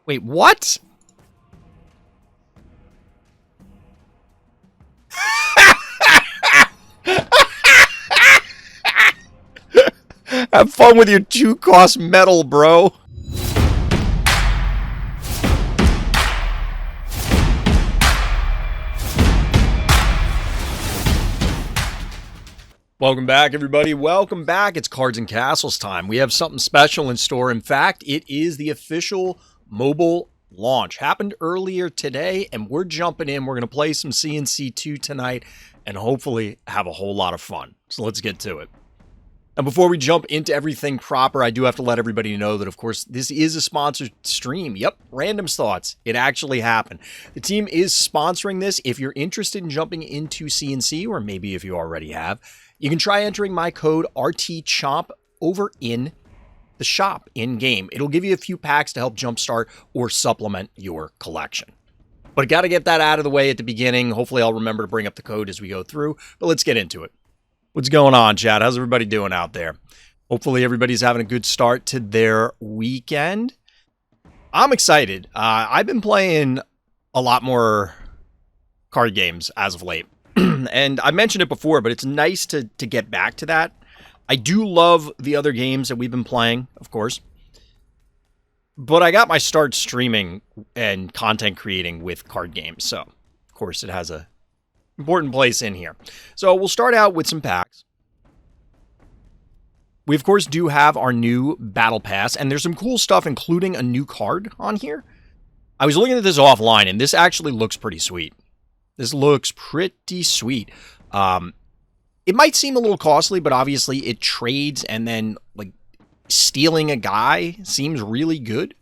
Wait, what? Have fun with your 2-cost metal, bro. Welcome back, everybody. Welcome back. It's Cards and Castles time. We have something special in store. In fact, it is the official mobile launch. Happened earlier today, and we're jumping in. We're going to play some CNC2 tonight and hopefully have a whole lot of fun. So let's get to it. And before we jump into everything proper, I do have to let everybody know that, of course, this is a sponsored stream. Yep, Random's Thoughts. It actually happened. The team is sponsoring this. If you're interested in jumping into CNC, or maybe if you already have, you can try entering my code RTchomp over in the shop in-game. It'll give you a few packs to help jumpstart or supplement your collection. But I got to get that out of the way at the beginning. Hopefully I'll remember to bring up the code as we go through, but let's get into it. What's going on, chat? How's everybody doing out there? Hopefully everybody's having a good start to their weekend. I'm excited. I've been playing a lot more card games as of late. And I mentioned it before, but it's nice to get back to that. I do love the other games that we've been playing, of course. But I got my start streaming and content creating with card games. So, of course, it has a important place in here. So we'll start out with some packs. We, of course, do have our new Battle Pass, and there's some cool stuff, including a new card on here. I was looking at this offline, and this actually looks pretty sweet. This looks pretty sweet. It might seem a little costly, but obviously it trades, and then like stealing a guy seems really good.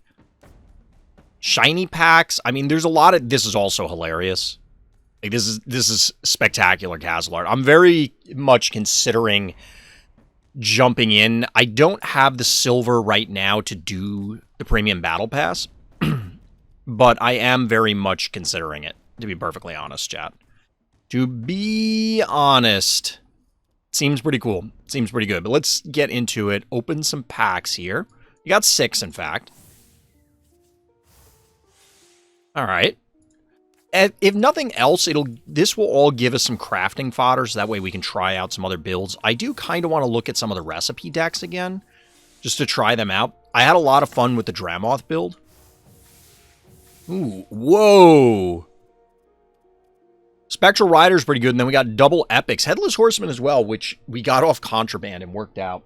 Shiny packs. I mean, there's a lot of. This is also hilarious. Like this is spectacular castle art. I'm very much considering jumping in. I don't have the silver right now to do the premium battle pass, but I am very much considering it. To be perfectly honest, chat. To be honest, seems pretty cool. Seems pretty good. But let's get into it. Open some packs here. You got 6, in fact. All right. If nothing else, this will all give us some crafting fodder, so that way we can try out some other builds. I do kind of want to look at some of the recipe decks again, just to try them out. I had a lot of fun with the Dramoth build. Ooh, whoa! Spectral Rider's pretty good, and then we got double epics. Headless Horseman as well, which we got off contraband and worked out.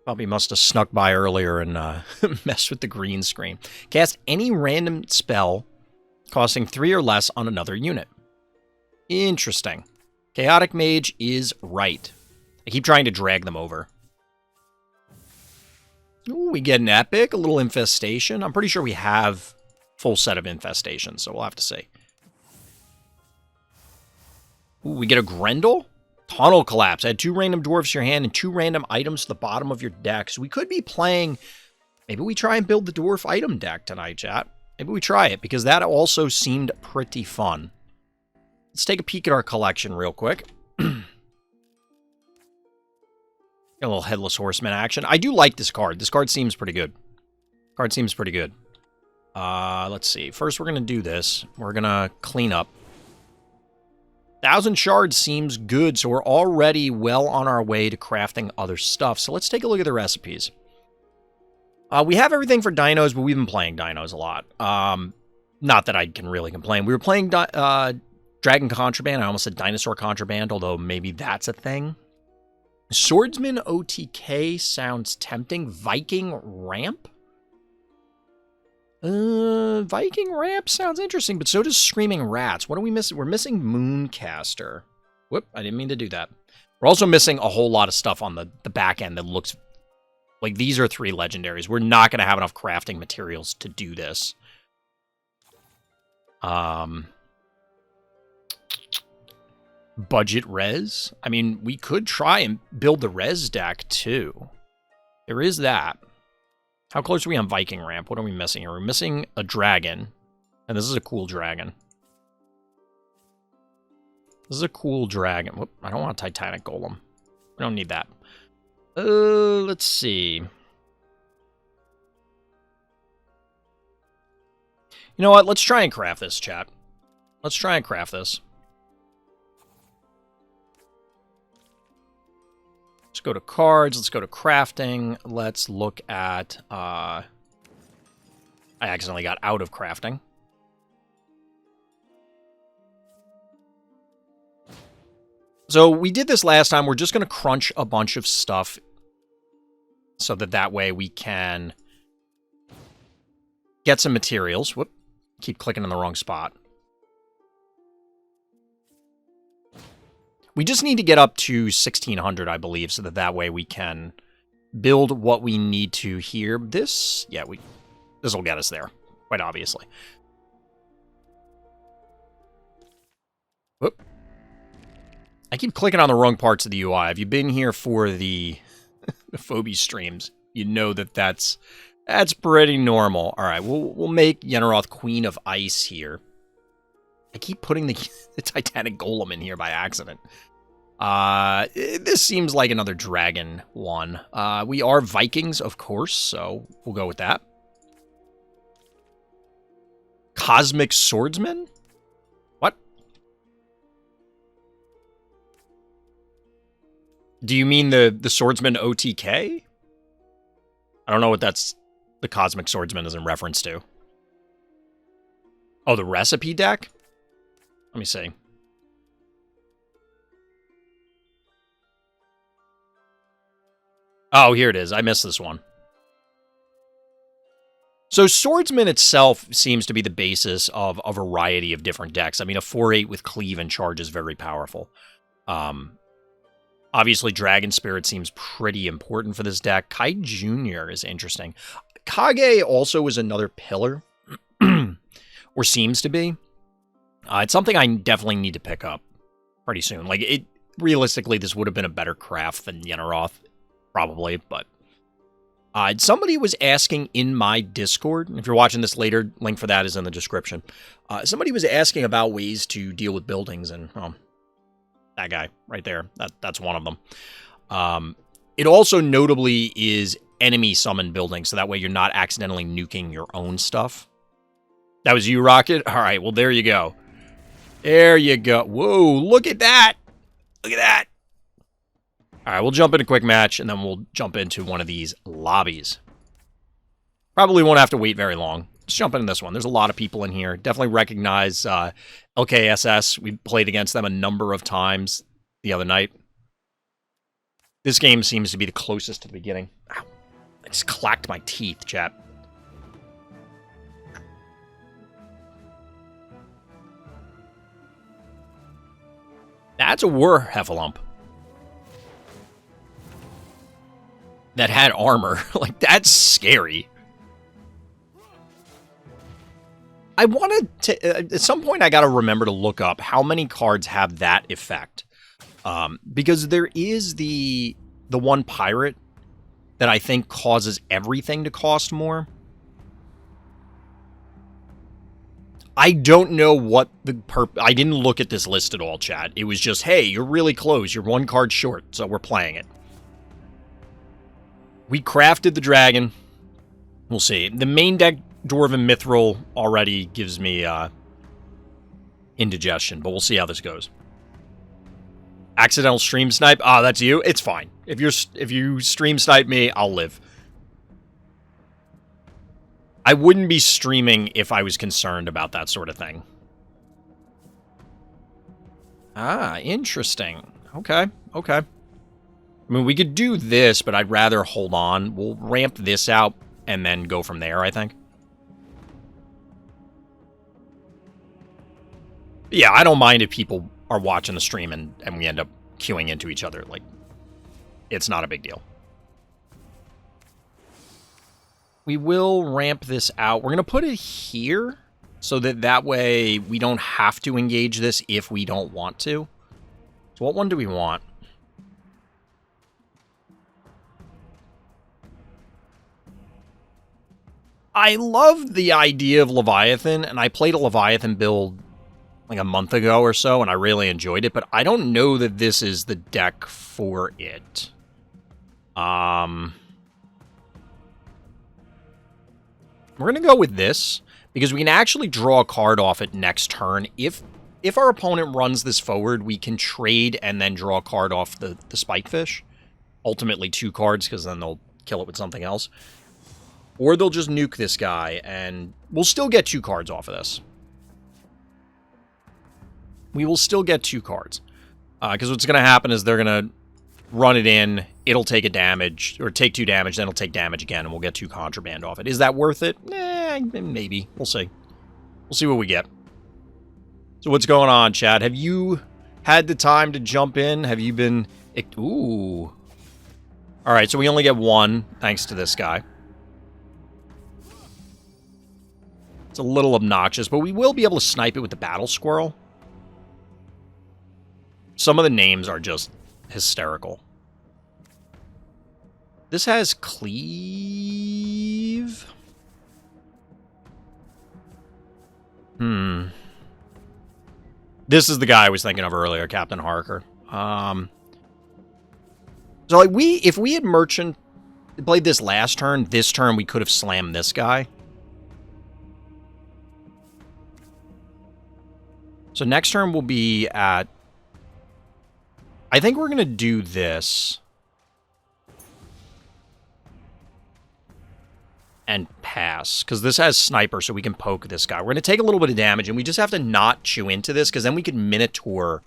Probably must have snuck by earlier and messed with the green screen. Cast any random spell costing 3 or less on another unit. Interesting. Chaotic Mage is right. I keep trying to drag them over. Ooh, we get an epic, a little infestation. I'm pretty sure we have full set of infestations, so we'll have to see. Ooh, we get a Grendel? Tunnel Collapse. Add 2 random dwarfs to your hand and 2 random items to the bottom of your deck. So we could be playing... Maybe we try and build the dwarf item deck tonight, chat. Maybe we try it, because that also seemed pretty fun. Let's take a peek at our collection real quick. A little Headless Horseman action. I do like this card. This card seems pretty good. Card seems pretty good. Let's see. First, we're going to do this. We're going to clean up. 1,000 shards seems good, so we're already well on our way to crafting other stuff. So let's take a look at the recipes. We have everything for dinos, but we've been playing dinos a lot. Not that I can really complain. We were playing Dragon Contraband. I almost said Dinosaur Contraband, although maybe that's a thing. Swordsman OTK sounds tempting. Viking Ramp? Viking Ramp sounds interesting, but so does Screaming Rats. What are we missing? We're missing Mooncaster. Whoop, I didn't mean to do that. We're also missing a whole lot of stuff on the back end that looks like these are 3 legendaries. We're not going to have enough crafting materials to do this. Budget res? I mean, we could try and build the res deck, too. There is that. How close are we on Viking Ramp? What are we missing here? We're missing a dragon. And this is a cool dragon. This is a cool dragon. Whoop, I don't want a Titanic Golem. We don't need that. Let's see. You know what? Let's try and craft this, chat. Let's try and craft this. Let's go to cards. Let's go to crafting. Let's look at... I accidentally got out of crafting. So we did this last time. We're just going to crunch a bunch of stuff so that way we can get some materials. Whoop. Keep clicking in the wrong spot. We just need to get up to 1600, I believe, so that way we can build what we need to here. This, yeah, this will get us there, quite obviously. Whoop. I keep clicking on the wrong parts of the UI. If you've been here for the Phobie streams, you know that's pretty normal. All right, we'll make Yenneroth Queen of Ice here. I keep putting the Titanic Golem in here by accident. This seems like another dragon one. We are Vikings, of course, so we'll go with that. Cosmic Swordsman? What? Do you mean the Swordsman OTK? I don't know what the Cosmic Swordsman is in reference to. Oh, the recipe deck? Let me see. Oh, here it is. I missed this one. So Swordsman itself seems to be the basis of a variety of different decks. I mean, a 4/8 with Cleave and Charge is very powerful. Obviously, Dragon Spirit seems pretty important for this deck. Kai Jr. is interesting. Kage also is another pillar, or seems to be. It's something I definitely need to pick up pretty soon. Like, realistically, this would have been a better craft than Yenneroth, probably, but... somebody was asking in my Discord, if you're watching this later, link for that is in the description. Somebody was asking about ways to deal with buildings, and that guy right there, that's one of them. It also notably is enemy summon buildings, so that way you're not accidentally nuking your own stuff. That was you, Rocket? All right, well, there you go. There you go. Whoa, look at that. Look at that. All right, we'll jump in a quick match, and then we'll jump into one of these lobbies. Probably won't have to wait very long. Let's jump into this one. There's a lot of people in here. Definitely recognize LKSS. We played against them a number of times the other night. This game seems to be the closest to the beginning. Ow. I just clacked my teeth, chat. That's a Warhefalump. That had armor. Like, that's scary. I wanted to... at some point, I gotta remember to look up how many cards have that effect. Because there is the one pirate that I think causes everything to cost more. I don't know what the I didn't look at this list at all, chat. It was just, hey, you're really close. You're one card short, so we're playing it. We crafted the dragon. We'll see. The main deck, Dwarven Mithril, already gives me indigestion, but we'll see how this goes. Accidental stream snipe. Ah, that's you. It's fine. If you stream snipe me, I'll live. I wouldn't be streaming if I was concerned about that sort of thing. Ah, interesting. Okay, okay. I mean, we could do this, but I'd rather hold on. We'll ramp this out and then go from there, I think. Yeah, I don't mind if people are watching the stream and we end up queuing into each other. Like, it's not a big deal. We will ramp this out. We're going to put it here so that way we don't have to engage this if we don't want to. So what one do we want? I love the idea of Leviathan, and I played a Leviathan build like a month ago or so, and I really enjoyed it, but I don't know that this is the deck for it. We're going to go with this, Because we can actually draw a card off it next turn. If our opponent runs this forward, we can trade and then draw a card off the Spikefish. Ultimately 2 cards, because then they'll kill it with something else. Or they'll just nuke this guy, and we'll still get 2 cards off of this. We will still get 2 cards. Because what's going to happen is they're going to run it in, it'll take a damage, or take 2 damage, then it'll take damage again, and we'll get 2 contraband off it. Is that worth it? Maybe. We'll see. We'll see what we get. So what's going on, Chad? Have you had the time to jump in? Have you been... Ooh. Alright, so we only get 1, thanks to this guy. It's a little obnoxious, but we will be able to snipe it with the Battle Squirrel. Some of the names are just hysterical. This has Cleave. This is the guy I was thinking of earlier, Captain Harker. So like if we had Merchant played this last turn, this turn we could have slammed this guy. So next turn will be at... I think we're going to do this. And pass. Because this has Sniper, so we can poke this guy. We're going to take a little bit of damage, and we just have to not chew into this, because then we can Minotaur...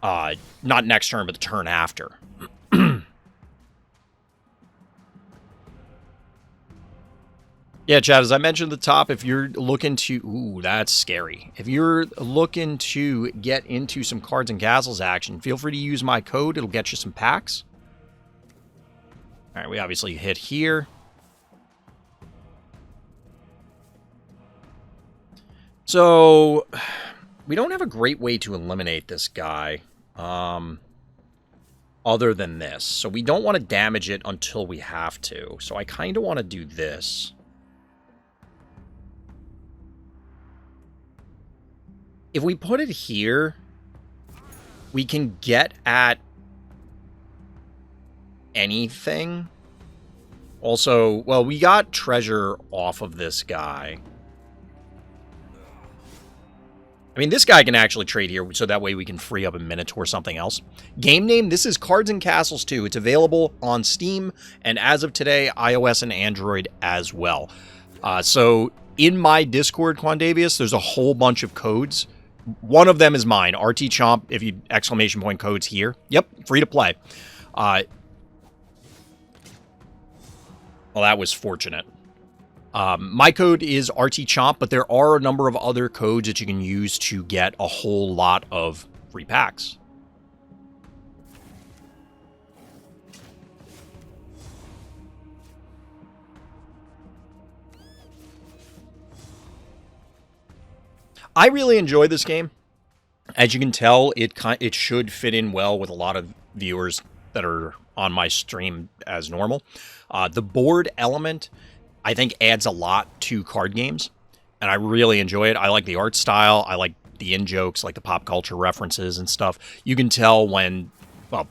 not next turn, but the turn after. Yeah, Chad, as I mentioned at the top, if you're looking to... Ooh, that's scary. If you're looking to get into some Cards and Castles action, feel free to use my code. It'll get you some packs. All right, we obviously hit here. So, we don't have a great way to eliminate this guy other than this. So we don't want to damage it until we have to. So I kind of want to do this. If we put it here, we can get at anything. Also, well, we got treasure off of this guy. I mean, this guy can actually trade here, so that way we can free up a Minotaur or something else. Game name, this is Cards and Castles 2. It's available on Steam, and as of today, iOS and Android as well. So in my Discord, Quandavius, there's a whole bunch of codes. One of them is mine, RTchomp, if you exclamation point codes here. Yep, free to play. Well, that was fortunate. My code is RTchomp, but there are a number of other codes that you can use to get a whole lot of free packs. I really enjoy this game. As you can tell, it should fit in well with a lot of viewers that are on my stream as normal. The board element, I think, adds a lot to card games, and I really enjoy it. I like the art style. I like the in-jokes, like the pop culture references and stuff. You can tell when, well,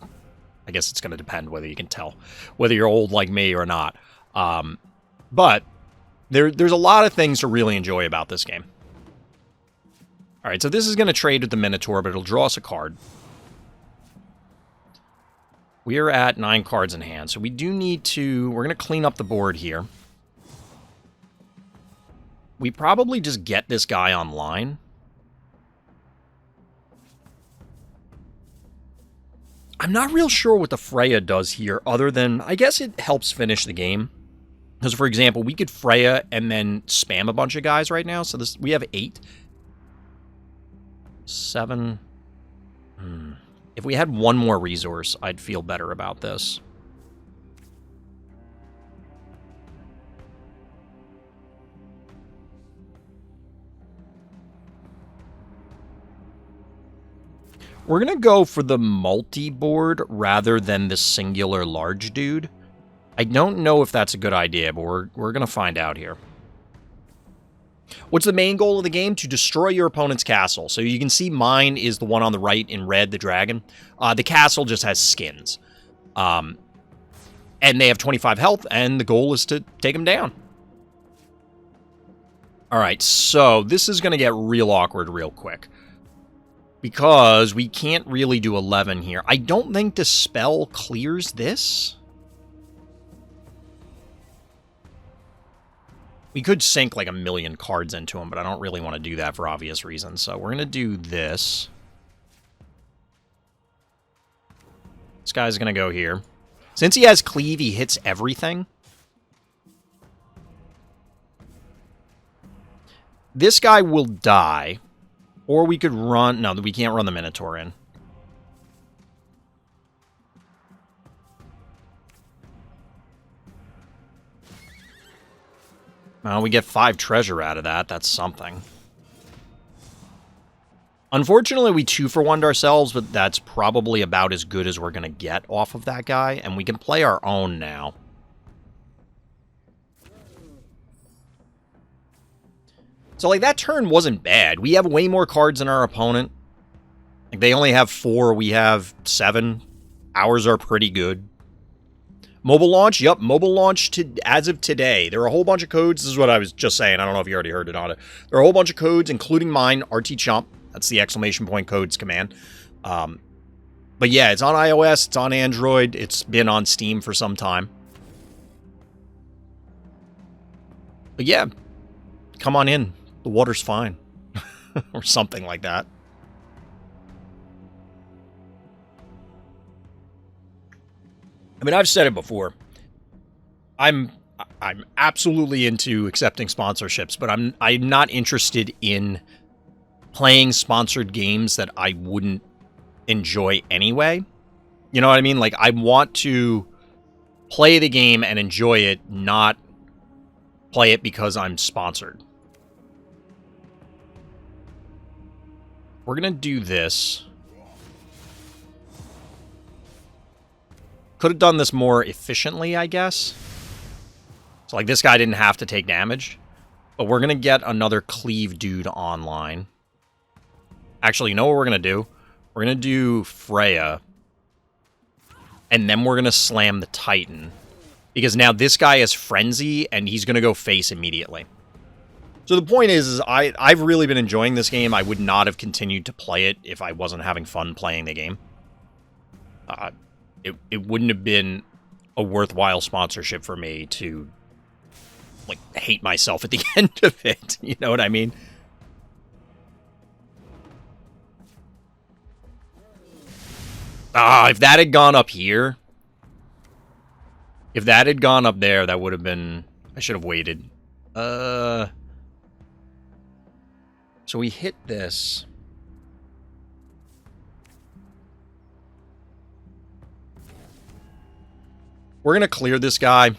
I guess it's going to depend whether you can tell, whether you're old like me or not. But there's a lot of things to really enjoy about this game. All right, so this is going to trade with the Minotaur, but it'll draw us a card. We are at 9 cards in hand, so we do need to... We're going to clean up the board here. We probably just get this guy online. I'm not real sure what the Freya does here, other than... I guess it helps finish the game. Because, for example, we could Freya and then spam a bunch of guys right now. So this we have 8. 7. If we had one more resource, I'd feel better about this. We're going to go for the multi-board rather than the singular large dude. I don't know if that's a good idea, but we're going to find out here. What's the main goal of the game? To destroy your opponent's castle. So you can see mine is the one on the right in red, the dragon. The castle just has skins. And they have 25 health, and the goal is to take them down. Alright, so this is going to get real awkward real quick. Because we can't really do 11 here. I don't think the spell clears this. We could sink like a million cards into him, but I don't really want to do that for obvious reasons. So we're going to do this. This guy's going to go here. Since he has cleave, he hits everything. This guy will die. Or we could run... No, we can't run the Minotaur in. Well, we get 5 treasure out of that. That's something. Unfortunately, we 2-for-1'd ourselves, but that's probably about as good as we're going to get off of that guy. And we can play our own now. So, like, that turn wasn't bad. We have way more cards than our opponent. Like, they only have 4. We have 7. Ours are pretty good. Mobile launch? Yep, mobile launch as of today. There are a whole bunch of codes. This is what I was just saying. I don't know if you already heard it on it. There are a whole bunch of codes, including mine, RTchomp. That's the exclamation point codes command. But yeah, it's on iOS. It's on Android. It's been on Steam for some time. But yeah, come on in. The water's fine. Or something like that. I mean, I've said it before. I'm absolutely into accepting sponsorships, but I'm not interested in playing sponsored games that I wouldn't enjoy anyway. You know what I mean? Like, I want to play the game and enjoy it, not play it because I'm sponsored. We're going to do this. Could have done this more efficiently, I guess. So, like, this guy didn't have to take damage. But we're going to get another cleave dude online. Actually, you know what we're going to do? We're going to do Freya. And then we're going to slam the Titan. Because now this guy has Frenzy, and he's going to go face immediately. So the point is I've really been enjoying this game. I would not have continued to play it if I wasn't having fun playing the game. It wouldn't have been a worthwhile sponsorship for me to, like, hate myself at the end of it. You know what I mean? If that had gone up here... If that had gone up there, that would have been... I should have waited. So we hit this. We're going to clear this guy.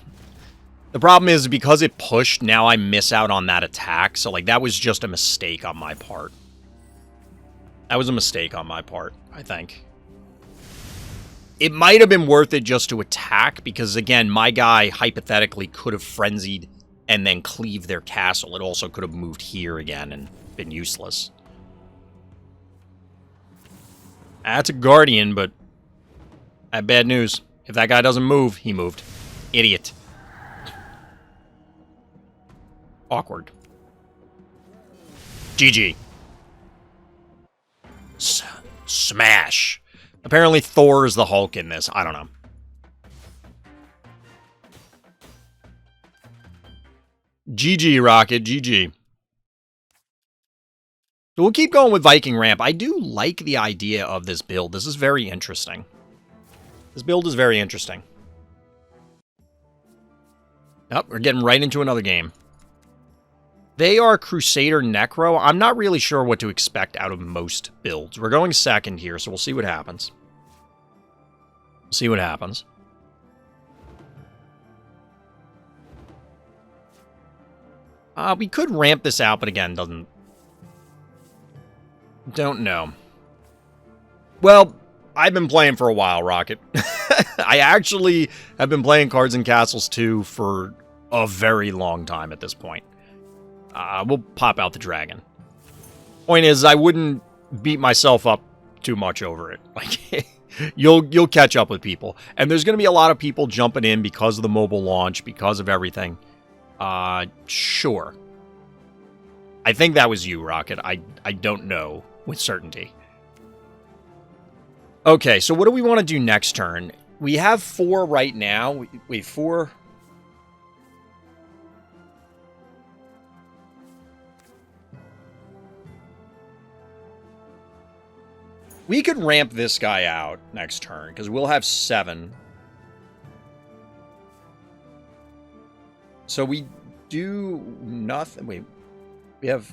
The problem is, because it pushed, now I miss out on that attack. So, like, that was just a mistake on my part. That was a mistake on my part, I think. It might have been worth it just to attack, because, again, my guy, hypothetically, could have frenzied and then cleave their castle. It also could have moved here again and been useless. That's a Guardian, but I have bad news. If that guy doesn't move, he moved. Idiot. Awkward. GG. Smash. Apparently Thor is the Hulk in this. I don't know. GG, Rocket. GG. So we'll keep going with Viking Ramp. I do like the idea of this build. This is very interesting. This build is very interesting. Oh, we're getting right into another game. They are Crusader Necro. I'm not really sure what to expect out of most builds. We're going second here, so we'll see what happens. We'll see what happens. We could ramp this out, but again, don't know. Well, I've been playing for a while, Rocket. I actually have been playing Cards and Castles 2 for a very long time at this point. We'll pop out the dragon. Point is, I wouldn't beat myself up too much over it. Like, you'll catch up with people. And there's going to be a lot of people jumping in because of the mobile launch, because of everything. Sure. I think that was you, Rocket. I don't know with certainty. Okay, so what do we want to do next turn? We have 4 right now. Wait, 4... We could ramp this guy out next turn, because we'll have 7. So we do nothing. Wait, we have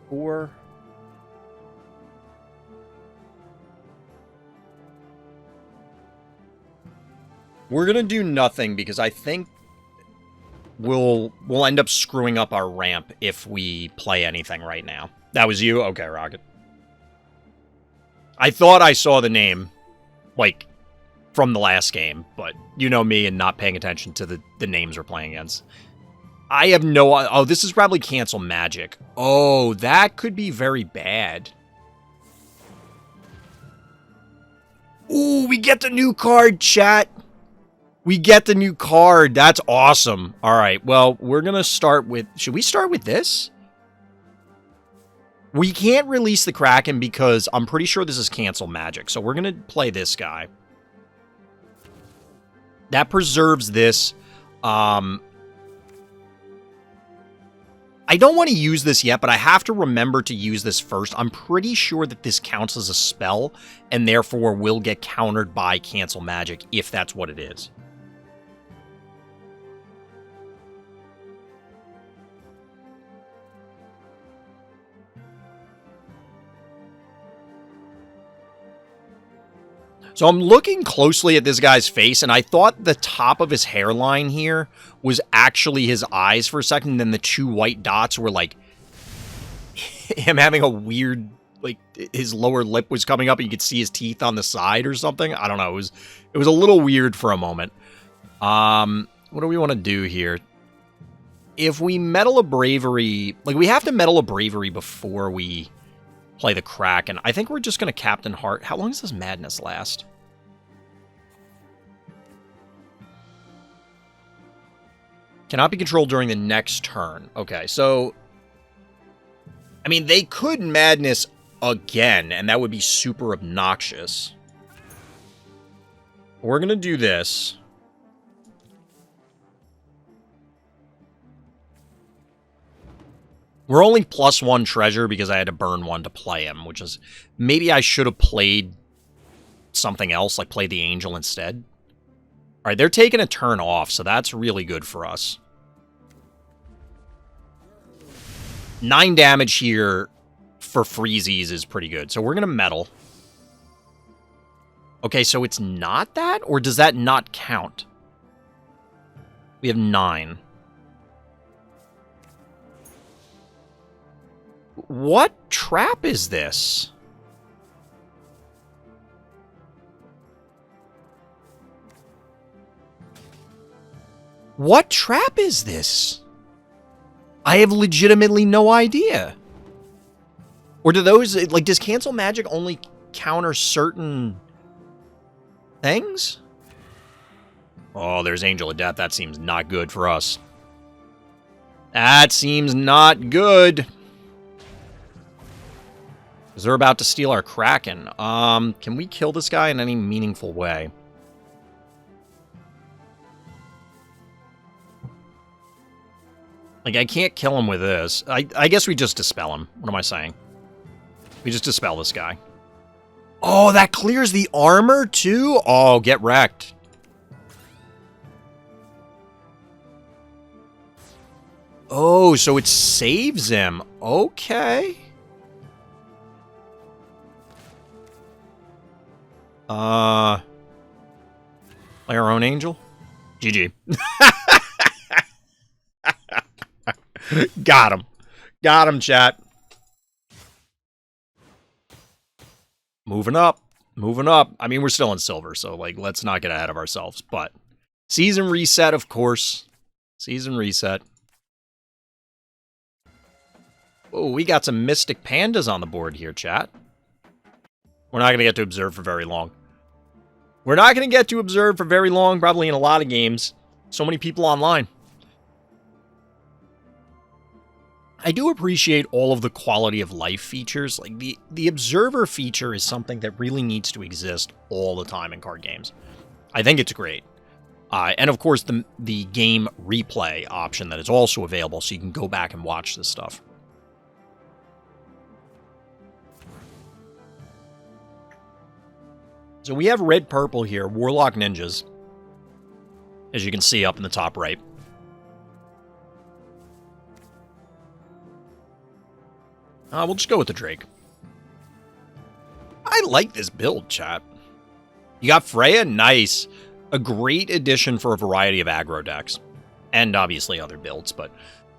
4. We're going to do nothing, because I think we'll end up screwing up our ramp if we play anything right now. That was you? Okay, Rocket. I thought I saw the name, like, from the last game, but you know me and not paying attention to the names we're playing against. I have no... Oh, this is probably Cancel Magic. Oh, that could be very bad. Ooh, we get the new card, chat. We get the new card. That's awesome. All right, well, we're going to start with... Should we start with this? We can't release the Kraken because I'm pretty sure this is Cancel Magic. So we're going to play this guy. That preserves this. I don't want to use this yet, but I have to remember to use this first. I'm pretty sure that this counts as a spell and therefore will get countered by Cancel Magic if that's what it is. So I'm looking closely at this guy's face, and I thought the top of his hairline here was actually his eyes for a second, and then the 2 white dots were, like, him having a weird, like, his lower lip was coming up, and you could see his teeth on the side or something. I don't know. It was a little weird for a moment. What do we want to do here? If we Medal of Bravery... Like, we have to Medal of Bravery before we... play the Kraken. I think we're just going to Captain Heart. How long does this madness last? Cannot be controlled during the next turn. Okay, so... I mean, they could madness again, and that would be super obnoxious. We're going to do this. We're only +1 treasure because I had to burn 1 to play him, which is... Maybe I should have played something else, like play the Angel instead. Alright, they're taking a turn off, so that's really good for us. 9 damage here for freezies is pretty good, so we're going to Metal. Okay, so it's not that? Or does that not count? We have 9. What trap is this? What trap is this? I have legitimately no idea. Or do those, like, does Cancel Magic only counter certain things? Oh, there's Angel of Death. That seems not good for us. That seems not good. Because they're about to steal our Kraken. Can we kill this guy in any meaningful way? Like, I can't kill him with this. I guess we just dispel him. What am I saying? We just dispel this guy. Oh, that clears the armor, too? Oh, get wrecked. Oh, so it saves him. Okay. Play our own Angel? GG. Got him. Got him, chat. Moving up. Moving up. I mean, we're still in silver, so, like, let's not get ahead of ourselves. But season reset, of course. Season reset. Oh, we got some Mystic Pandas on the board here, chat. We're not going to get to observe for very long. We're not going to get to observe for very long, probably in a lot of games. So many people online. I do appreciate all of the quality of life features. Like the observer feature is something that really needs to exist all the time in card games. I think it's great. And of course, the game replay option that is also available, so you can go back and watch this stuff. So we have red-purple here, Warlock Ninjas, as you can see up in the top right. We'll just go with the Drake. I like this build, chat. You got Freya, nice. A great addition for a variety of aggro decks. And obviously other builds, but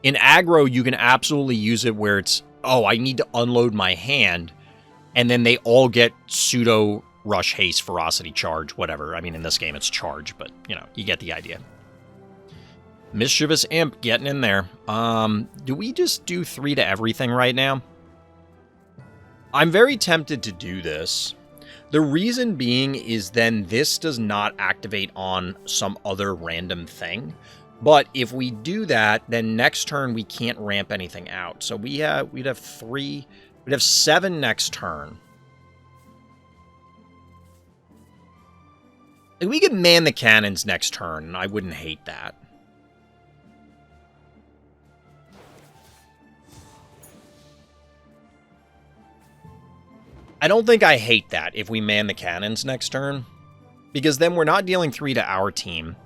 in aggro, you can absolutely use it where it's, oh, I need to unload my hand, and then they all get pseudo rush, haste, ferocity, charge, whatever. I mean, in this game, it's charge, but, you know, you get the idea. Mischievous Imp getting in there. Do we just do 3 to everything right now? I'm very tempted to do this. The reason being is then this does not activate on some other random thing. But if we do that, then next turn we can't ramp anything out. So we'd have 7 next turn. Like, we could man the cannons next turn, and I wouldn't hate that. I don't think I hate that if we man the cannons next turn, because then we're not dealing 3 to our team.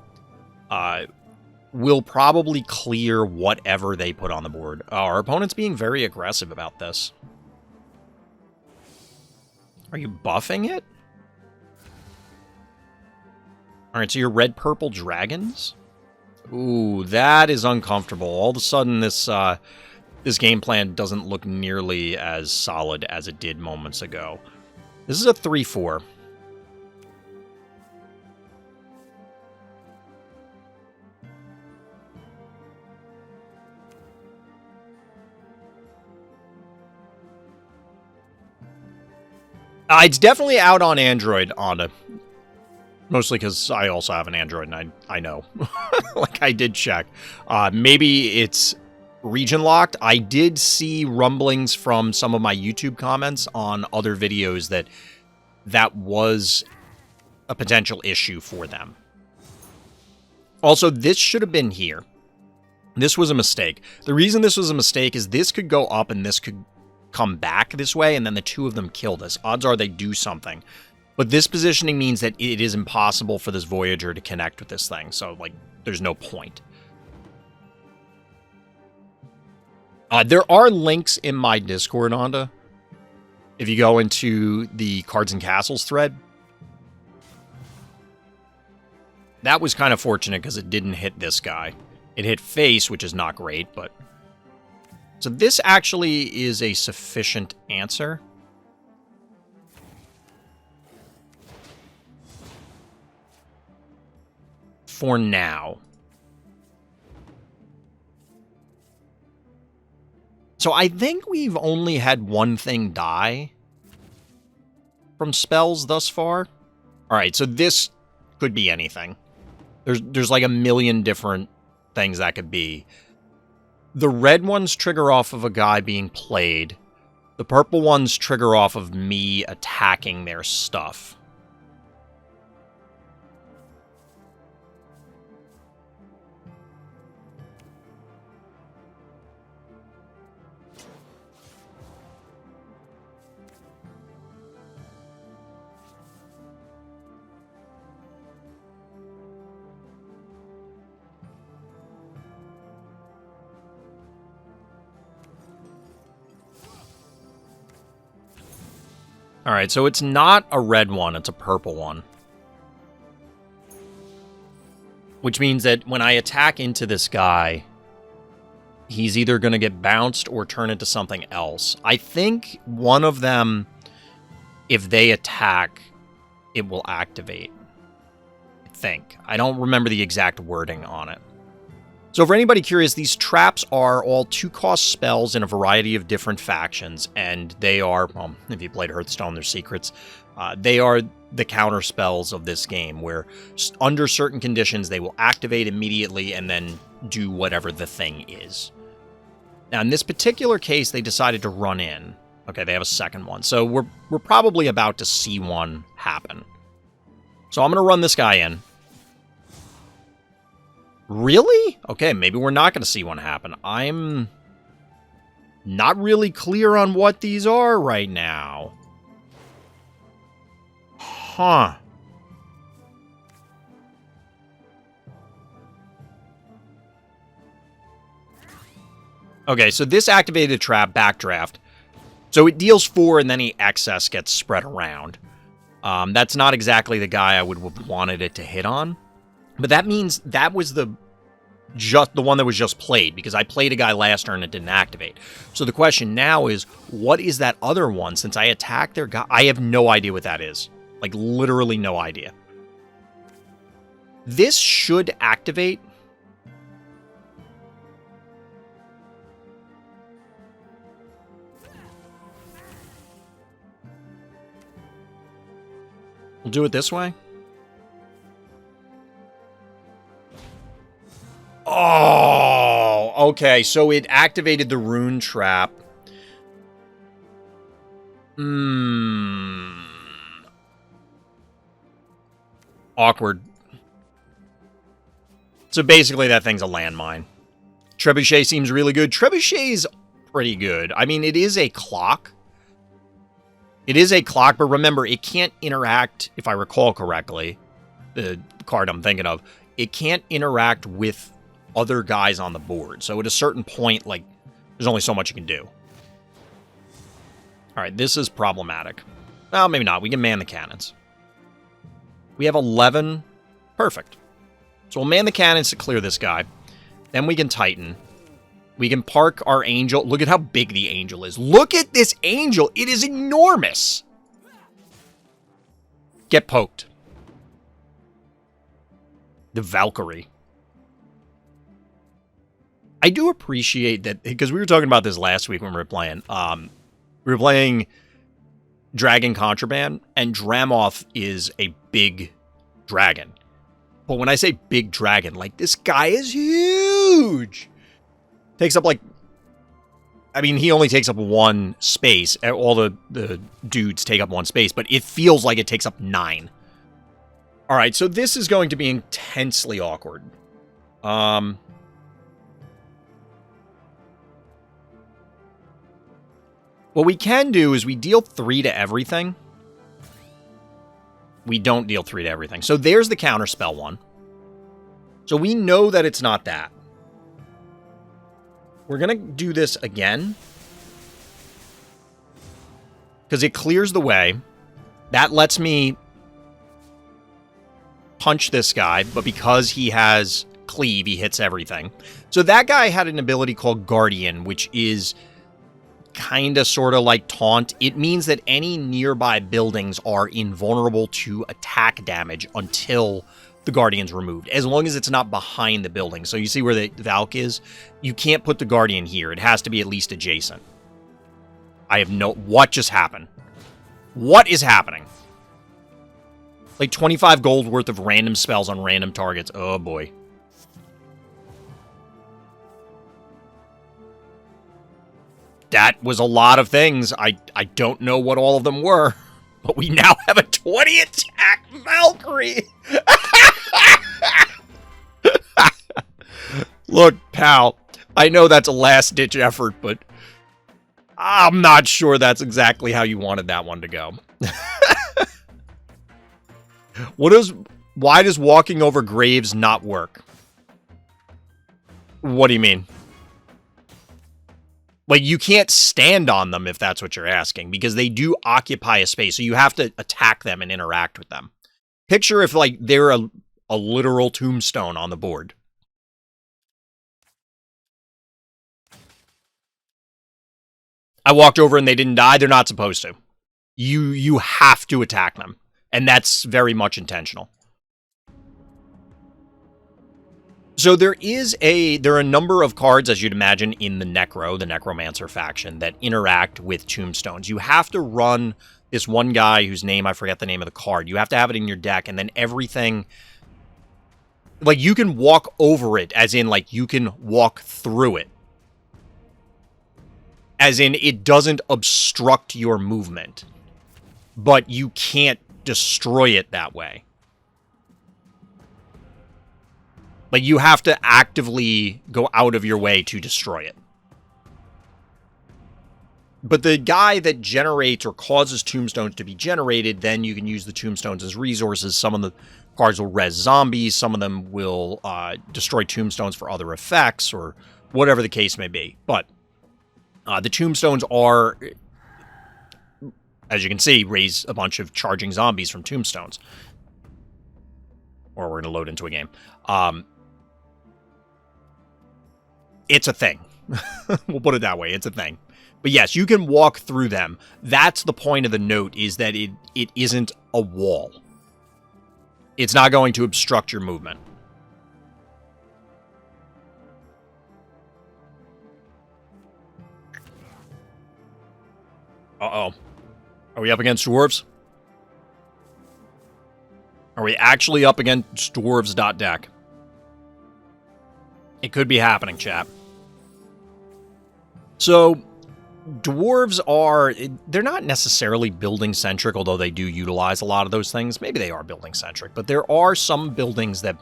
We'll probably clear whatever they put on the board. Our opponent's being very aggressive about this. Are you buffing it? Alright, so you're red-purple dragons? Ooh, that is uncomfortable. All of a sudden, this game plan doesn't look nearly as solid as it did moments ago. This is a 3-4. It's definitely out on Android, Honda. Mostly because I also have an Android, and I know. Like, I did check. Maybe it's region locked. I did see rumblings from some of my YouTube comments on other videos that was a potential issue for them. Also, this should have been here. This was a mistake. The reason this was a mistake is this could go up and this could come back this way, and then the two of them kill this. Odds are they do something. But this positioning means that it is impossible for this Voyager to connect with this thing, so, like, there's no point. There are links in my Discord, Onda. If you go into the Cards and Castles thread. That was kind of fortunate because it didn't hit this guy. It hit face, which is not great, but... So this actually is a sufficient answer. For now. So I think we've only had one thing die from spells thus far. Alright, so this could be anything. There's like a million different things that could be. The red ones trigger off of a guy being played. The purple ones trigger off of me attacking their stuff. Alright, so it's not a red one, it's a purple one. Which means that when I attack into this guy, he's either going to get bounced or turn into something else. I think one of them, if they attack, it will activate. I think. I don't remember the exact wording on it. So for anybody curious, these traps are all 2-cost spells in a variety of different factions, and they are, well, if you played Hearthstone, they're secrets. They are the counter spells of this game, where under certain conditions, they will activate immediately and then do whatever the thing is. Now, in this particular case, they decided to run in. Okay, they have a second one. So we're probably about to see one happen. So I'm going to run this guy in. Really? Okay, maybe we're not going to see one happen. I'm not really clear on what these are right now. Huh. Okay, so this activated trap backdraft. So it deals 4 and then the excess gets spread around. That's not exactly the guy I would have wanted it to hit on. But that means that was the one that was just played, because I played a guy last turn and it didn't activate. So the question now is, what is that other one? Since I attacked their guy, I have no idea what that is. Like, literally no idea. This should activate. We'll do it this way. Oh, okay. So it activated the rune trap. Awkward. So basically that thing's a landmine. Trebuchet seems really good. Trebuchet's pretty good. I mean, it is a clock. It is a clock, but remember, it can't interact, if I recall correctly, the card I'm thinking of, it can't interact with other guys on the board. So at a certain point, like, there's only so much you can do. All right, this is problematic. Well, maybe not. We can man the cannons. We have 11. Perfect. So we'll man the cannons to clear this guy. Then we can Titan. We can park our angel. Look at how big the angel is. Look at this angel. It is enormous. Get poked. The Valkyrie. I do appreciate that, because we were talking about this last week when we were playing. We were playing Dragon Contraband, and Dramoth is a big dragon. But when I say big dragon, like, this guy is huge. Takes up, like, I mean, he only takes up 1 space. All the dudes take up 1 space, but it feels like it takes up 9. All right, so this is going to be intensely awkward. What we can do is we deal 3 to everything. We don't deal 3 to everything. So there's the counterspell one. So we know that it's not that. We're going to do this again, because it clears the way. That lets me punch this guy, but because he has cleave, he hits everything. So that guy had an ability called Guardian, which is kind of sort of like taunt. It means that any nearby buildings are invulnerable to attack damage until the Guardian's removed, as long as it's not behind the building. So you see where the Valk is? You can't put the Guardian here. It has to be at least adjacent. I have no... What just happened? What is happening? Like 25 gold worth of random spells on random targets. Oh boy. That was a lot of things. I don't know what all of them were, but we now have a 20 attack Valkyrie. Look, pal, I know that's a last-ditch effort, but I'm not sure that's exactly how you wanted that one to go. Why does walking over graves not work? What do you mean? Like, you can't stand on them, if that's what you're asking, because they do occupy a space, so you have to attack them and interact with them. Picture if, like, they're a literal tombstone on the board. I walked over and they didn't die. They're not supposed to. You have to attack them, and that's very much intentional. So there are a number of cards, as you'd imagine, in the Necromancer faction, that interact with tombstones. You have to run this one guy whose name, I forget the name of the card. You have to have it in your deck, and then everything... Like, you can walk over it, as in, like, you can walk through it. As in, it doesn't obstruct your movement. But you can't destroy it that way. Like, you have to actively go out of your way to destroy it. But the guy that generates or causes tombstones to be generated, then you can use the tombstones as resources. Some of the cards will res zombies. Some of them will destroy tombstones for other effects or whatever the case may be. But the tombstones are, as you can see, raise a bunch of charging zombies from tombstones. Or we're going to load into a game. It's a thing. We'll put it that way. It's a thing. But yes, you can walk through them. That's the point of the note, is that it isn't a wall. It's not going to obstruct your movement. Uh-oh. Are we up against dwarves? Are we actually up against dwarves.deck? It could be happening, chap. So, dwarves are, they're not necessarily building-centric, although they do utilize a lot of those things. Maybe they are building-centric, but there are some buildings that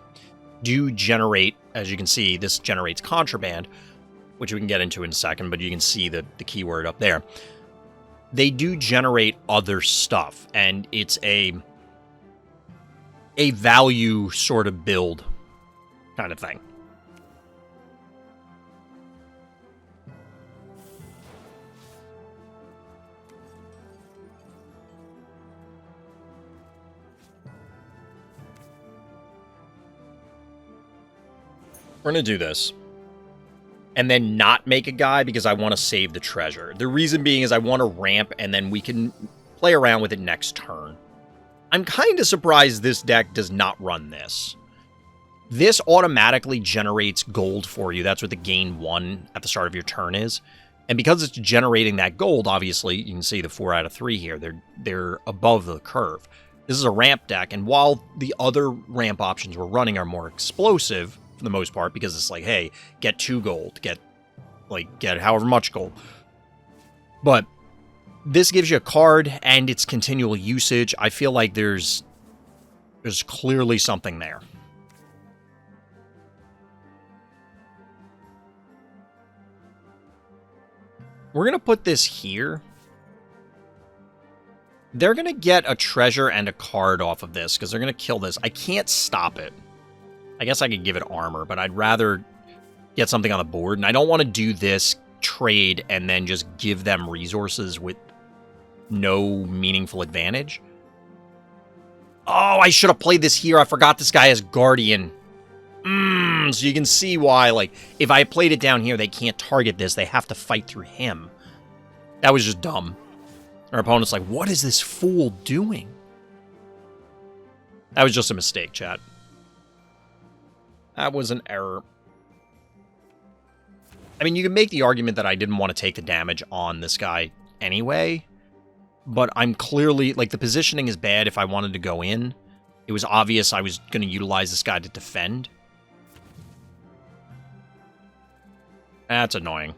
do generate, as you can see, this generates contraband, which we can get into in a second, but you can see the keyword up there. They do generate other stuff, and it's a value sort of build kind of thing. We're going to do this. And then not make a guy because I want to save the treasure. The reason being is I want to ramp and then we can play around with it next turn. I'm kind of surprised this deck does not run this. This automatically generates gold for you. That's what the gain 1 at the start of your turn is. And because it's generating that gold, obviously, you can see the 4 out of 3 here. They're above the curve. This is a ramp deck, and while the other ramp options we're running are more explosive, for the most part, because it's like, hey, get 2 gold, get however much gold. But this gives you a card and its continual usage. I feel like there's clearly something there. We're going to put this here. They're going to get a treasure and a card off of this because they're going to kill this. I can't stop it. I guess I could give it armor, but I'd rather get something on the board. And I don't want to do this trade and then just give them resources with no meaningful advantage. Oh, I should have played this here. I forgot this guy has Guardian. So you can see why, like, if I played it down here, they can't target this. They have to fight through him. That was just dumb. Our opponent's like, what is this fool doing? That was just a mistake, chat. That was an error. I mean, you can make the argument that I didn't want to take the damage on this guy anyway, but I'm clearly, like, the positioning is bad if I wanted to go in. It was obvious I was going to utilize this guy to defend. That's annoying.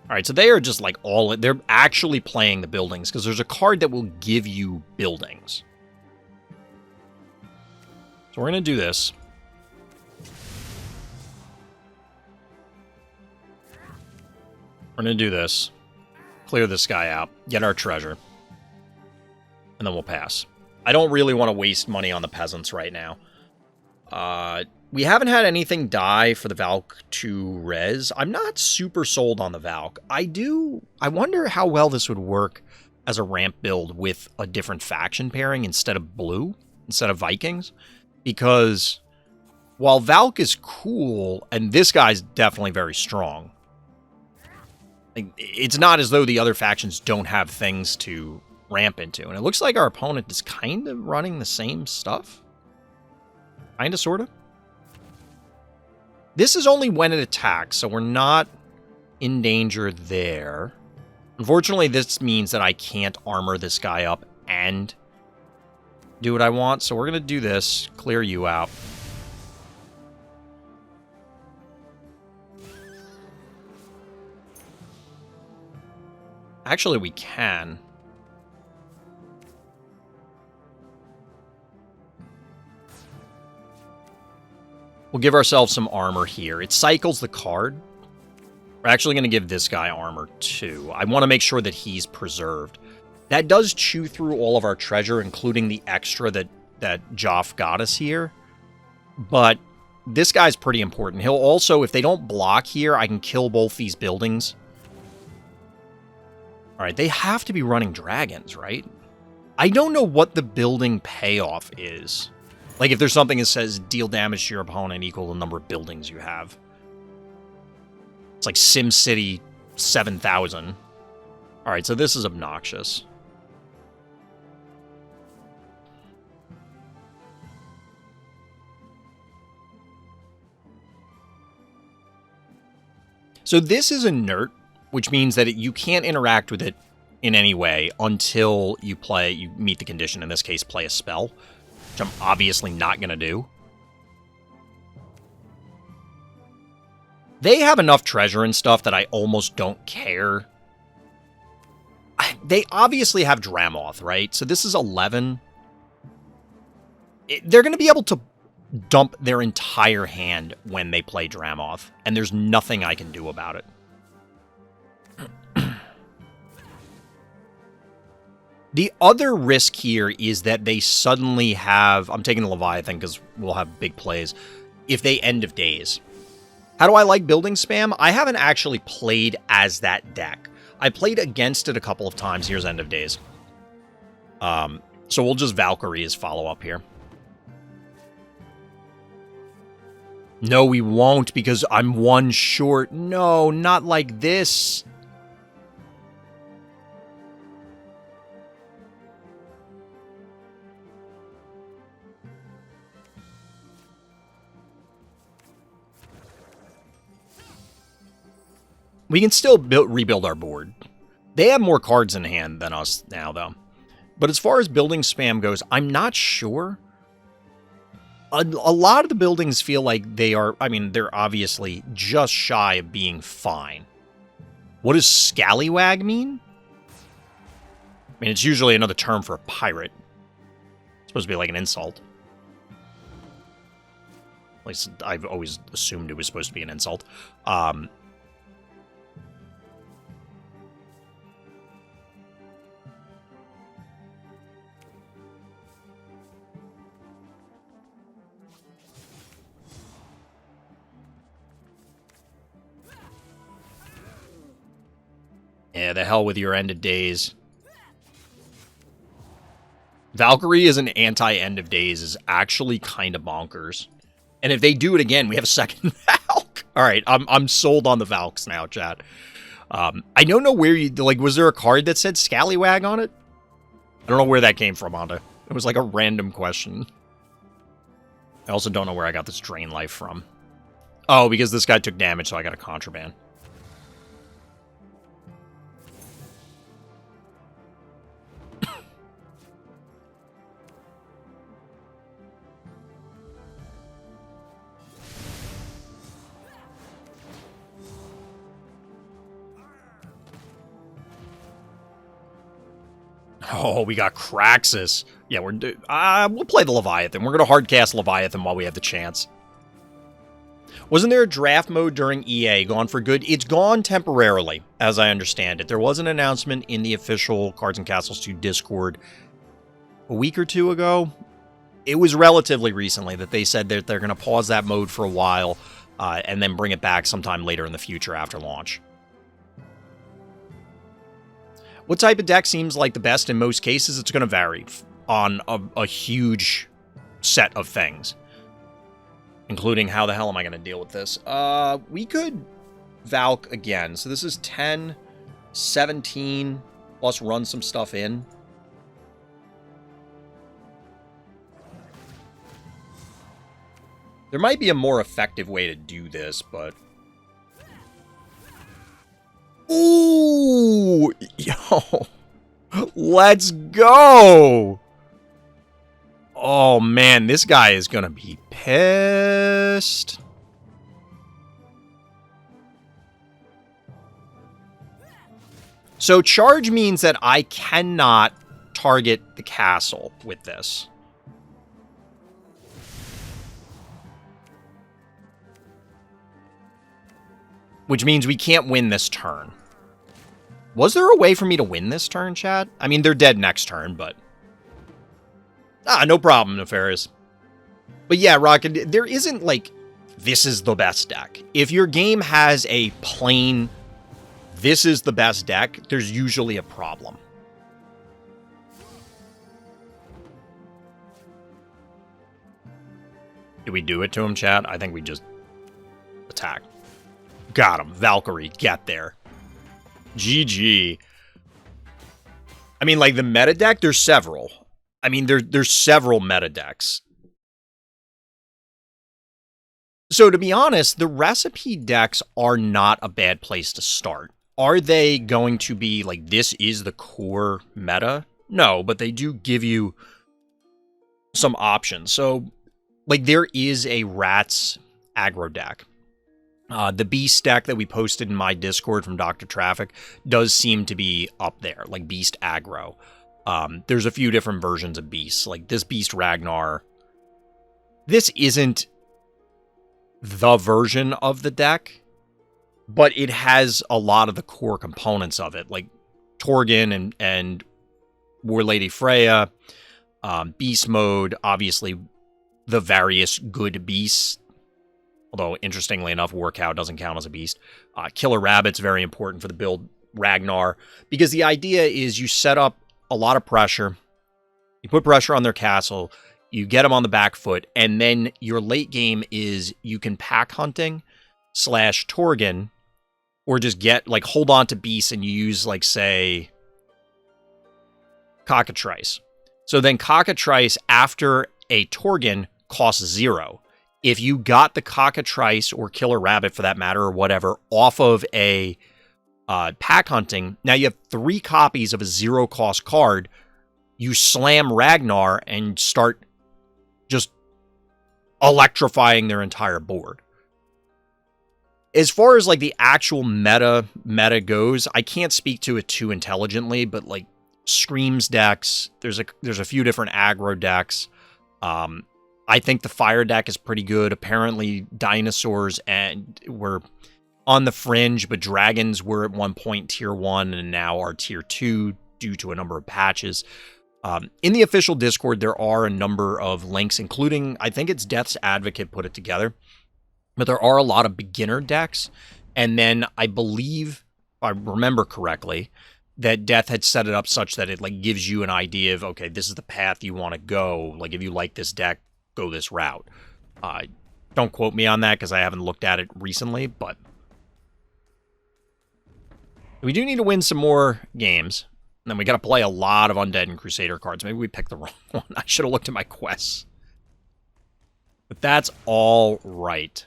Alright, so they are just, like, they're actually playing the buildings, because there's a card that will give you buildings. So we're going to do this. We're going to do this. Clear this guy out. Get our treasure. And then we'll pass. I don't really want to waste money on the peasants right now. We haven't had anything die for the Valk to res. I'm not super sold on the Valk. I wonder how well this would work as a ramp build with a different faction pairing instead of blue, instead of Vikings. Because while Valk is cool, and this guy's definitely very strong, it's not as though the other factions don't have things to ramp into. And it looks like our opponent is kind of running the same stuff. Kind of, sort of. This is only when it attacks, so we're not in danger there. Unfortunately, this means that I can't armor this guy up and do what I want. So we're going to do this. Clear you out. Actually, we can. We'll give ourselves some armor here. It cycles the card. We're actually going to give this guy armor, too. I want to make sure that he's preserved. That does chew through all of our treasure, including the extra that Joff got us here. But this guy's pretty important. He'll also, if they don't block here, I can kill both these buildings. Alright, they have to be running dragons, right? I don't know what the building payoff is. Like, if there's something that says, deal damage to your opponent equal to the number of buildings you have. It's like SimCity 7000. Alright, so this is obnoxious. So this is inert, which means that you can't interact with it in any way until you meet the condition, in this case, play a spell, which I'm obviously not going to do. They have enough treasure and stuff that I almost don't care. They obviously have Dramoth, right? So this is 11. They're going to be able to dump their entire hand when they play Dramoth, and there's nothing I can do about it. The other risk here is that they suddenly have... I'm taking the Leviathan because we'll have big plays. If they End of Days. How do I like building spam? I haven't actually played as that deck. I played against it a couple of times. Here's End of Days. So we'll just Valkyrie as follow-up here. No, we won't, because I'm one short. No, not like this. We can still rebuild our board. They have more cards in hand than us now, though. But as far as building spam goes, I'm not sure. A lot of the buildings feel like they are... I mean, they're obviously just shy of being fine. What does scallywag mean? I mean, it's usually another term for a pirate. It's supposed to be like an insult. At least I've always assumed it was supposed to be an insult. Yeah, the hell with your End of Days. Valkyrie as an anti-End of Days is actually kind of bonkers. And if they do it again, we have a second Valk. Alright, I'm sold on the Valks now, chat. I don't know where you... Like, was there a card that said Scallywag on it? I don't know where that came from, Honda. It was like a random question. I also don't know where I got this Drain Life from. Oh, because this guy took damage, so I got a Contraband. Oh, we got Kraxus. Yeah, we'll play the Leviathan. We're going to hardcast Leviathan while we have the chance. Wasn't there a draft mode during EA gone for good? It's gone temporarily, as I understand it. There was an announcement in the official Cards and Castles 2 Discord a week or two ago. It was relatively recently that they said that they're going to pause that mode for a while and then bring it back sometime later in the future after launch. What type of deck seems like the best in most cases? It's going to vary on a huge set of things. Including how the hell am I going to deal with this? We could Valk again. So this is 10, 17, plus run some stuff in. There might be a more effective way to do this, but... Ooh! Yo! Let's go! Oh, man, this guy is gonna be pissed. So charge means that I cannot target the castle with this. Which means we can't win this turn. Was there a way for me to win this turn, chat? I mean, they're dead next turn, but... no problem, Nefarious. But yeah, Rocket, there isn't, like, this is the best deck. If your game has a plain, this is the best deck, there's usually a problem. Did we do it to him, chat? I think we just attack. Got him. Valkyrie, get there. GG. I mean, like, the meta deck, there's several. I mean, there's several meta decks. So, to be honest, the recipe decks are not a bad place to start. Are they going to be, like, this is the core meta? No, but they do give you some options. So, like, there is a Rats aggro deck. The Beast deck that we posted in my Discord from Dr. Traffic does seem to be up there, like Beast aggro. There's a few different versions of Beasts, like this Beast Ragnar. This isn't the version of the deck, but it has a lot of the core components of it, like Torgon and War Lady Freya, Beast Mode, obviously the various good beasts. Although, interestingly enough, War Cow doesn't count as a beast. Killer Rabbit's very important for the build Ragnar, because the idea is you set up a lot of pressure, you put pressure on their castle, you get them on the back foot, and then your late game is you can pack hunting / Torgon, or just get, like, hold on to beasts and you use, like, say, Cockatrice. So then Cockatrice, after a Torgon, costs 0. If you got the Cockatrice or Killer Rabbit, for that matter, or whatever, off of a pack hunting, now you have 3 copies of a 0-cost card. You slam Ragnar and start just electrifying their entire board. As far as, like, the actual meta goes, I can't speak to it too intelligently, but, like, Screams decks, there's a few different aggro decks. I think the fire deck is pretty good. Apparently, dinosaurs were on the fringe, but dragons were at one point tier 1 and now are tier 2 due to a number of patches. In the official Discord, there are a number of links, including, I think it's Death's Advocate put it together, but there are a lot of beginner decks. And then I believe, if I remember correctly, that Death had set it up such that it, like, gives you an idea of, okay, this is the path you want to go. Like, if you like this deck, go this route. Don't quote me on that because I haven't looked at it recently, but we do need to win some more games. And then we got to play a lot of Undead and Crusader cards. Maybe we picked the wrong one. I should have looked at my quests. But that's all right.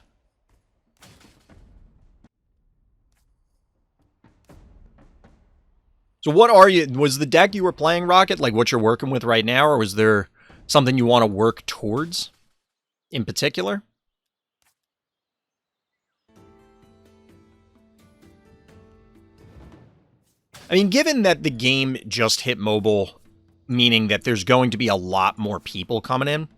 So what are you... Was the deck you were playing, Rocket, like what you're working with right now, or was there something you want to work towards in particular? I mean, given that the game just hit mobile, meaning that there's going to be a lot more people coming in,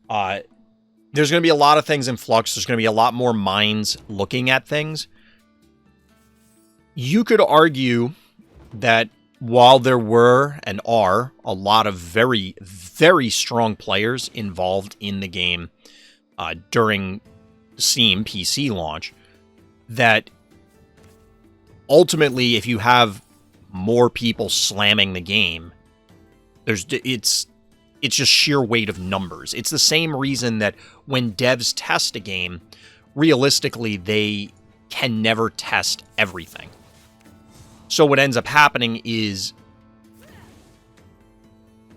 there's going to be a lot of things in flux. There's going to be a lot more minds looking at things. You could argue that while there were and are a lot of very, very strong players involved in the game during Steam PC launch, that ultimately, if you have more people slamming the game, it's just sheer weight of numbers. It's the same reason that when devs test a game, realistically, they can never test everything. So what ends up happening is,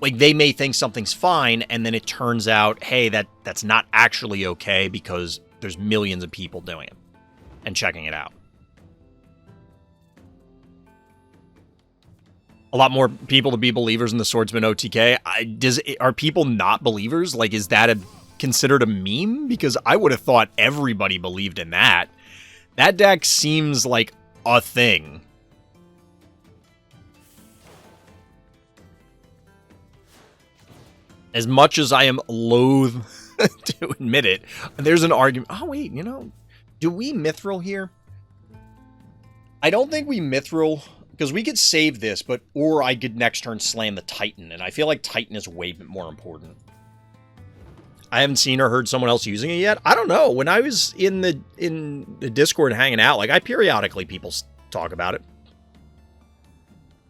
like, they may think something's fine, and then it turns out, hey, that's not actually okay because there's millions of people doing it and checking it out. A lot more people to be believers in the Swordsman OTK. Are people not believers? Like, is that considered a meme? Because I would have thought everybody believed in that. That deck seems like a thing. As much as I am loath to admit it, there's an argument. Oh, wait, you know, do we mithril here? I don't think we mithril, because we could save this, or I could next turn slam the Titan, and I feel like Titan is way more important. I haven't seen or heard someone else using it yet. I don't know. When I was in the Discord hanging out, like, I periodically people talk about it.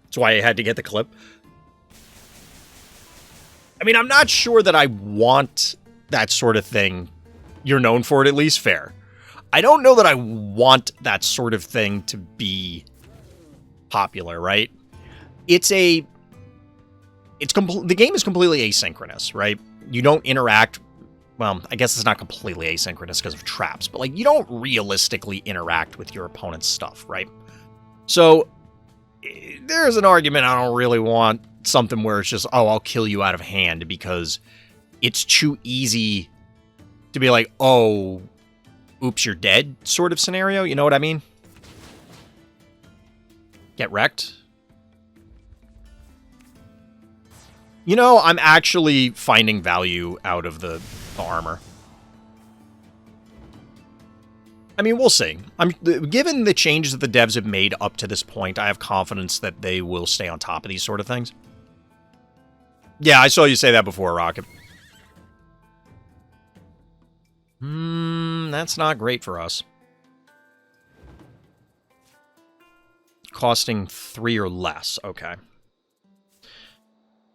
That's why I had to get the clip. I mean, I'm not sure that I want that sort of thing. You're known for it, at least. Fair. I don't know that I want that sort of thing to be popular, right? The game is completely asynchronous, right? You don't interact. Well, I guess it's not completely asynchronous because of traps, but like you don't realistically interact with your opponent's stuff, right? So there's an argument I don't really want something where it's just, oh, I'll kill you out of hand because it's too easy to be like, oh, oops, you're dead sort of scenario. You know what I mean? Get wrecked. You know, I'm actually finding value out of the armor. I mean, we'll see. Given the changes that the devs have made up to this point, I have confidence that they will stay on top of these sort of things. Yeah, I saw you say that before, Rocket. That's not great for us. Costing 3 or less. Okay.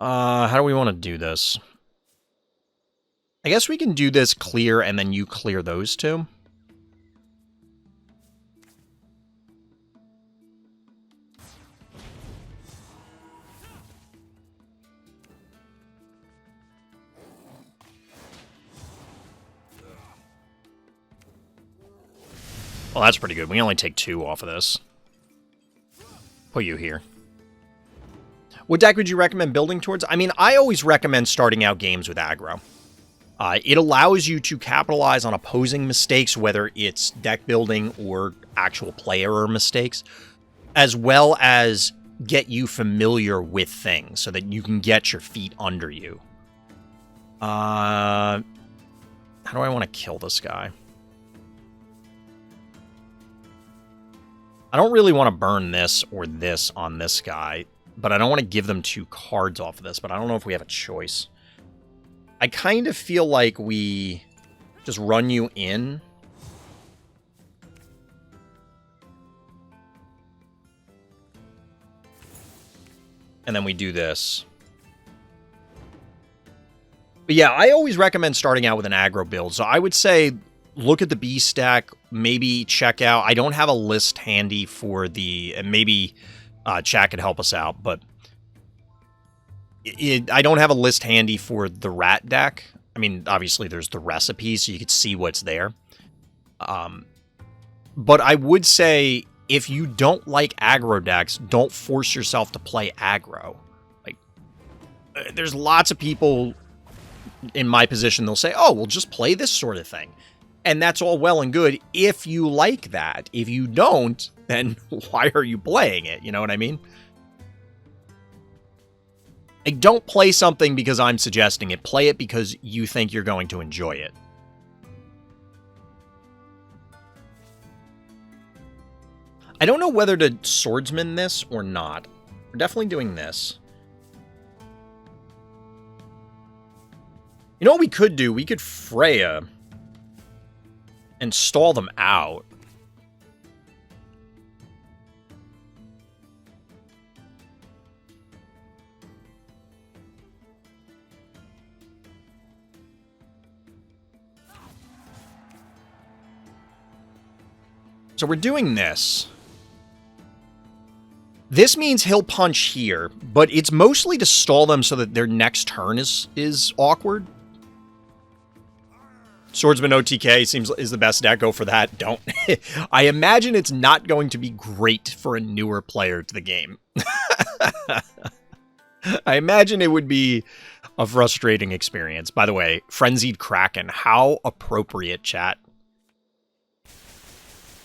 How do we want to do this? I guess we can do this clear and then you clear those two. Well, that's pretty good. We only take 2 off of this. Put you here. What deck would you recommend building towards? I mean, I always recommend starting out games with aggro. It allows you to capitalize on opposing mistakes, whether it's deck building or actual play error mistakes, as well as get you familiar with things so that you can get your feet under you. How do I want to kill this guy? I don't really want to burn this or this on this guy, but I don't want to give them 2 cards off of this, but I don't know if we have a choice. I kind of feel like we just run you in. And then we do this. But yeah, I always recommend starting out with an aggro build. So I would say look at the B stack, maybe check out. I don't have a list handy for the, and maybe chat could help us out, but I don't have a list handy for the rat deck. I mean, obviously there's the recipe, so you could see what's there. But I would say if you don't like aggro decks, don't force yourself to play aggro. Like, there's lots of people in my position, they'll say, oh, well, just play this sort of thing. And that's all well and good if you like that. If you don't, then why are you playing it? You know what I mean? Like, don't play something because I'm suggesting it. Play it because you think you're going to enjoy it. I don't know whether to swordsman this or not. We're definitely doing this. You know what we could do? We could Freya and stall them out. So we're doing this. This means he'll punch here, but it's mostly to stall them so that their next turn is awkward. Swordsman OTK is the best deck. Go for that. Don't. I imagine it's not going to be great for a newer player to the game. I imagine it would be a frustrating experience. By the way, Frenzied Kraken. How appropriate, chat.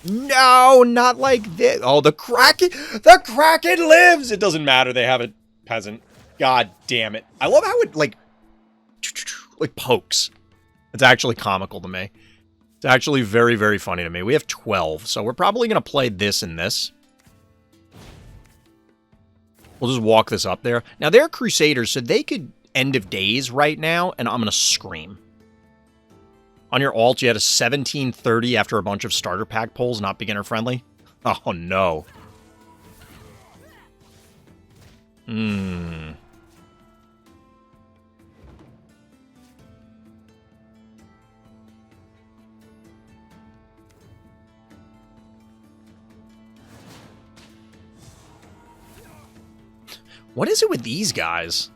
No, not like this. Oh, the Kraken lives. It doesn't matter. They have a peasant. God damn it. I love how it, like, like pokes. It's actually comical to me. It's actually very, very funny to me. We have 12, so we're probably going to play this and this. We'll just walk this up there. Now, they're Crusaders, so they could end of days right now, and I'm going to scream. On your ult, you had a 1730 after a bunch of starter pack pulls, not beginner friendly. Oh, no. What is it with these guys?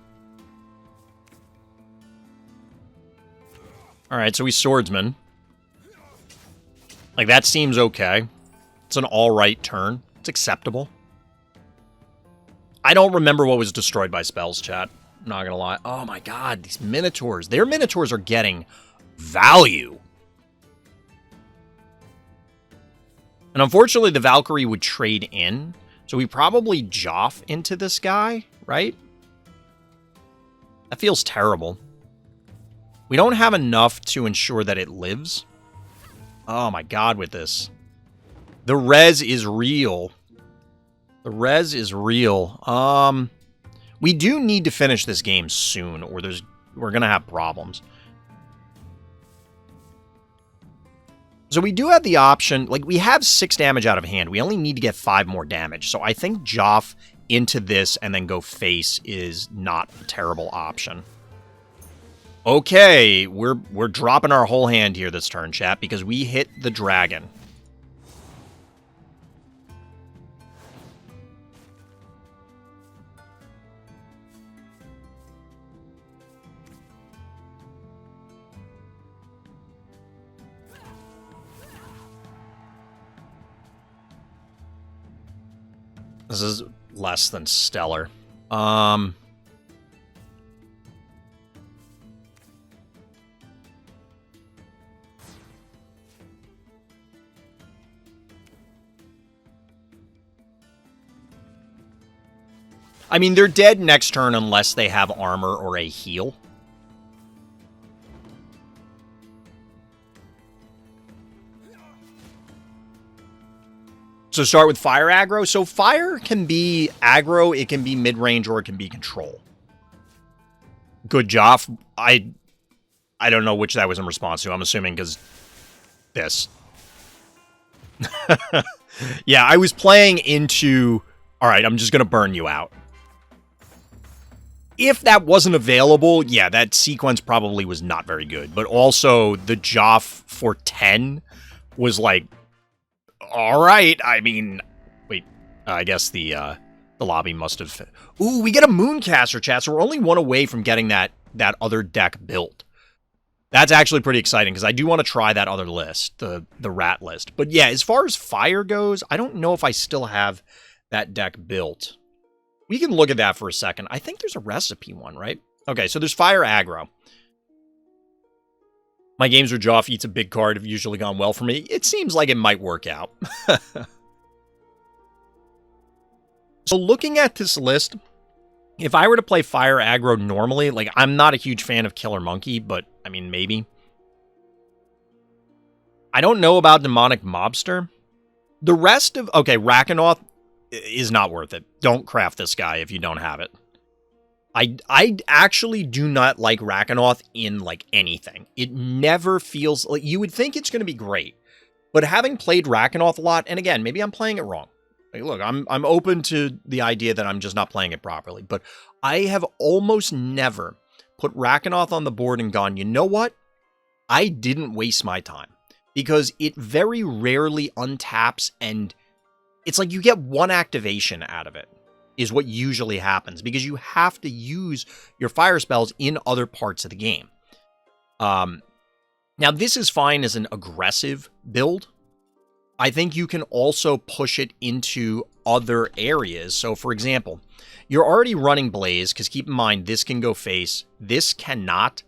Alright, so he's swordsman. Like, that seems okay. It's an alright turn. It's acceptable. I don't remember what was destroyed by spells, chat. I'm not gonna lie. Oh my god, these Minotaurs. Their Minotaurs are getting value. And unfortunately, the Valkyrie would trade in. So we probably Joff into this guy, right? That feels terrible. We don't have enough to ensure that it lives. Oh my god, with this. The res is real. The res is real. We do need to finish this game soon, or we're gonna have problems. So we do have the option, like, we have 6 damage out of hand. We only need to get 5 more damage. So I think Joff into this and then go face is not a terrible option. Okay, we're dropping our whole hand here this turn, chat, because we hit the dragon. This is less than stellar. I mean, they're dead next turn unless they have armor or a heal. So start with fire aggro. So fire can be aggro, it can be mid-range, or it can be control. Good job. I don't know which that was in response to. I'm assuming because this. Yeah, I was playing into... Alright, I'm just going to burn you out. If that wasn't available, yeah, that sequence probably was not very good. But also, the Joff for 10 was like... Alright, I mean... Wait, I guess the lobby must have... Ooh, we get a Mooncaster, chat, so we're only one away from getting that other deck built. That's actually pretty exciting, because I do want to try that other list, the rat list. But yeah, as far as fire goes, I don't know if I still have that deck built. We can look at that for a second. I think there's a recipe one, right? Okay, so there's fire aggro. My games where Joff eats a big card have usually gone well for me. It seems like it might work out. So looking at this list, if I were to play fire aggro normally, like, I'm not a huge fan of Killer Monkey, but, I mean, maybe. I don't know about Demonic Mobster. The rest of... Okay, Rakanoth is not worth it. Don't craft this guy if you don't have it. I actually do not like Rakanoth in, like, anything. It never feels... like you would think it's going to be great. But having played Rakanoth a lot, and again, maybe I'm playing it wrong. Like, look, I'm open to the idea that I'm just not playing it properly. But I have almost never put Rakanoth on the board and gone, you know what? I didn't waste my time. Because it very rarely untaps, and it's like you get one activation out of it. Is what usually happens, because you have to use your fire spells in other parts of the game. Now, this is fine as an aggressive build. I think you can also push it into other areas. So, for example, you're already running Blaze, because keep in mind, this can go face. This cannot,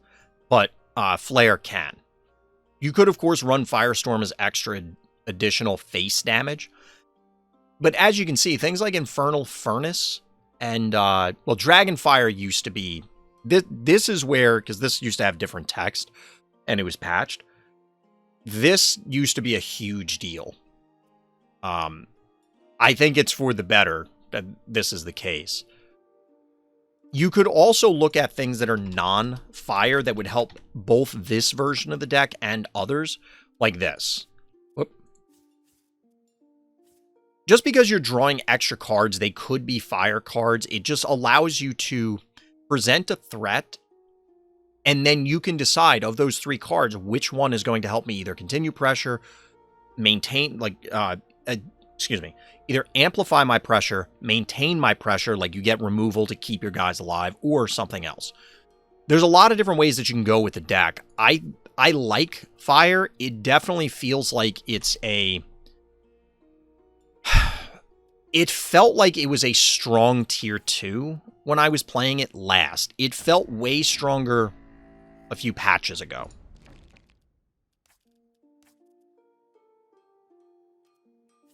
but Flare can. You could, of course, run Firestorm as extra additional face damage. But as you can see, things like Infernal Furnace and, well, Dragonfire used to be This is where, because this used to have different text, and it was patched. This used to be a huge deal. I think it's for the better that this is the case. You could also look at things that are non-fire that would help both this version of the deck and others, like this. Whoop. Just because you're drawing extra cards, they could be fire cards. It just allows you to present a threat, and then you can decide of those 3 cards, which one is going to help me either continue pressure, maintain, like, either amplify my pressure, maintain my pressure, like you get removal to keep your guys alive, or something else. There's a lot of different ways that you can go with the deck. I like fire. It definitely feels like it's a... It felt like it was a strong tier 2 when I was playing it last. It felt way stronger a few patches ago.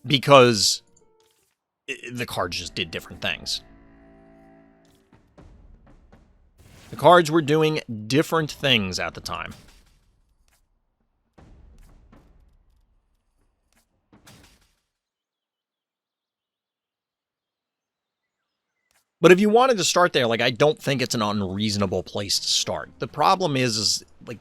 Because the cards just did different things. The cards were doing different things at the time. But if you wanted to start there, like, I don't think it's an unreasonable place to start. The problem is like,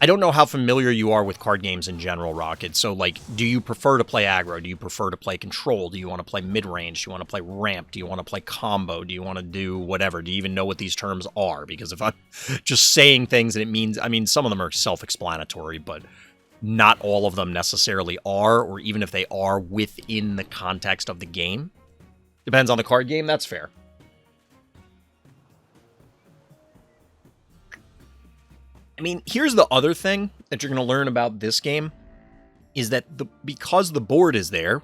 I don't know how familiar you are with card games in general, Rocket. So, like, do you prefer to play aggro? Do you prefer to play control? Do you want to play mid-range? Do you want to play ramp? Do you want to play combo? Do you want to do whatever? Do you even know what these terms are? Because if I'm just saying things and it means, I mean, some of them are self-explanatory, but not all of them necessarily are, or even if they are within the context of the game. Depends on the card game, that's fair. I mean, here's the other thing that you're going to learn about this game, is that because the board is there,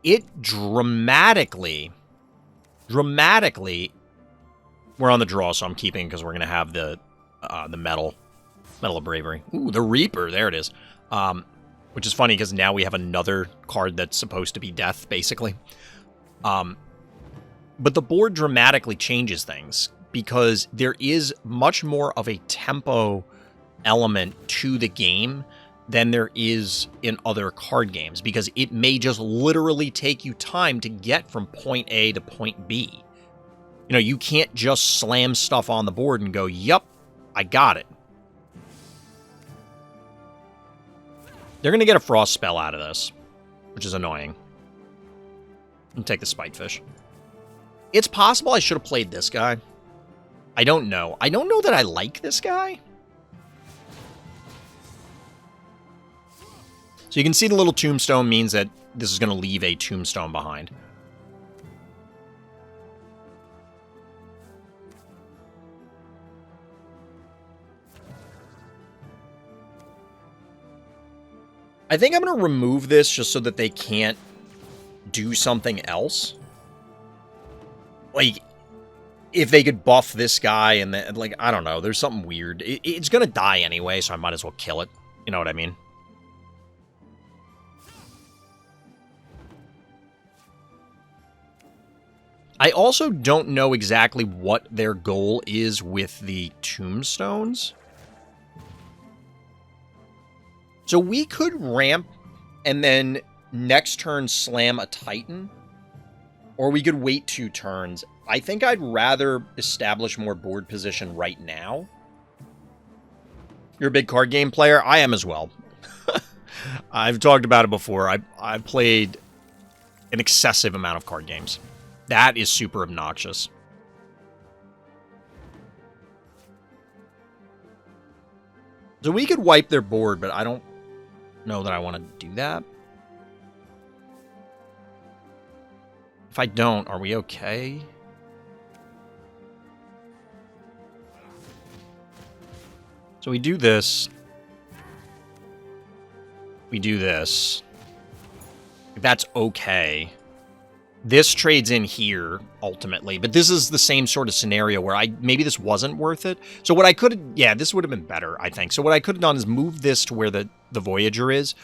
it dramatically, we're on the draw, so I'm keeping, because we're going to have the Medal of Bravery. Ooh, the Reaper, there it is. Which is funny, because now we have another card that's supposed to be death, basically. But the board dramatically changes things, because there is much more of a tempo element to the game than there is in other card games, because it may just literally take you time to get from point A to point B. You know, you can't just slam stuff on the board and go, yup, I got it. They're going to get a frost spell out of this, which is annoying. And take the Spikefish. It's possible I should have played this guy. I don't know. I don't know that I like this guy. So you can see the little tombstone means that this is going to leave a tombstone behind. I think I'm going to remove this just so that they can't do something else. Like, if they could buff this guy and then, like, I don't know, there's something weird. It's going to die anyway, so I might as well kill it. You know what I mean? I also don't know exactly what their goal is with the tombstones. So we could ramp and then next turn slam a Titan. Or we could wait 2 turns. I think I'd rather establish more board position right now. You're a big card game player? I am as well. I've talked about it before. I've played an excessive amount of card games. That is super obnoxious. So we could wipe their board, but I don't know that I want to do that. If I don't, are we okay? So we do this. We do this. If that's okay. This trades in here, ultimately. But this is the same sort of scenario where maybe this wasn't worth it. So what I could have... Yeah, this would have been better, I think. So what I could have done is move this to where the Voyager is.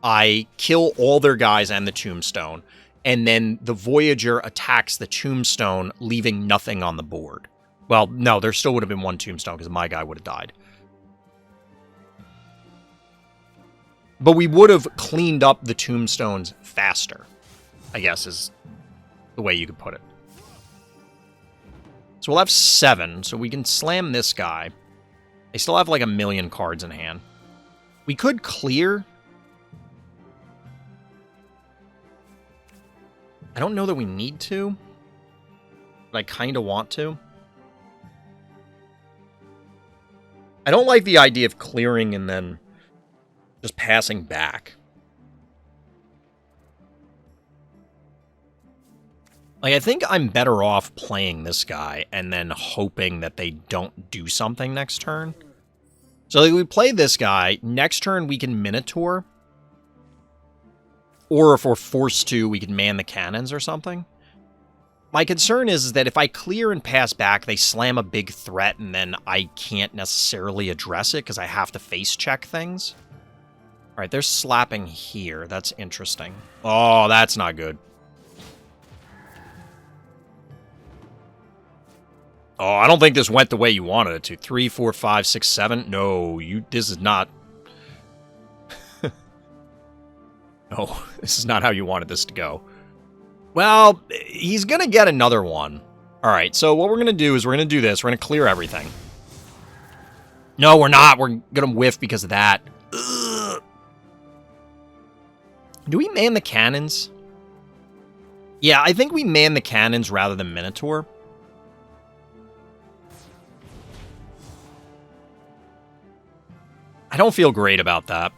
I kill all their guys and the Tombstone. and then the Voyager attacks the tombstone, leaving nothing on the board. Well, no, there still would have been one tombstone because my guy would have died. But we would have cleaned up the tombstones faster, I guess is the way you could put it. So we'll have 7, so we can slam this guy. They still have like 1,000,000 cards in hand. We could clear. I don't know that we need to, but I kind of want to. I don't like the idea of clearing and then just passing back. Like, I think I'm better off playing this guy and then hoping that they don't do something next turn. So like, we play this guy. Next turn, we can Minotaur. Or if we're forced to, we can man the cannons or something. My concern is that if I clear and pass back, they slam a big threat, and then I can't necessarily address it because I have to face check things. All right, they're slapping here. That's interesting. Oh, that's not good. Oh, I don't think this went the way you wanted it to. 3, 4, 5, 6, 7. No, this is not... No, this is not how you wanted this to go. Well, he's going to get another one. All right, so what we're going to do is we're going to do this. We're going to clear everything. No, we're not. We're going to whiff because of that. Ugh. Do we man the cannons? Yeah, I think we man the cannons rather than Minotaur. I don't feel great about that.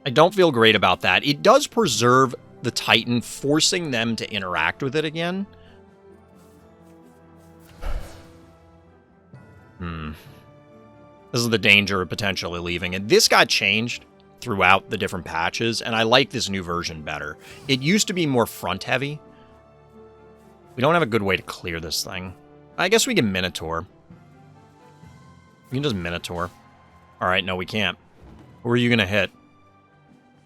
I don't feel great about that. It does preserve the Titan, forcing them to interact with it again. This is the danger of potentially leaving it. This got changed throughout the different patches, and I like this new version better. It used to be more front-heavy. We don't have a good way to clear this thing. I guess we can Minotaur. We can just Minotaur. All right, no, we can't. Who are you going to hit?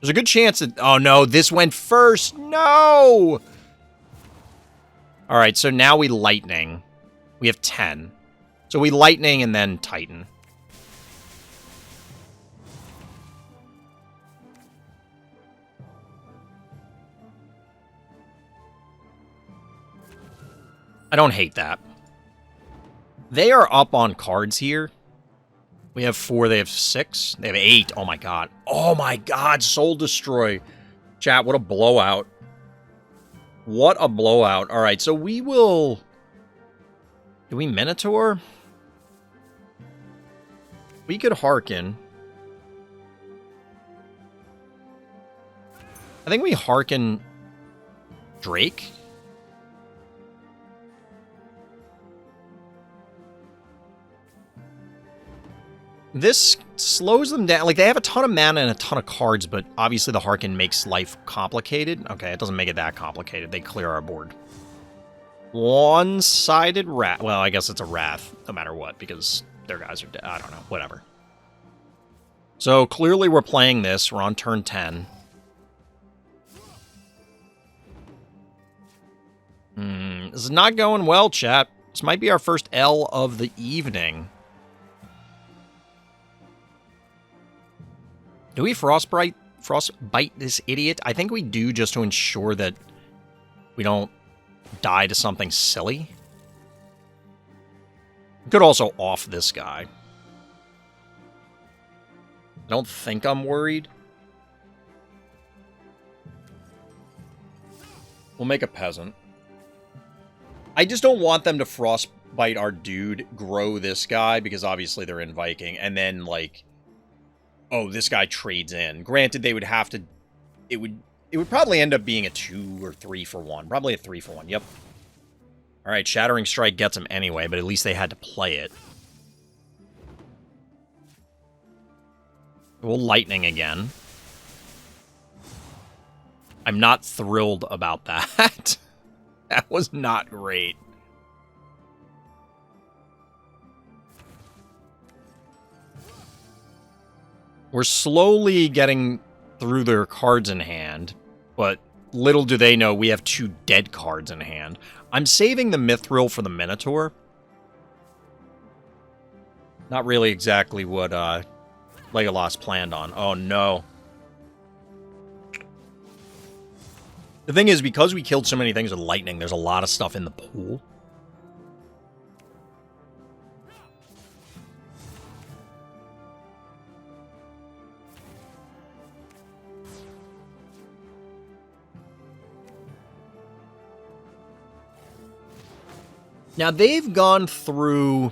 There's a good chance that... Oh, no, this went first. No! All right, so now we Lightning. We have 10. So we Lightning and then Titan. I don't hate that. They are up on cards here. We have 4, they have 6, they have 8. Oh my god. Oh my god, Soul Destroy. Chat, what a blowout. What a blowout. Alright, so we will... Do we Minotaur? We could Hearken. I think we Hearken Drake. This slows them down. Like, they have a ton of mana and a ton of cards, but obviously the Hearken makes life complicated. Okay, it doesn't make it that complicated. They clear our board. One-sided Wrath. Well, I guess it's a Wrath, no matter what, because their guys are dead. I don't know. Whatever. So, clearly we're playing this. We're on turn 10. This is not going well, chat. This might be our first L of the evening. Do we frostbite this idiot? I think we do, just to ensure that we don't die to something silly. We could also off this guy. I don't think I'm worried. We'll make a peasant. I just don't want them to frostbite our dude, grow this guy, because obviously they're in Viking, and then, like... Oh, this guy trades in. Granted, they would have to... It would probably end up being a 2 or 3 for 1. Probably a 3 for 1, yep. Alright, Shattering Strike gets him anyway, but at least they had to play it. We'll Lightning again. I'm not thrilled about that. That was not great. We're slowly getting through their cards in hand, but little do they know we have 2 dead cards in hand. I'm saving the Mithril for the Minotaur. Not really exactly what Legolas planned on. Oh, no. The thing is, because we killed so many things with lightning, there's a lot of stuff in the pool. Now, they've gone through...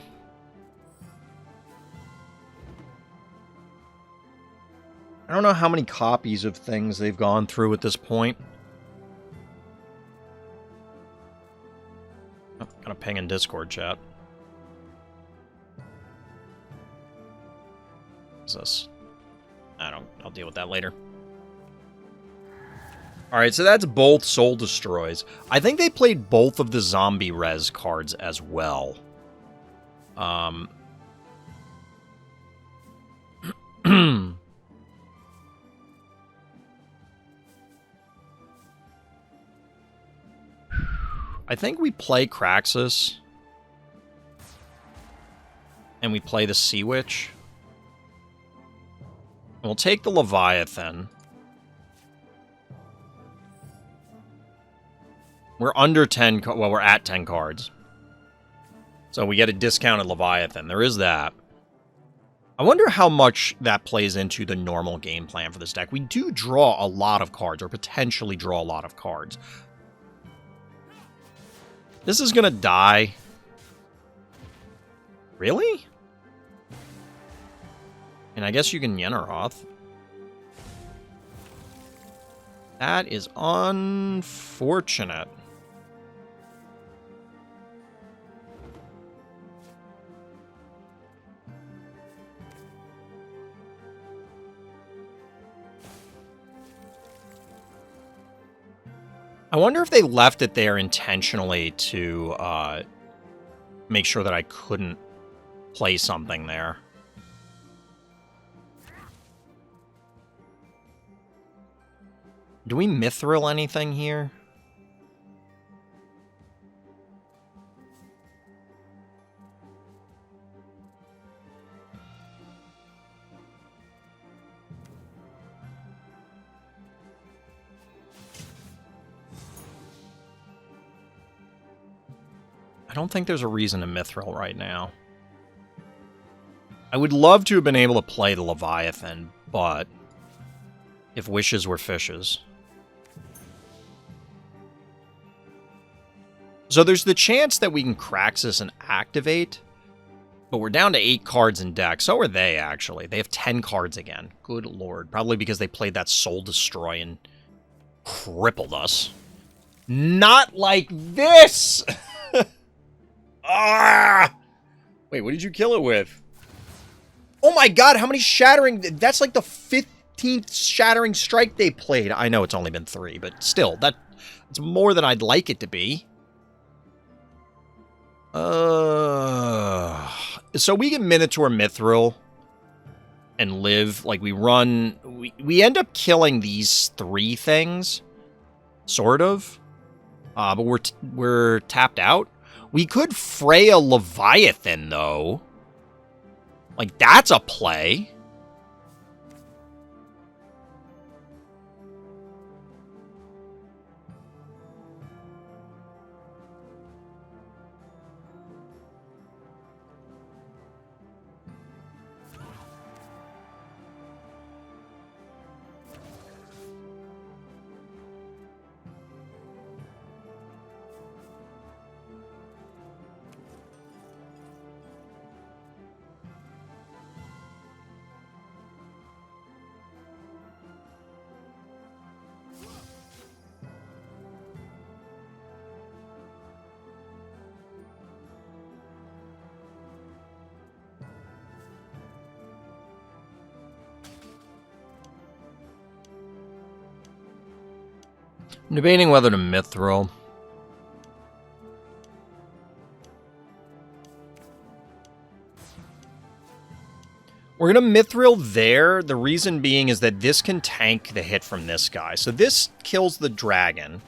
I don't know how many copies of things they've gone through at this point. Oh, got a ping in Discord chat. What's this? I'll deal with that later. Alright, so that's both Soul Destroys. I think they played both of the Zombie Res cards as well. I think we play Kraxus. And we play the Sea Witch. We'll take the Leviathan. We're under 10... Well, we're at 10 cards. So we get a discounted Leviathan. There is that. I wonder how much that plays into the normal game plan for this deck. We do draw a lot of cards, or potentially draw a lot of cards. This is gonna die. Really? And I guess you can Yenneroth. That is unfortunate. I wonder if they left it there intentionally to make sure that I couldn't play something there. Do we Mithril anything here? I don't think there's a reason to Mithril right now. I would love to have been able to play the Leviathan, but if wishes were fishes. So there's the chance that we can Kraxus and activate, but we're down to 8 cards in deck. So are they, actually. They have 10 cards again. Good lord. Probably because they played that Soul Destroy and crippled us. Not like this! Ah! Wait, what did you kill it with? Oh my god, how many shattering... That's like the 15th shattering strike they played. I know it's only been 3, but still, that's more than I'd like it to be. So we get Minotaur Mithril and live, like we run... We end up killing these 3 things, sort of. But we're tapped out. We could Freya Leviathan, though. Like, that's a play. I'm debating whether to Mithril. We're going to Mithril there. The reason being is that this can tank the hit from this guy. So this kills the dragon.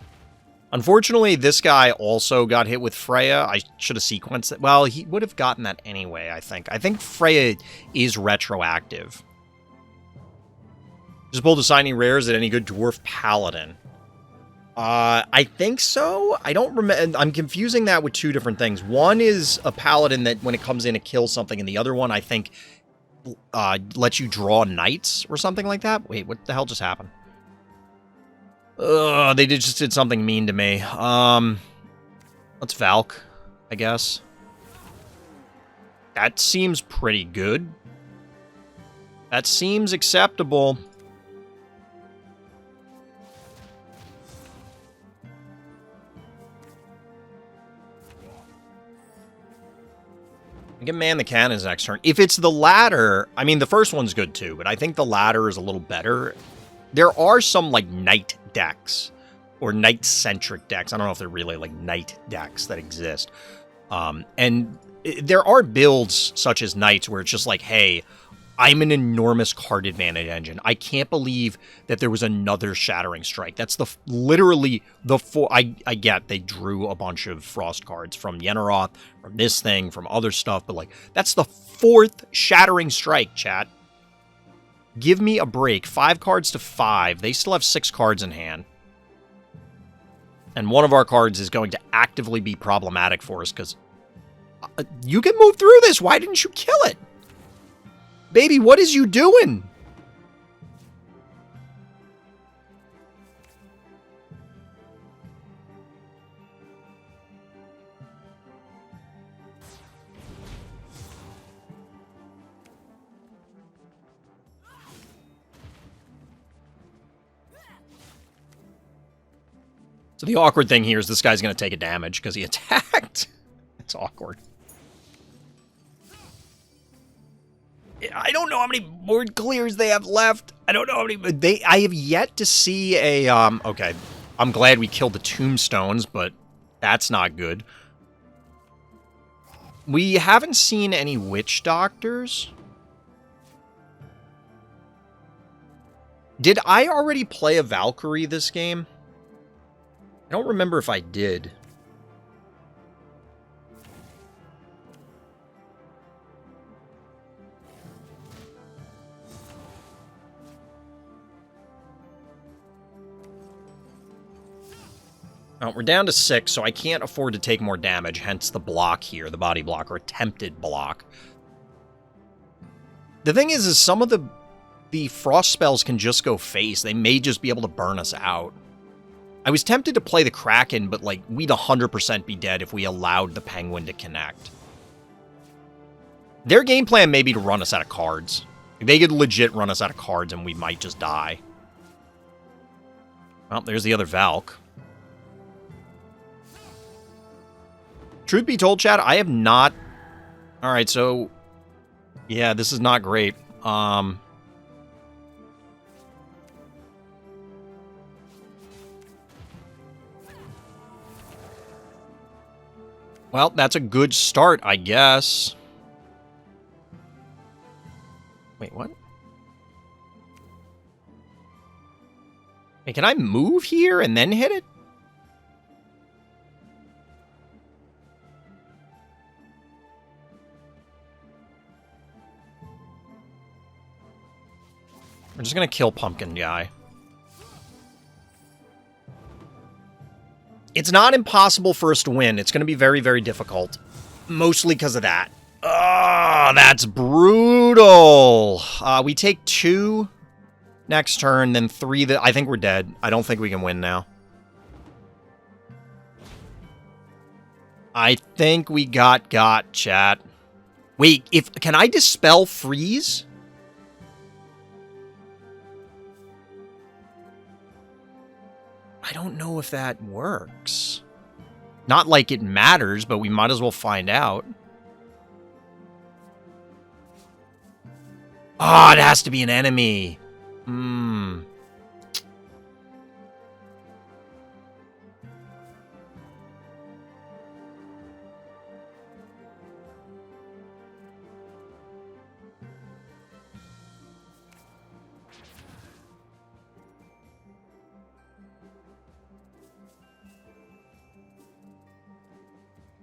Unfortunately, this guy also got hit with Freya. I should have sequenced it. Well, he would have gotten that anyway, I think. I think Freya is retroactive. Just pulled assigning rares at any good Dwarf Paladin. I think so. I don't remember. I'm confusing that with two different things. One is a Paladin that when it comes in, it kills something. And the other one, I think, lets you draw knights or something like that. Wait, what the hell just happened? They just did something mean to me. Let's Valk, I guess. That seems pretty good. That seems acceptable. I can man the cannons next turn. If it's the latter, I mean, the first one's good too, but I think the latter is a little better. There are some, like, knight decks, or knight-centric decks. I don't know if they're really, like, knight decks that exist. And there are builds such as knights where it's just like, hey, I'm an enormous card advantage engine. I can't believe that there was another Shattering Strike. That's literally the four. I get they drew a bunch of Frost cards from Yenneroth, from this thing, from other stuff, but, like, that's the fourth Shattering Strike, chat. Give me a break. 5 cards to 5. They still have 6 cards in hand. And one of our cards is going to actively be problematic for us because you can move through this. Why didn't you kill it? Baby, what is you doing? So the awkward thing here is this guy's going to take a damage because he attacked. It's awkward. I don't know how many board clears they have left. I don't know how many... I have yet to see a... Okay, I'm glad we killed the tombstones, but that's not good. We haven't seen any witch doctors. Did I already play a Valkyrie this game? I don't remember if I did. Oh, we're down to 6, so I can't afford to take more damage, hence the block here, the body block, or attempted block. The thing is some of the frost spells can just go face. They may just be able to burn us out. I was tempted to play the Kraken, but, like, we'd 100% be dead if we allowed the Penguin to connect. Their game plan may be to run us out of cards. They could legit run us out of cards and we might just die. Well, there's the other Valk. Truth be told, chat, I have not... Alright, so... Yeah, this is not great. Well, that's a good start, I guess. Wait, what? Wait, can I move here and then hit it? We're just gonna kill Pumpkin Guy. It's not impossible for us to win. It's going to be very, very difficult. Mostly because of that. Oh, that's brutal. We take 2 next turn, then 3 that... I think we're dead. I don't think we can win now. I think we got, chat. Wait, can I dispel freeze? I don't know if that works. Not like it matters, but we might as well find out. Oh, it has to be an enemy.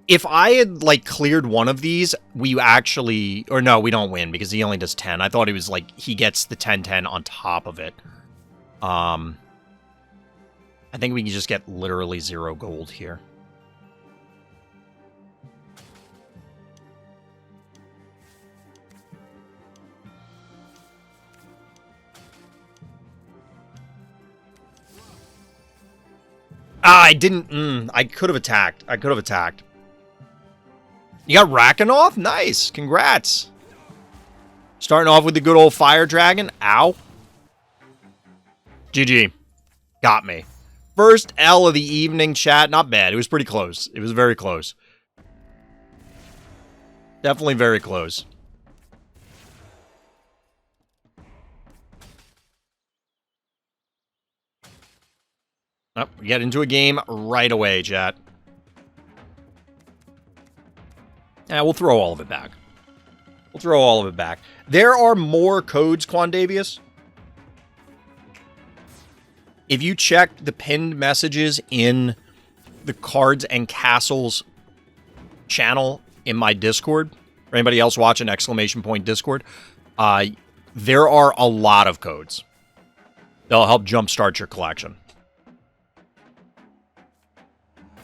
If I had, like, cleared one of these, we actually... Or no, we don't win, because he only does 10. I thought it was, like, he gets the 10-10 on top of it. I think we can just get literally 0 gold here. Ah, I didn't... I could have attacked. I could have attacked. You got Rakanoff? Nice. Congrats. Starting off with the good old Fire Dragon. Ow. GG. Got me. First L of the evening, chat. Not bad. It was pretty close. It was very close. Definitely very close. Oh, we get into a game right away, chat. Yeah, we'll throw all of it back. We'll throw all of it back. There are more codes, Quandavius. If you check the pinned messages in the Cards and Castles channel in my Discord, for anybody else watching ! Discord, there are a lot of codes. They'll help jumpstart your collection.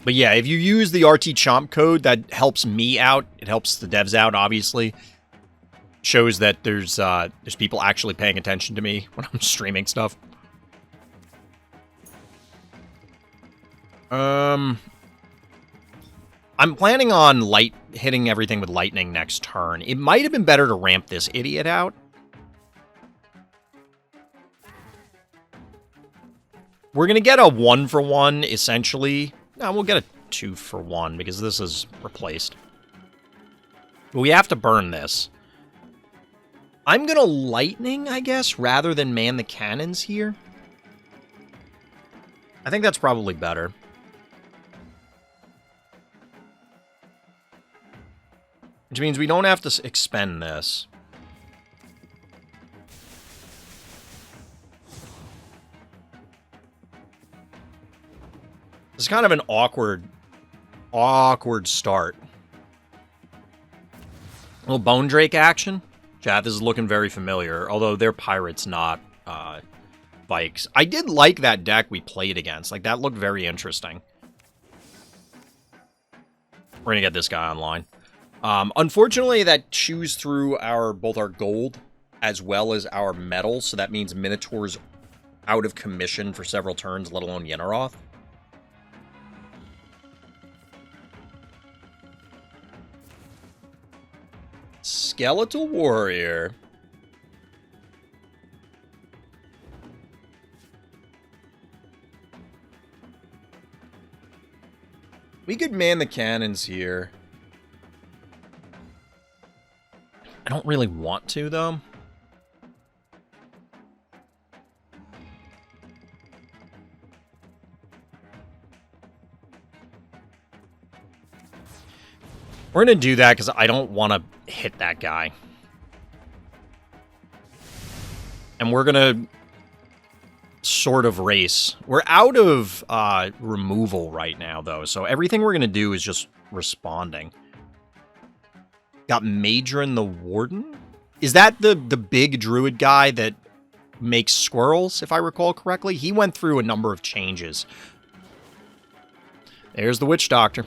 But yeah, if you use the RTchomp code, that helps me out. It helps the devs out, obviously. Shows that there's people actually paying attention to me when I'm streaming stuff. I'm planning on hitting everything with lightning next turn. It might have been better to ramp this idiot out. We're going to get a 1-for-1, essentially. No, we'll get a 2-for-1, because this is replaced. But we have to burn this. I'm going to lightning, I guess, rather than man the cannons here. I think that's probably better. Which means we don't have to expend this. It's kind of an awkward start. A little Bone Drake action. Chat, this is looking very familiar, although they're pirates, not Vikes. I did like that deck we played against. Like, that looked very interesting. We're gonna get this guy online. Unfortunately, that chews through both our gold as well as our metal, so that means Minotaur's out of commission for several turns, let alone Yenneroth. Skeletal Warrior. We could man the cannons here. I don't really want to, though. We're going to do that because I don't want to hit that guy. And we're going to sort of race. We're out of removal right now, though. So everything we're going to do is just responding. Got Madron the Warden? Is that the big druid guy that makes squirrels, if I recall correctly? He went through a number of changes. There's the Witch Doctor.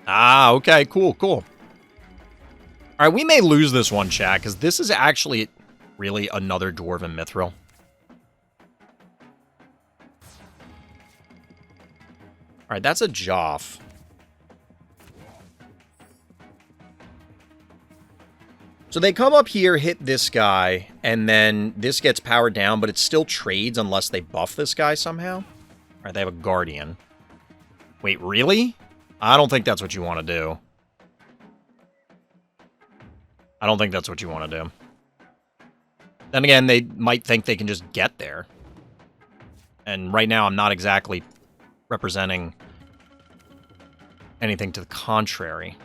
Ah, okay, cool, cool. All right, we may lose this one, chat, because this is actually really another Dwarven Mithril. All right, that's a Joff. So they come up here, hit this guy, and then this gets powered down, but it still trades unless they buff this guy somehow. All right, they have a Guardian. Wait, really? I don't think that's what you want to do. I don't think that's what you want to do. Then again, they might think they can just get there. And right now, I'm not exactly representing anything to the contrary.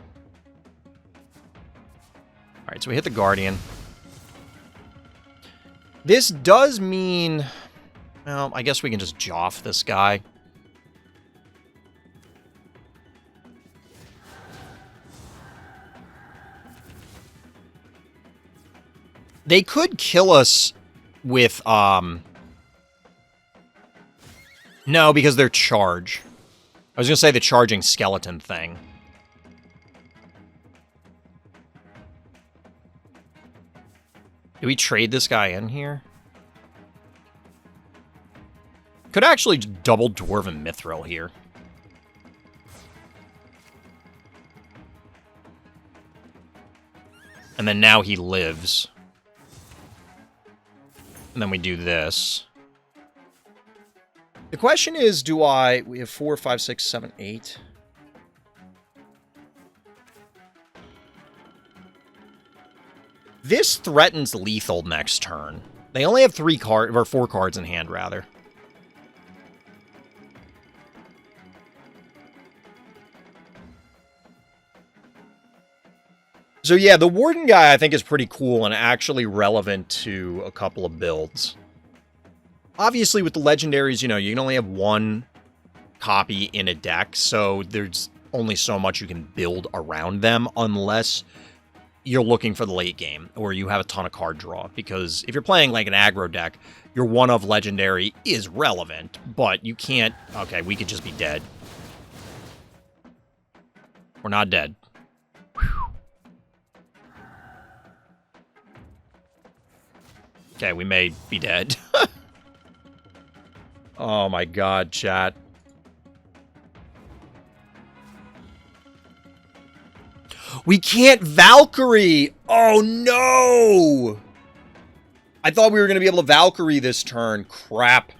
Alright, so we hit the Guardian. This does mean... Well, I guess we can just Joff this guy. They could kill us with, no, because they're charge. I was going to say the charging skeleton thing. Do we trade this guy in here? Could actually double Dwarven Mithril here. And then now he lives. And then we do this. The question is, do I... We have 4, 5, 6, 7, 8. This threatens lethal next turn. They only have 4 cards in hand, rather. So yeah, the Warden guy I think is pretty cool and actually relevant to a couple of builds. Obviously with the legendaries, you know, you can only have 1 copy in a deck, so there's only so much you can build around them unless you're looking for the late game or you have a ton of card draw. Because if you're playing like an aggro deck, your 1 of legendary is relevant, but you can't... Okay, we could just be dead. We're not dead. Okay, we may be dead. Oh my god, chat. We can't Valkyrie! Oh no! I thought we were going to be able to Valkyrie this turn. Crap.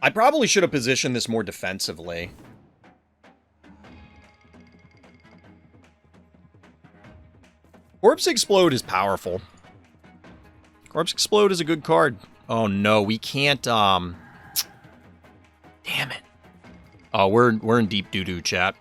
I probably should have positioned this more defensively. Corpse Explode is powerful. Corpse Explode is a good card. Oh no, we can't, Damn it. Oh, we're in deep doo-doo, chat.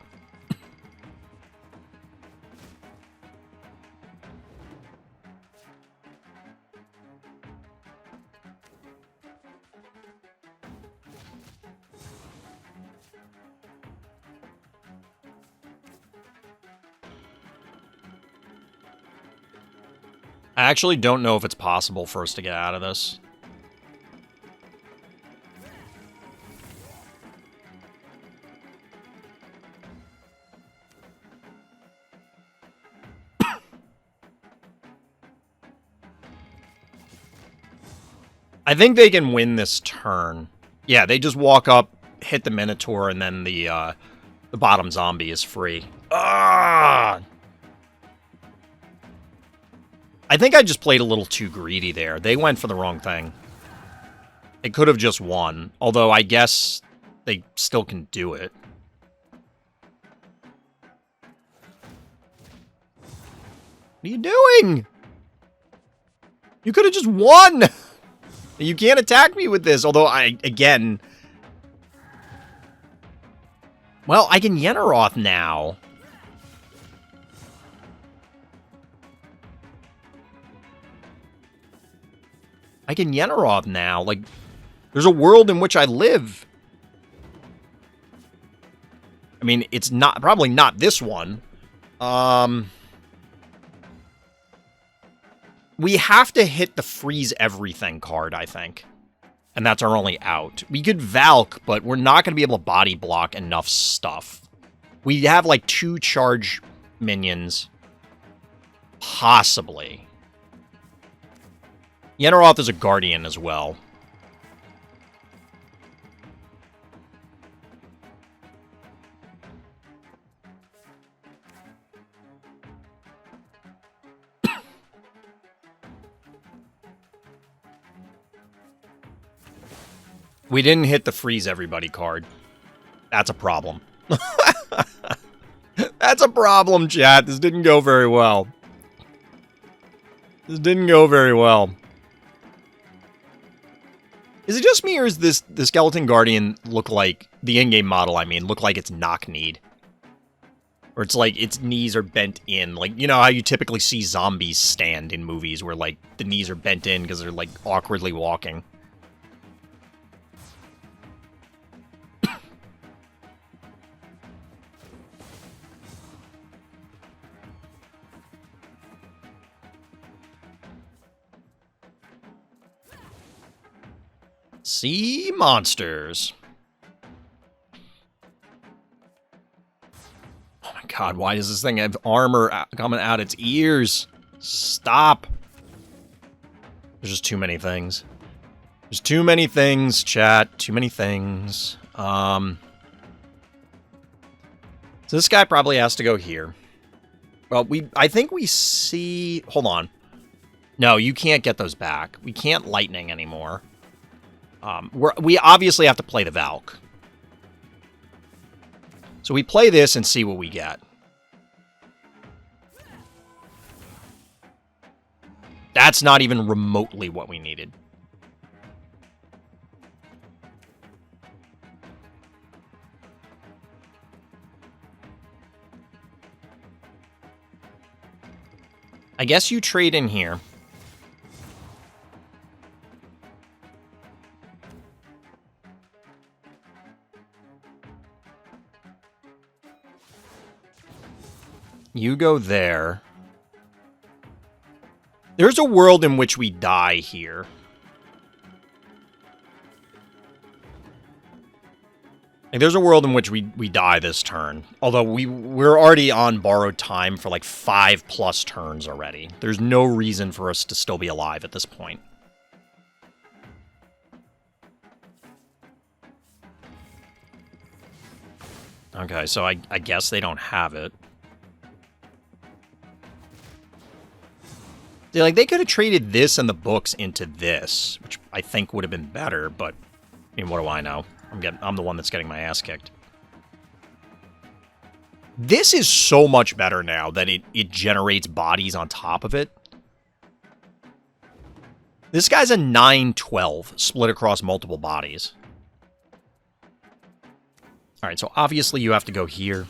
I actually don't know if it's possible for us to get out of this. I think they can win this turn. Yeah, they just walk up, hit the Minotaur, and then the bottom zombie is free. Ah! I think I just played a little too greedy there. They went for the wrong thing. They could have just won, although I guess they still can do it. What are you doing? You could have just won! You can't attack me with this, although again... Well, I can Yenneroth now. I can Yenneroth now. Like, there's a world in which I live. I mean, it's not probably not this one. We have to hit the freeze everything card, I think. And that's our only out. We could Valk, but we're not going to be able to body block enough stuff. We have like 2 charge minions. Possibly. Yenneroth is a guardian as well. We didn't hit the freeze everybody card. That's a problem. That's a problem, chat. This didn't go very well. This didn't go very well. Is it just me, or is the Skeleton Guardian look like, the in-game model, I mean, look like it's knock-kneed? Or it's like its knees are bent in. Like, you know how you typically see zombies stand in movies where, like, the knees are bent in because they're, like, awkwardly walking. Sea monsters. Oh my god, why does this thing have armor coming out its ears? Stop. There's just too many things. There's too many things, chat. Too many things. So this guy probably has to go here. Well, I think we see... Hold on. No, you can't get those back. We can't lightning anymore. We obviously have to play the Valk. So we play this and see what we get. That's not even remotely what we needed. I guess you trade in here. You go there. There's a world in which we die here. Like, there's a world in which we die this turn. Although we're already on borrowed time for like 5+ turns already. There's no reason for us to still be alive at this point. Okay, so I guess they don't have it. They could have traded this and the books into this, which I think would have been better, but I mean, what do I know? I'm the one that's getting my ass kicked. This is so much better now that it generates bodies on top of it. This guy's a 9/12 split across multiple bodies. All right, so obviously you have to go here.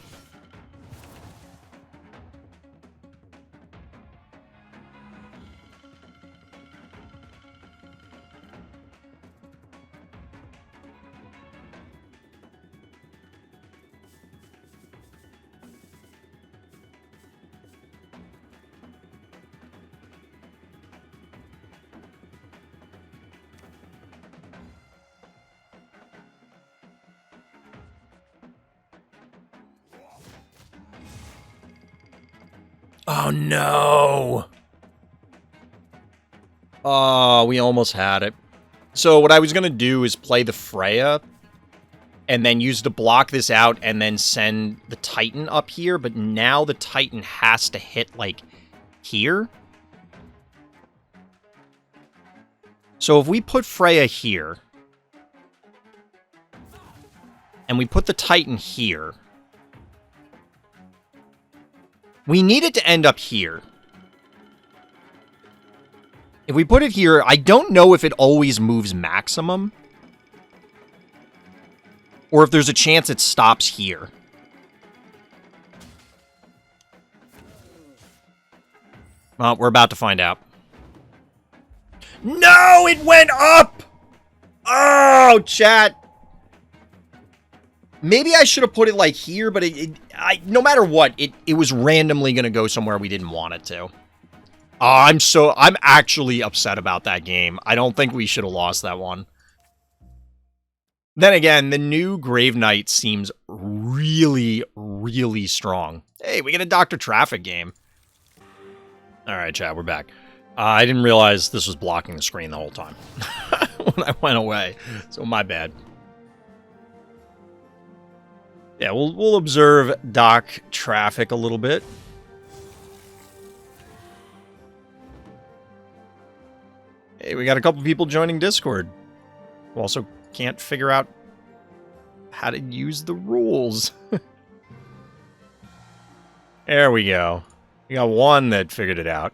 Oh, no. Oh, we almost had it. So what I was going to do is play the Freya and then use to block this out and then send the Titan up here. But now the Titan has to hit, like, here. So if we put Freya here and we put the Titan here, we need it to end up here. If we put it here, I don't know if it always moves maximum. Or if there's a chance it stops here. Well, we're about to find out. No, it went up! Oh, chat. Maybe I should have put it like here, but no matter what, it was randomly going to go somewhere we didn't want it to. I'm actually upset about that game. I don't think we should have lost that one. Then again, the new Grave Knight seems really, really strong. Hey, we get a Dr. Traffic game. All right, chat, we're back. I didn't realize this was blocking the screen the whole time when I went away, so my bad. Yeah, we'll observe Doc Traffic a little bit. Hey, we got a couple people joining Discord who also can't figure out how to use the rules. There we go. We got one that figured it out.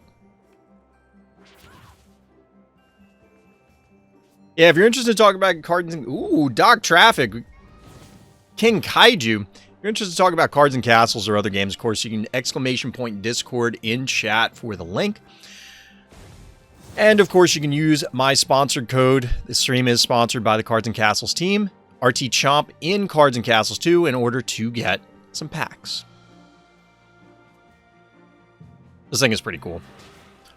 Yeah, if you're interested in talking about cards and... Ooh, Doc Traffic. King Kaiju. If you're interested in talking about cards and castles or other games, of course, you can ! Discord in chat for the link. And, of course, you can use my sponsored code. This stream is sponsored by the Cards and Castles team, RTchomp in Cards and Castles 2, in order to get some packs. This thing is pretty cool.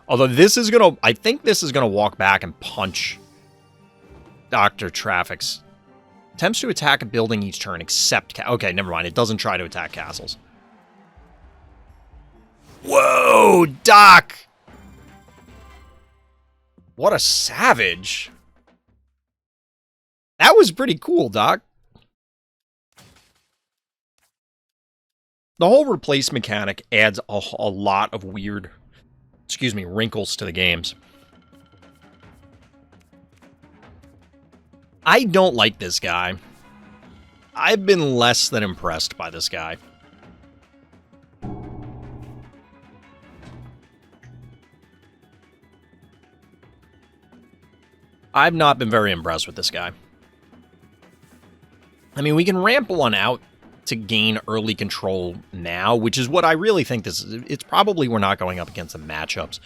Although this is going to... I think this is going to walk back and punch Dr. Traffic's attempts to attack a building each turn except... Okay, never mind. It doesn't try to attack castles. Whoa, Doc! What a savage. That was pretty cool, Doc. The whole replace mechanic adds a lot of weird, wrinkles to the games. I don't like this guy. I've been less than impressed by this guy. I've not been very impressed with this guy. I mean, we can ramp one out to gain early control now, which is what I really think this is. It's probably we're not going up against the matchups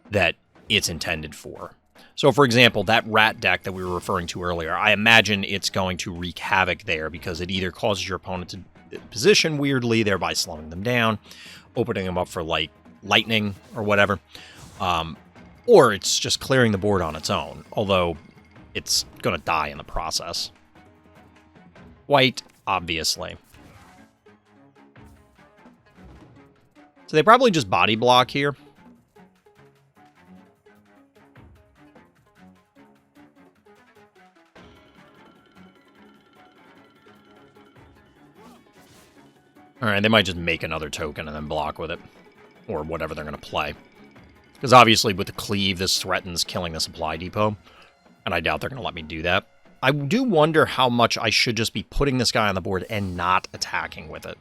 that it's intended for. So, for example, that rat deck that we were referring to earlier, I imagine it's going to wreak havoc there because it either causes your opponent to position weirdly, thereby slowing them down, opening them up for lightning or whatever, or it's just clearing the board on its own, although it's going to die in the process. White, obviously. So they probably just body block here. Alright, they might just make another token and then block with it. Or whatever they're going to play. Because obviously with the cleave, this threatens killing the supply depot. And I doubt they're going to let me do that. I do wonder how much I should just be putting this guy on the board and not attacking with it.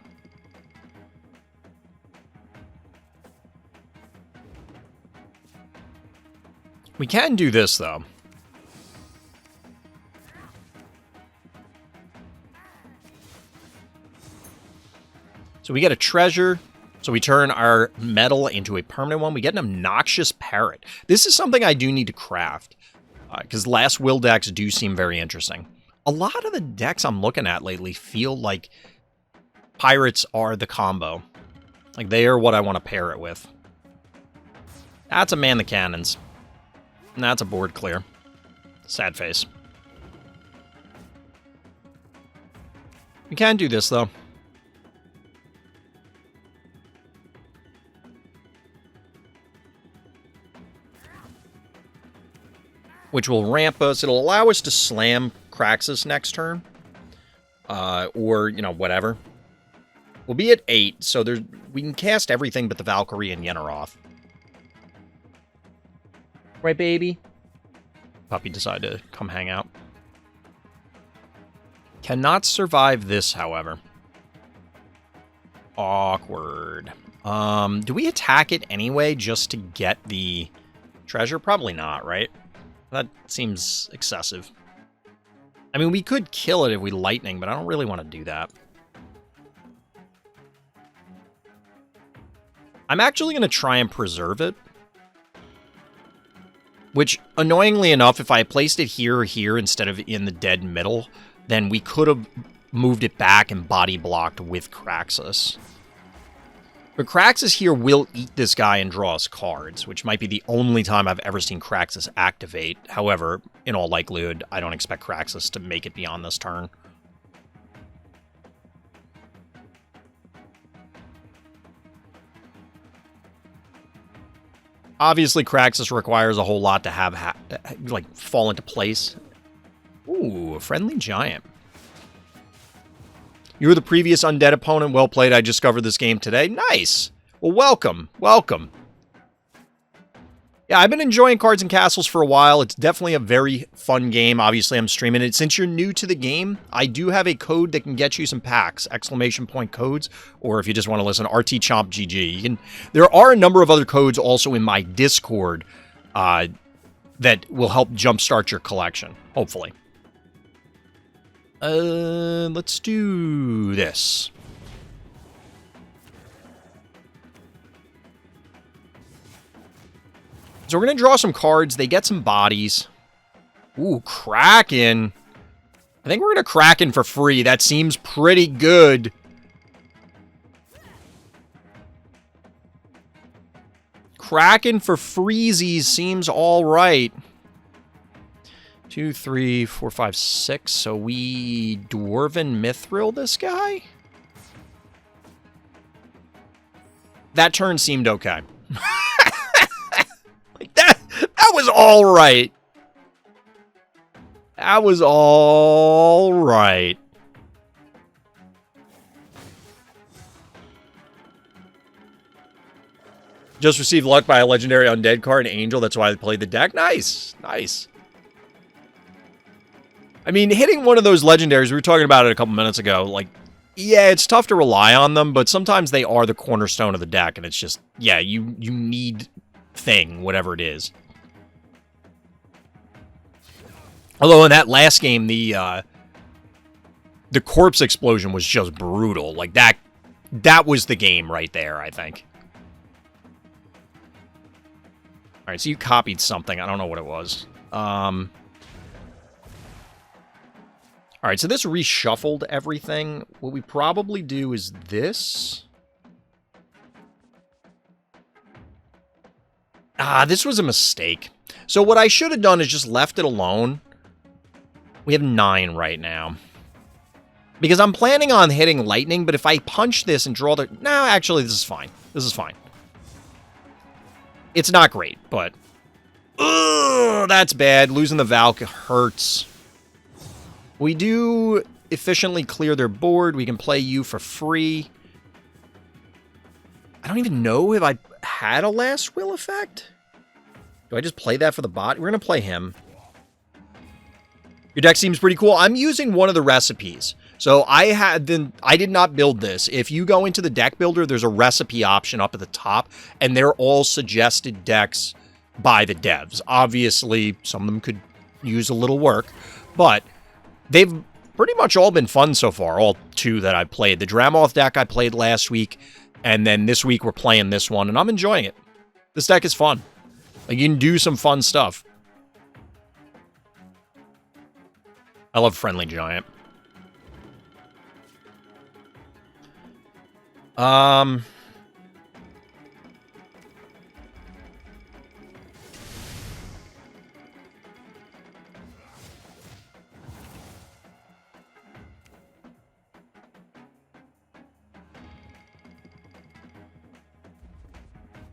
We can do this, though. So we get a treasure. So we turn our metal into a permanent one. We get an obnoxious parrot. This is something I do need to craft. Because last will decks do seem very interesting. A lot of the decks I'm looking at lately feel like pirates are the combo. Like, they are what I want to pair it with. That's a man the cannons. And that's a board clear. Sad face. We can do this, though. Which will ramp us. It'll allow us to slam Kraxus next turn. Or, you know, whatever. We'll be at 8, so we can cast everything but the Valkyrie and Yenneroth. Right, baby? Puppy decided to come hang out. Cannot survive this, however. Awkward. Do we attack it anyway just to get the treasure? Probably not, right? That seems excessive. I mean, we could kill it if we lightning, but I don't really want to do that. I'm actually going to try and preserve it. Which, annoyingly enough, if I placed it here or here instead of in the dead middle, then we could have moved it back and body blocked with Kraxus. But Kraxus here will eat this guy and draw us cards, which might be the only time I've ever seen Kraxus activate. However, in all likelihood, I don't expect Kraxus to make it beyond this turn. Obviously, Kraxus requires a whole lot to have, fall into place. Ooh, a friendly giant. You were the previous undead opponent. Well played. I discovered this game today. Nice. Well, welcome. Welcome. Yeah, I've been enjoying Cards and Castles for a while. It's definitely a very fun game. Obviously, I'm streaming it. Since you're new to the game, I do have a code that can get you some packs, ! Codes, or if you just want to listen, RTchomp GG. There are a number of other codes also in my Discord that will help jumpstart your collection, hopefully. Let's do this. So we're going to draw some cards. They get some bodies. Ooh, Kraken. I think we're going to Kraken for free. That seems pretty good. Kraken for freezies seems all right. 2, 3, 4, 5, 6. So we Dwarven Mithril this guy? That turn seemed okay. Like that was all right. That was all right. Just received luck by a legendary undead card, an angel. That's why I played the deck. Nice. Nice. I mean, hitting one of those legendaries, we were talking about it a couple minutes ago, like, yeah, it's tough to rely on them, but sometimes they are the cornerstone of the deck, and it's just, yeah, you need thing, whatever it is. Although in that last game, the corpse explosion was just brutal. Like, that was the game right there, I think. Alright, so you copied something. I don't know what it was. Alright, so this reshuffled everything. What we probably do is this. This was a mistake. So what I should have done is just left it alone. We have 9 right now. Because I'm planning on hitting lightning, but if I punch this and draw the... No, actually, this is fine. This is fine. It's not great, but... Ugh, that's bad. Losing the Valk hurts. We do efficiently clear their board. We can play you for free. I don't even know if I had a Last Will effect. Do I just play that for the bot? We're going to play him. Your deck seems pretty cool. I'm using one of the recipes. So I did not build this. If you go into the deck builder, there's a recipe option up at the top, and they're all suggested decks by the devs. Obviously, some of them could use a little work, but they've pretty much all been fun so far, all 2 that I played. The Dramoth deck I played last week, and then this week we're playing this one, and I'm enjoying it. This deck is fun. Like, you can do some fun stuff. I love Friendly Giant. So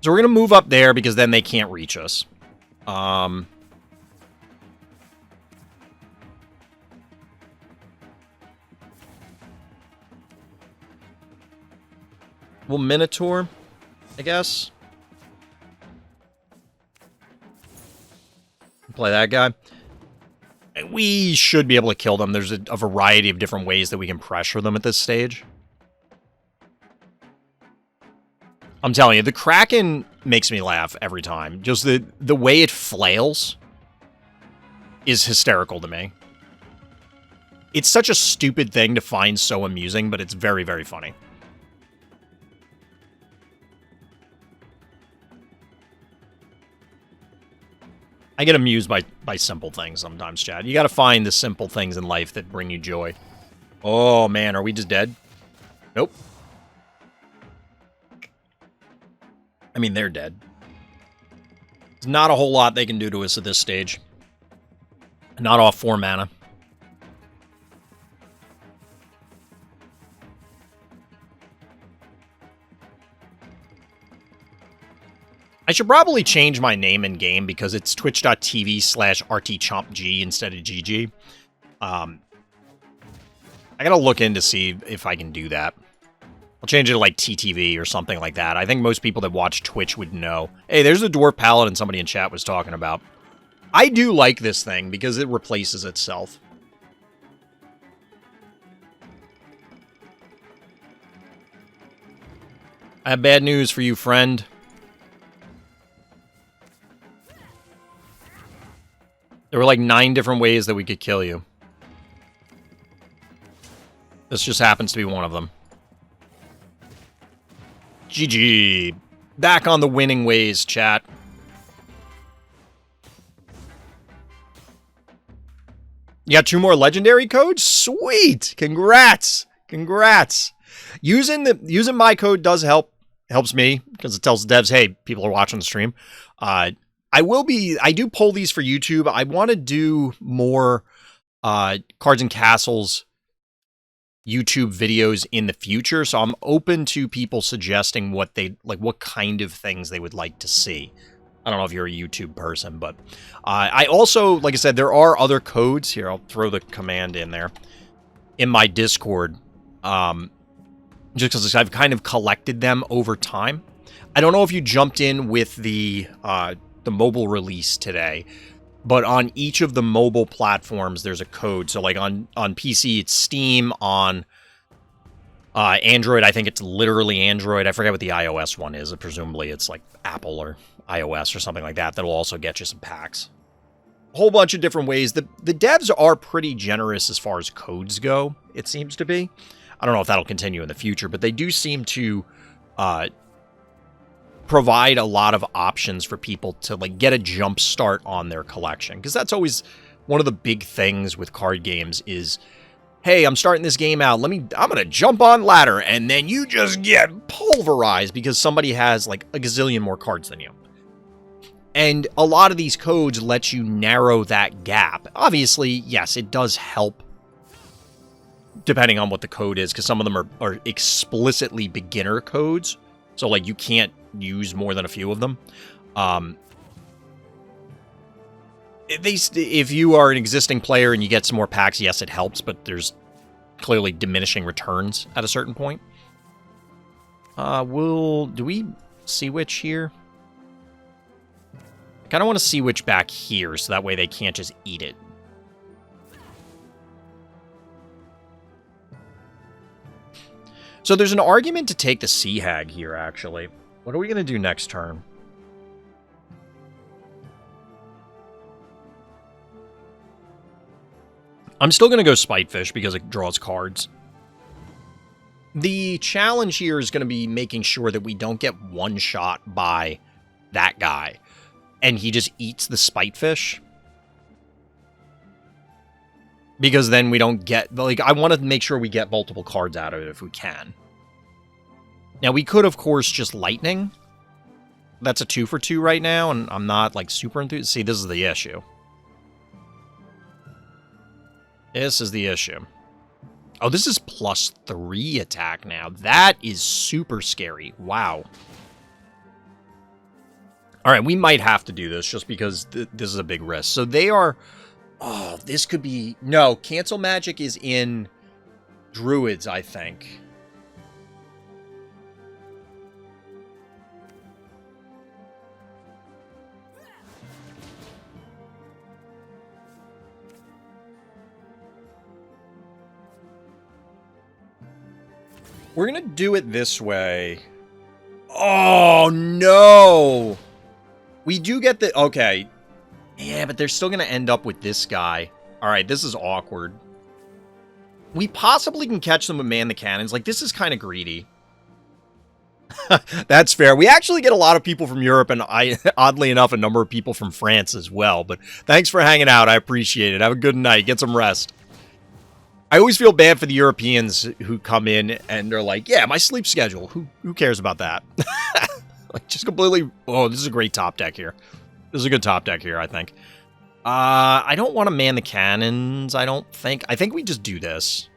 we're going to move up there because then they can't reach us. Well, Minotaur, I guess. Play that guy. And we should be able to kill them. There's a variety of different ways that we can pressure them at this stage. I'm telling you, the Kraken makes me laugh every time. Just the way it flails is hysterical to me. It's such a stupid thing to find so amusing, but it's very, very funny. I get amused by simple things sometimes, Chad. You gotta find the simple things in life that bring you joy. Oh, man, are we just dead? Nope. I mean, they're dead. There's not a whole lot they can do to us at this stage. Not off 4 mana. I should probably change my name in game because it's twitch.tv/RTchompG instead of GG. I gotta look in to see if I can do that. I'll change it to like TTV or something like that. I think most people that watch Twitch would know. Hey, there's a Dwarf Paladin somebody in chat was talking about. I do like this thing because it replaces itself. I have bad news for you, friend. There were like 9 different ways that we could kill you. This just happens to be one of them. GG. Back on the winning ways, chat. You got 2 more legendary codes? Sweet! Congrats! Congrats! Using my code does helps me, because it tells devs, hey, people are watching the stream. I do pull these for YouTube. I want to do more Cards and Castles YouTube videos in the future, so I'm open to people suggesting what kind of things they would like to see. I don't know if you're a YouTube person, but I also, like I said, there are other codes here. I'll throw the command in there in my Discord, just because I've kind of collected them over time. I don't know if you jumped in with the mobile release today, but on each of the mobile platforms, there's a code. So, like on PC, it's Steam. On Android, I think it's literally Android. I forget what the iOS one is. Presumably, it's like Apple or iOS or something like that. That'll also get you some packs. A whole bunch of different ways. The devs are pretty generous as far as codes go, it seems to be. I don't know if that'll continue in the future, but they do seem to provide a lot of options for people to like get a jump start on their collection, because that's always one of the big things with card games is, hey, I'm starting this game out, I'm gonna jump on ladder, and then you just get pulverized because somebody has like a gazillion more cards than you. And a lot of these codes let you narrow that gap. Obviously, yes, it does help depending on what the code is, because some of them are explicitly beginner codes, so like you can't use more than a few of them. If you are an existing player and you get some more packs, yes, it helps, but there's clearly diminishing returns at a certain point. Do we see which here? I kind of want to see which back here, so that way they can't just eat it. So there's an argument to take the Sea Hag here, actually. What are we going to do next turn? I'm still going to go Spitefish because it draws cards. The challenge here is going to be making sure that we don't get one shot by that guy and he just eats the Spitefish. Because then we don't get, like, I want to make sure we get multiple cards out of it if we can. Now, we could, of course, just Lightning. That's a 2-for-2 right now, and I'm not, like, super enthused. See, this is the issue. This is the issue. Oh, this is +3 attack now. That is super scary. Wow. All right, we might have to do this just because this is a big risk. So they are... Oh, this could be... No, Cancel Magic is in Druids, I think. We're going to do it this way. Oh, no! We do get the... Okay. Yeah, but they're still going to end up with this guy. All right, this is awkward. We possibly can catch them with Man the Cannons. Like, this is kind of greedy. That's fair. We actually get a lot of people from Europe, and oddly enough, a number of people from France as well. But thanks for hanging out. I appreciate it. Have a good night. Get some rest. I always feel bad for the Europeans who come in and are like, yeah, my sleep schedule. Who cares about that? Like, just completely... Oh, this is a great top deck here. This is a good top deck here, I think. I don't want to Man the Cannons, I don't think. I think we just do this.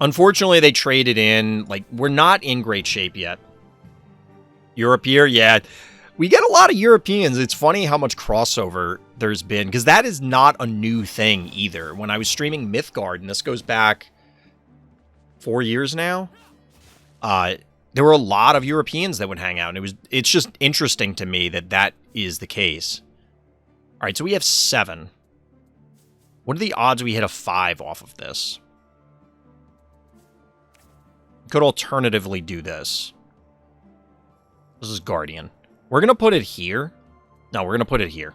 Unfortunately, they traded in. Like, we're not in great shape yet. Europe here, yeah. We get a lot of Europeans. It's funny how much crossover there's been, because that is not a new thing either. When I was streaming Mythgard, and this goes back 4 years now, there were a lot of Europeans that would hang out, and it's just interesting to me that that is the case. All right, so we have 7. What are the odds we hit a 5 off of this? Could alternatively do this. This is Guardian. We're going to put it here. No, we're going to put it here.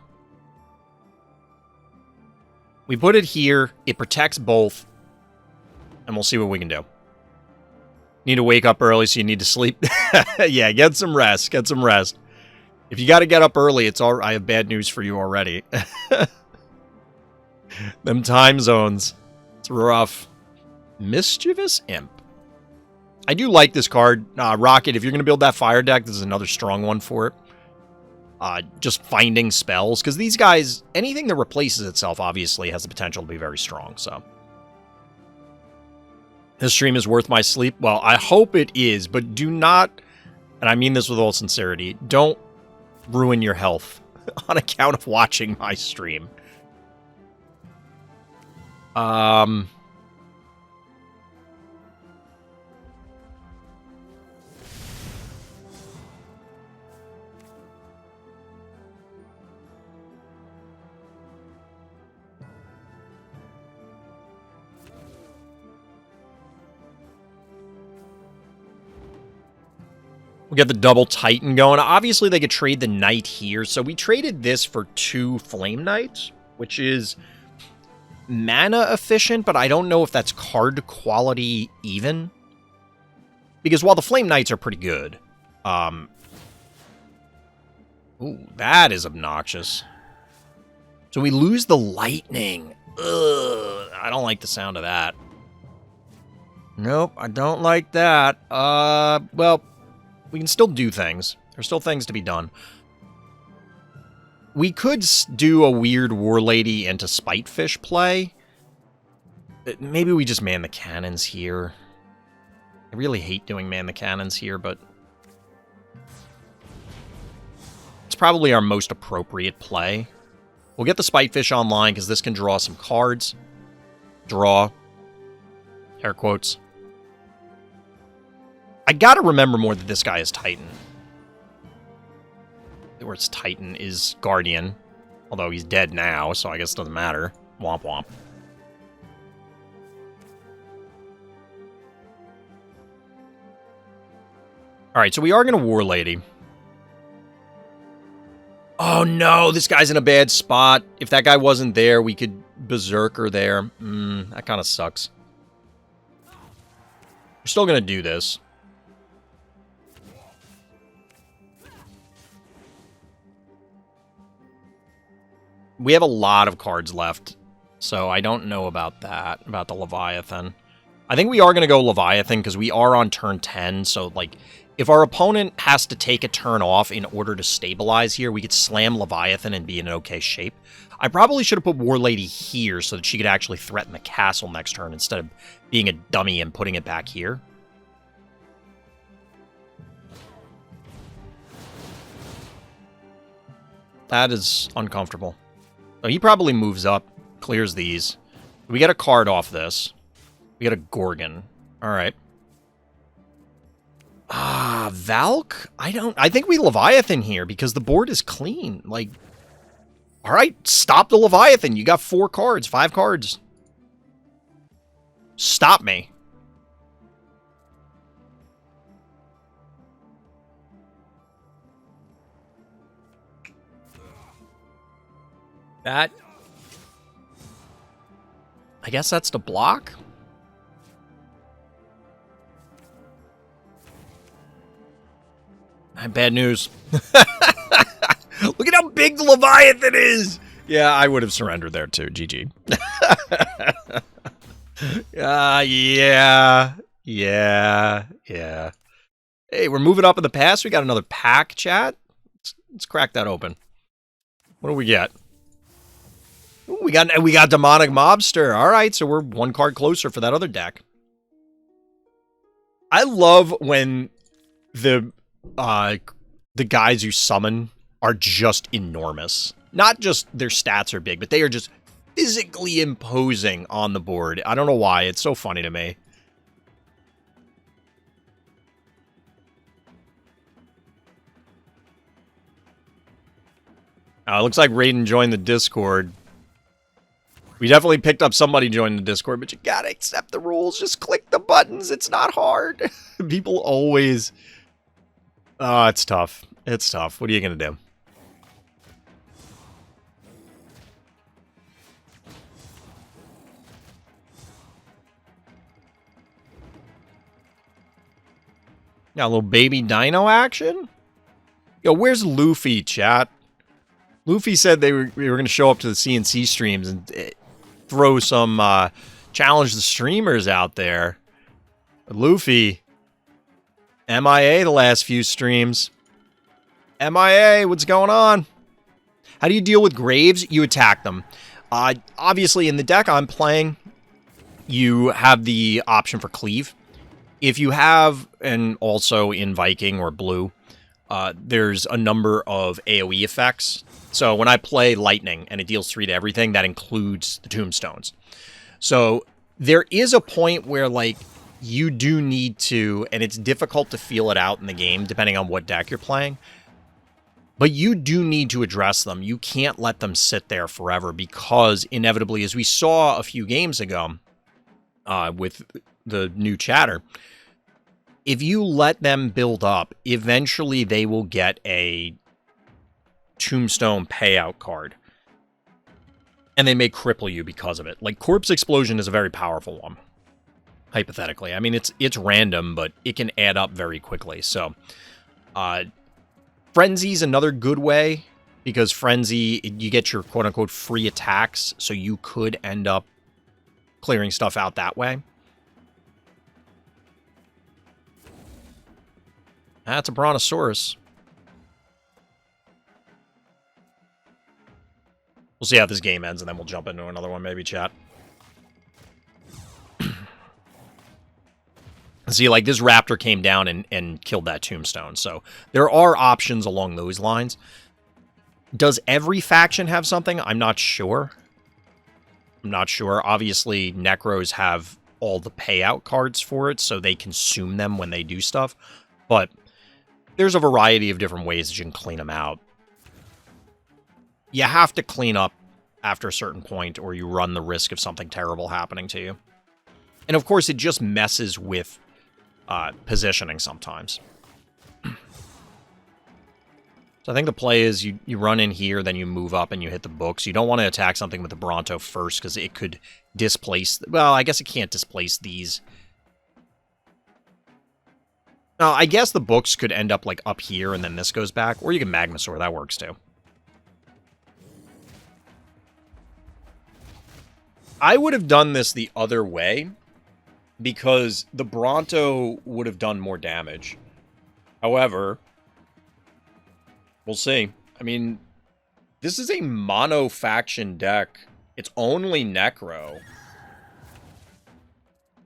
We put it here. It protects both. And we'll see what we can do. Need to wake up early, so you need to sleep. Yeah, get some rest. Get some rest. If you got to get up early, it's all. I have bad news for you already. Them time zones. It's rough. Mischievous Imp. I do like this card. Rocket, if you're going to build that fire deck, this is another strong one for it. Just finding spells, because these guys, anything that replaces itself obviously has the potential to be very strong, so. This stream is worth my sleep. Well, I hope it is, but do not, and I mean this with all sincerity, don't ruin your health on account of watching my stream. We got the double Titan going. Obviously, they could trade the Knight here. So we traded this for 2 Flame Knights, which is mana efficient, but I don't know if that's card quality even. Because while the Flame Knights are pretty good. Ooh, that is obnoxious. So we lose the Lightning. Ugh, I don't like the sound of that. Nope, I don't like that. Well... we can still do things. There's still things to be done. We could do a weird War Lady into Spitefish play. Maybe we just man the cannons here. I really hate doing man the cannons here, but... it's probably our most appropriate play. We'll get the Spitefish online, because this can draw some cards. Draw. Air quotes. I gotta remember more that this guy is Titan. Or it's Titan is Guardian. Although he's dead now, so I guess it doesn't matter. Womp womp. Alright, so we are gonna War Lady. Oh no, this guy's in a bad spot. If that guy wasn't there, we could Berserker there. That kind of sucks. We're still gonna do this. We have a lot of cards left, so I don't know about that, about the Leviathan. I think we are going to go Leviathan, because we are on turn 10, so, like, if our opponent has to take a turn off in order to stabilize here, we could slam Leviathan and be in an okay shape. I probably should have put War Lady here so that she could actually threaten the castle next turn instead of being a dummy and putting it back here. That is uncomfortable. So he probably moves up, clears these. We get a card off this. We get a Gorgon. Alright. Valk? I think we Leviathan here because the board is clean. Like, alright, stop the Leviathan. You got 4 cards, 5 cards. Stop me. That... I guess that's the block? Bad news. Look at how big the Leviathan is! Yeah, I would have surrendered there too. GG. Yeah. Hey, we're moving up in the past. We got another pack, chat. Let's crack that open. What do we get? Ooh, we got Demonic Mobster. All right, so we're 1 card closer for that other deck. I love when the guys you summon are just enormous. Not just their stats are big, but they are just physically imposing on the board. I don't know why. It's so funny to me. It looks like Raiden joined the Discord. We definitely picked up somebody joining the Discord, but you gotta accept the rules. Just click the buttons. It's not hard. People always... Oh, it's tough. It's tough. What are you gonna do? Got a little baby dino action? Yo, where's Luffy, chat? Luffy said we were going to show up to the CNC streams and throw some challenge the streamers out there. But Luffy, MIA the last few streams. MIA, what's going on? How do you deal with graves? You attack them. Obviously, in the deck I'm playing, you have the option for cleave. If you have, and also in Viking or Blue, there's a number of AoE effects. So when I play Lightning and it deals 3 to everything, that includes the tombstones. So there is a point where, like, you do need to, and it's difficult to feel it out in the game, depending on what deck you're playing, but you do need to address them. You can't let them sit there forever because inevitably, as we saw a few games ago with the new chatter, if you let them build up, eventually they will get a tombstone payout card. And they may cripple you because of it. Like, Corpse Explosion is a very powerful one, hypothetically. I mean, it's random, but it can add up very quickly. So, Frenzy's another good way, because Frenzy, you get your quote-unquote free attacks, so you could end up clearing stuff out that way. That's a Brontosaurus. We'll see how this game ends, and then we'll jump into another one, maybe, chat. See, like, this raptor came down and killed that tombstone, so there are options along those lines. Does every faction have something? I'm not sure. I'm not sure. Obviously, Necros have all the payout cards for it, so they consume them when they do stuff, but there's a variety of different ways that you can clean them out. You have to clean up after a certain point, or you run the risk of something terrible happening to you. And of course, it just messes with positioning sometimes. So I think the play is you run in here, then you move up and you hit the books. You don't want to attack something with the Bronto first, because it could displace... Well, I guess it can't displace these. No, I guess the books could end up, like, up here, and then this goes back. Or you can Magmasaur. That works, too. I would have done this the other way, because the Bronto would have done more damage. However, we'll see. I mean, this is a mono-faction deck. It's only Necro.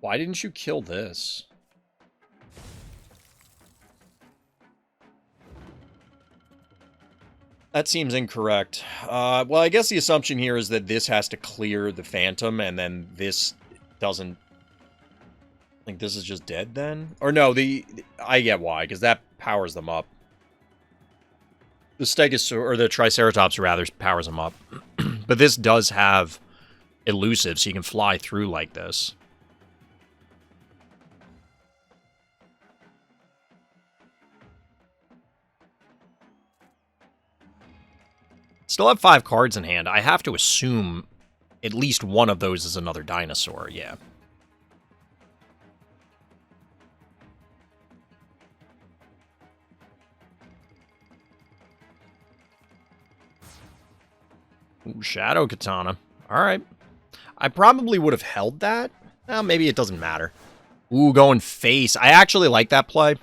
Why didn't you kill this? That seems incorrect. Well, I guess the assumption here is that this has to clear the Phantom, and then this doesn't... I think this is just dead, then? Or no, I get why, because that powers them up. The Stegosaurus, or the Triceratops, rather, powers them up. But this does have elusive, so you can fly through like this. Still have 5 cards in hand. I have to assume at least one of those is another dinosaur, yeah. Ooh, Shadow Katana. Alright. I probably would have held that. Well, maybe it doesn't matter. Ooh, going face. I actually like that play.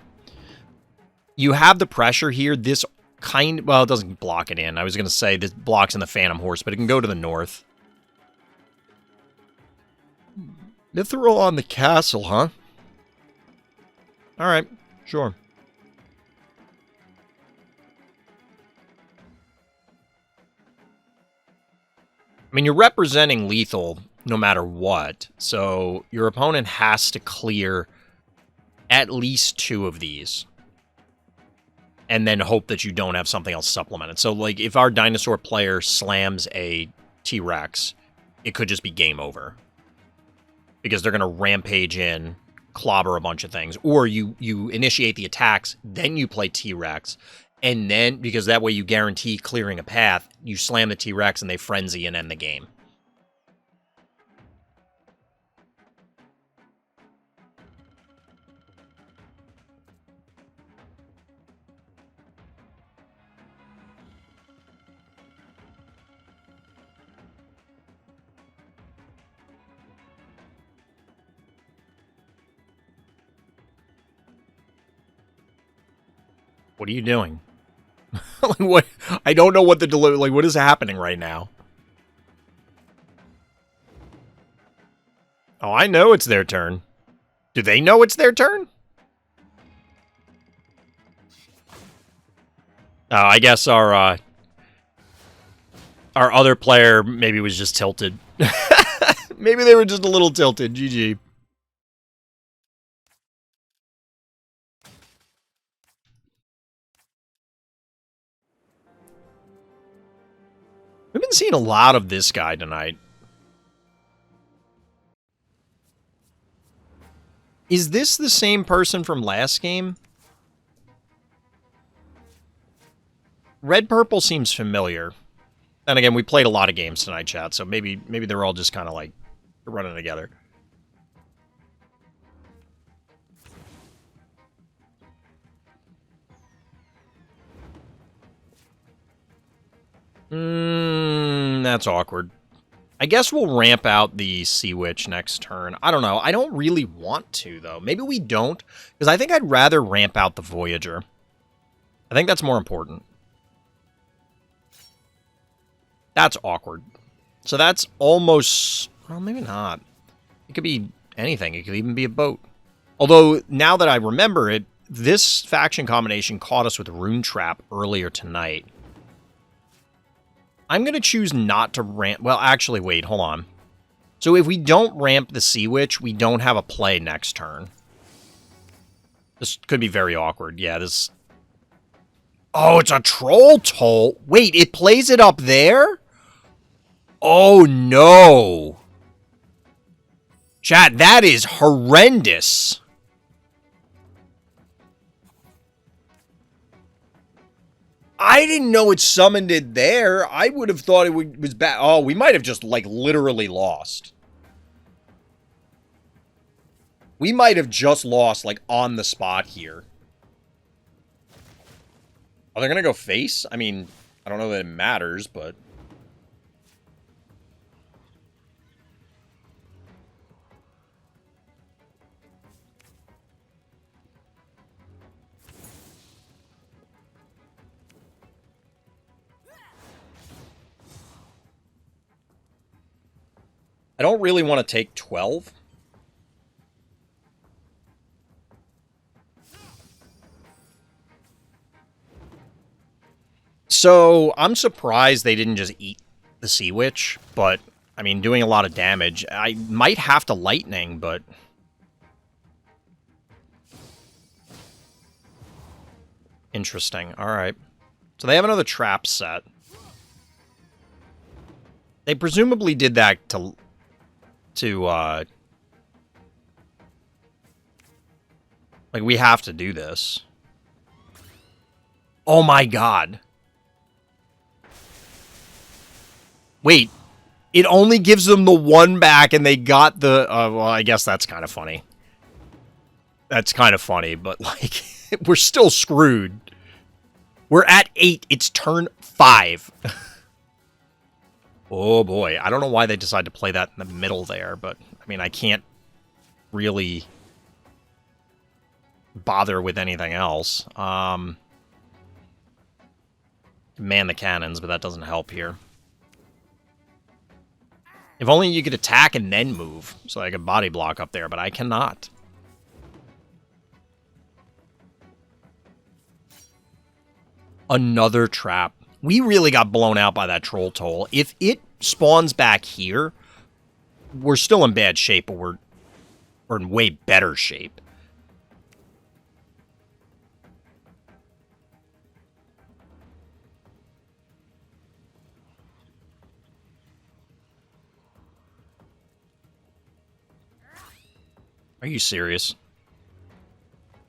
You have the pressure here. This well, it doesn't block it in. I was going to say this blocks in the Phantom Horse, but it can go to the north. Mithril on the castle, huh? Alright, sure. I mean, you're representing lethal no matter what, so your opponent has to clear at least 2 of these. And then hope that you don't have something else supplemented. So, like, if our dinosaur player slams a T-Rex, it could just be game over. Because they're going to rampage in, clobber a bunch of things. Or you initiate the attacks, then you play T-Rex. And then, because that way you guarantee clearing a path, you slam the T-Rex and they frenzy and end the game. What are you doing? Like, what? I don't know what the like. What is happening right now? Oh, I know it's their turn. Do they know it's their turn? Oh, I guess our other player maybe was just tilted. Maybe they were just a little tilted. GG. We've been seeing a lot of this guy tonight. Is this the same person from last game? Red Purple seems familiar. And again, we played a lot of games tonight, chat, so maybe they're all just kind of like running together. That's awkward. I guess we'll ramp out the Sea Witch next turn. I don't know. I don't really want to, though. Maybe we don't, because I think I'd rather ramp out the Voyager. I think that's more important. That's awkward. So that's almost... Well, maybe not. It could be anything. It could even be a boat. Although, now that I remember it, this faction combination caught us with Rune Trap earlier tonight. I'm going to choose not to ramp... Well, actually, wait, hold on. So if we don't ramp the Sea Witch, we don't have a play next turn. This could be very awkward. Yeah, this... Oh, it's a Troll Toll. Wait, it plays it up there? Oh, no. Chat, that is horrendous. I didn't know it summoned it there. I would have thought it was bad. Oh, we might have just, like, literally lost. We might have just lost, like, on the spot here. Are they going to go face? I mean, I don't know that it matters, but... I don't really want to take 12. So, I'm surprised they didn't just eat the Sea Witch, but, I mean, doing a lot of damage. I might have to Lightning, but... Interesting, alright. So they have another trap set. They presumably did that to like, we have to do this. Oh my god. Wait, it only gives them the one back and they got the... well, I guess that's kind of funny. That's kind of funny, but, like, we're still screwed. We're at 8. It's turn 5. Oh, boy. I don't know why they decided to play that in the middle there, but, I mean, I can't really bother with anything else. Man the cannons, but that doesn't help here. If only you could attack and then move, so I could body block up there, but I cannot. Another trap. We really got blown out by that Troll Toll. If it spawns back here, we're still in bad shape, but we're in way better shape. Are you serious?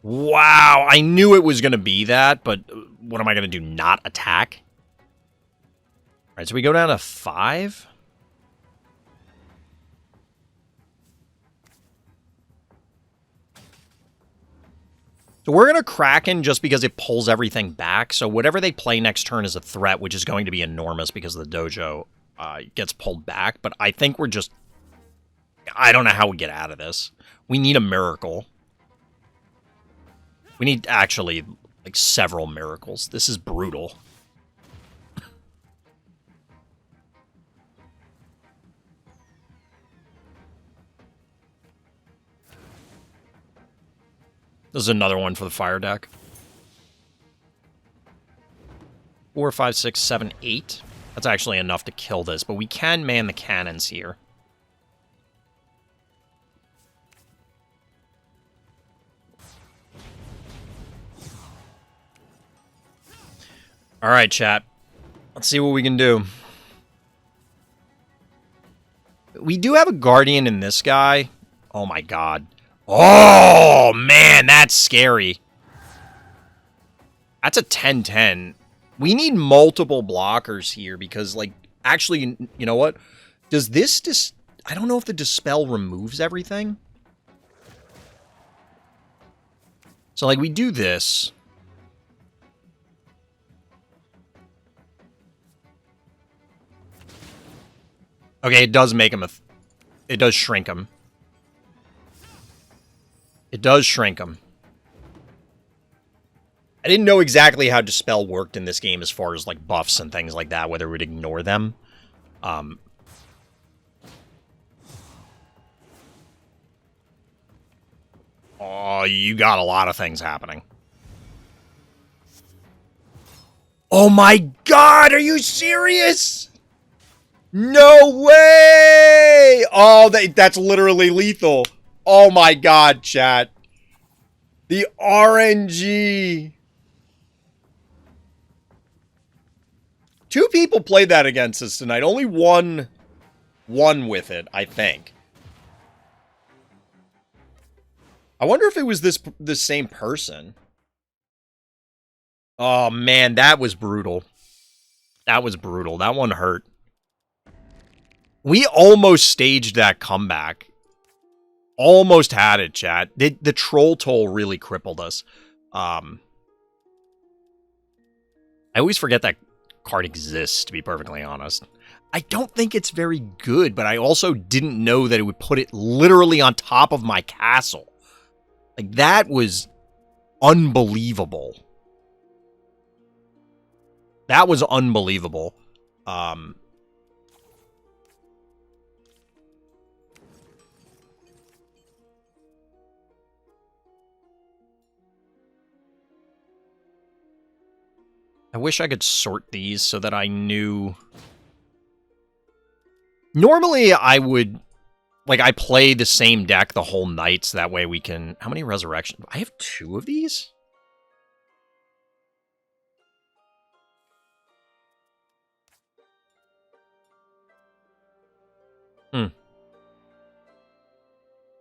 Wow, I knew it was going to be that, but what am I going to do, not attack? All right, so we go down to 5? So we're going to Kraken just because it pulls everything back, so whatever they play next turn is a threat, which is going to be enormous because the dojo gets pulled back, but I think we're just... I don't know how we get out of this. We need a miracle. We need, actually, like several miracles. This is brutal. This is another one for the fire deck. 4, 5, 6, 7, 8. That's actually enough to kill this, but we can man the cannons here. All right, chat. Let's see what we can do. We do have a Guardian in this guy. Oh, my God. Oh, man, that's scary. That's a 10-10. We need multiple blockers here because, like, actually, you know what? Does this I don't know if the Dispel removes everything. So, like, we do this. Okay, it does make him it does shrink him. It does shrink him. I didn't know exactly how Dispel worked in this game as far as, like, buffs and things like that, whether it would ignore them. Oh, you got a lot of things happening. Oh my God, are you serious? No way! Oh, that's literally lethal. Oh my God, chat. The RNG. 2 people played that against us tonight. Only one won with it, I think. I wonder if it was the same person. Oh man, that was brutal. That was brutal. That one hurt. We almost staged that comeback. Almost had it, chat. The troll toll really crippled us. I always forget that card exists, to be perfectly honest. I don't think it's very good, but I also didn't know that it would put it literally on top of my castle. Like, that was unbelievable. That was unbelievable. I wish I could sort these so that I knew. Normally, I would, like, I play the same deck the whole night, so that way we can... How many resurrections? I have 2 of these?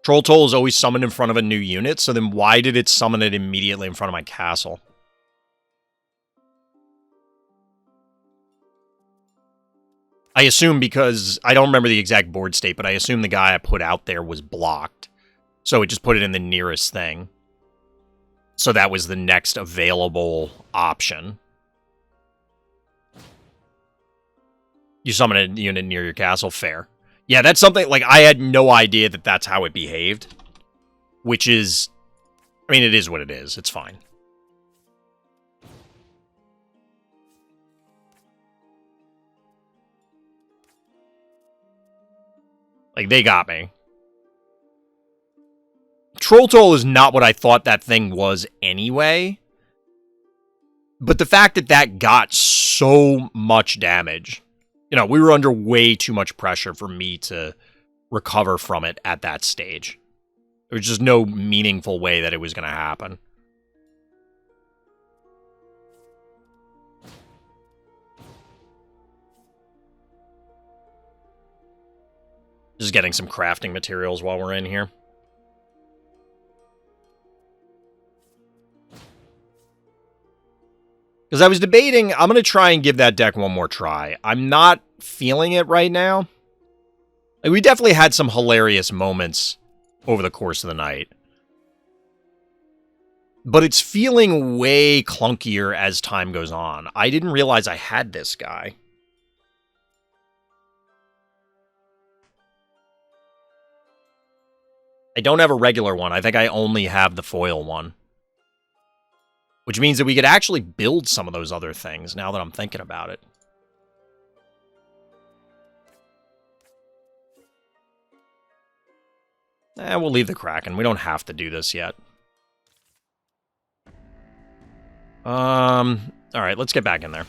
Troll Toll is always summoned in front of a new unit, so then why did it summon it immediately in front of my castle? I assume because... I don't remember the exact board state, but I assume the guy I put out there was blocked. So it just put it in the nearest thing. So that was the next available option. You summon a unit near your castle, fair. Yeah, that's something, like, I had no idea that that's how it behaved. Which is... I mean, it is what it is. It's fine. Like, they got me. Troll Toll is not what I thought that thing was anyway. But the fact that that got so much damage... You know, we were under way too much pressure for me to recover from it at that stage. There was just no meaningful way that it was going to happen. Just getting some crafting materials while we're in here. Because I was debating, I'm going to try and give that deck one more try. I'm not feeling it right now. Like, we definitely had some hilarious moments over the course of the night. But it's feeling way clunkier as time goes on. I didn't realize I had this guy. I don't have a regular one. I think I only have the foil one. Which means that we could actually build some of those other things now that I'm thinking about it. We'll leave the Kraken. We don't have to do this yet. Alright, let's get back in there.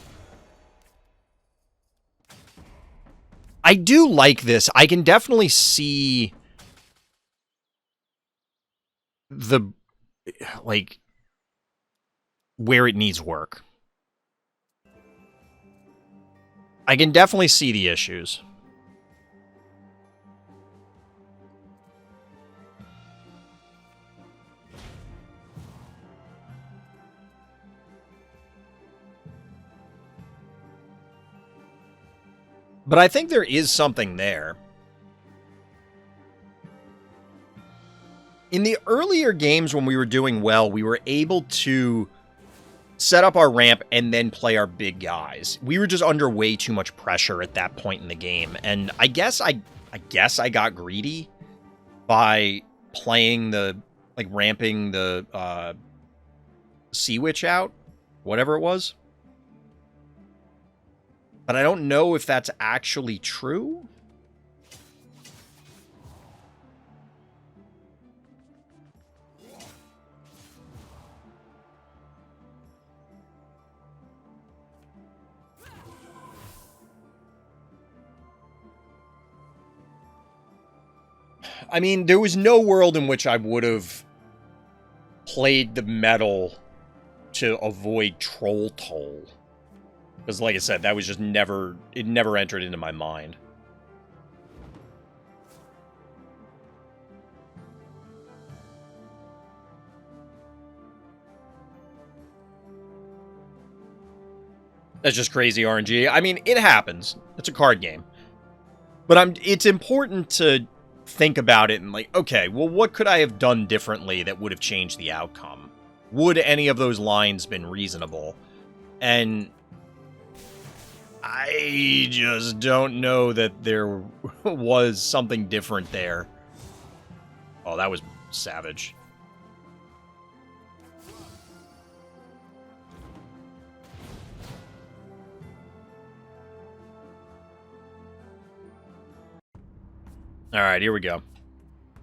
I do like this. I can definitely see the, like, where it needs work. I can definitely see the issues. But I think there is something there. In the earlier games when we were doing well, we were able to set up our ramp and then play our big guys. We were just under way too much pressure at that point in the game. And I guess I got greedy by playing the, like, ramping the Sea Witch out, whatever it was. But I don't know if that's actually true. I mean, there was no world in which I would have played the metal to avoid Troll Toll. Because, like I said, that was just never... It never entered into my mind. That's just crazy RNG. I mean, it happens. It's a card game. But it's important to think about it and, like, okay, well, what could I have done differently that would have changed the outcome? Would any of those lines been reasonable? And I just don't know that there was something different there. Oh, that was savage. Alright, here we go.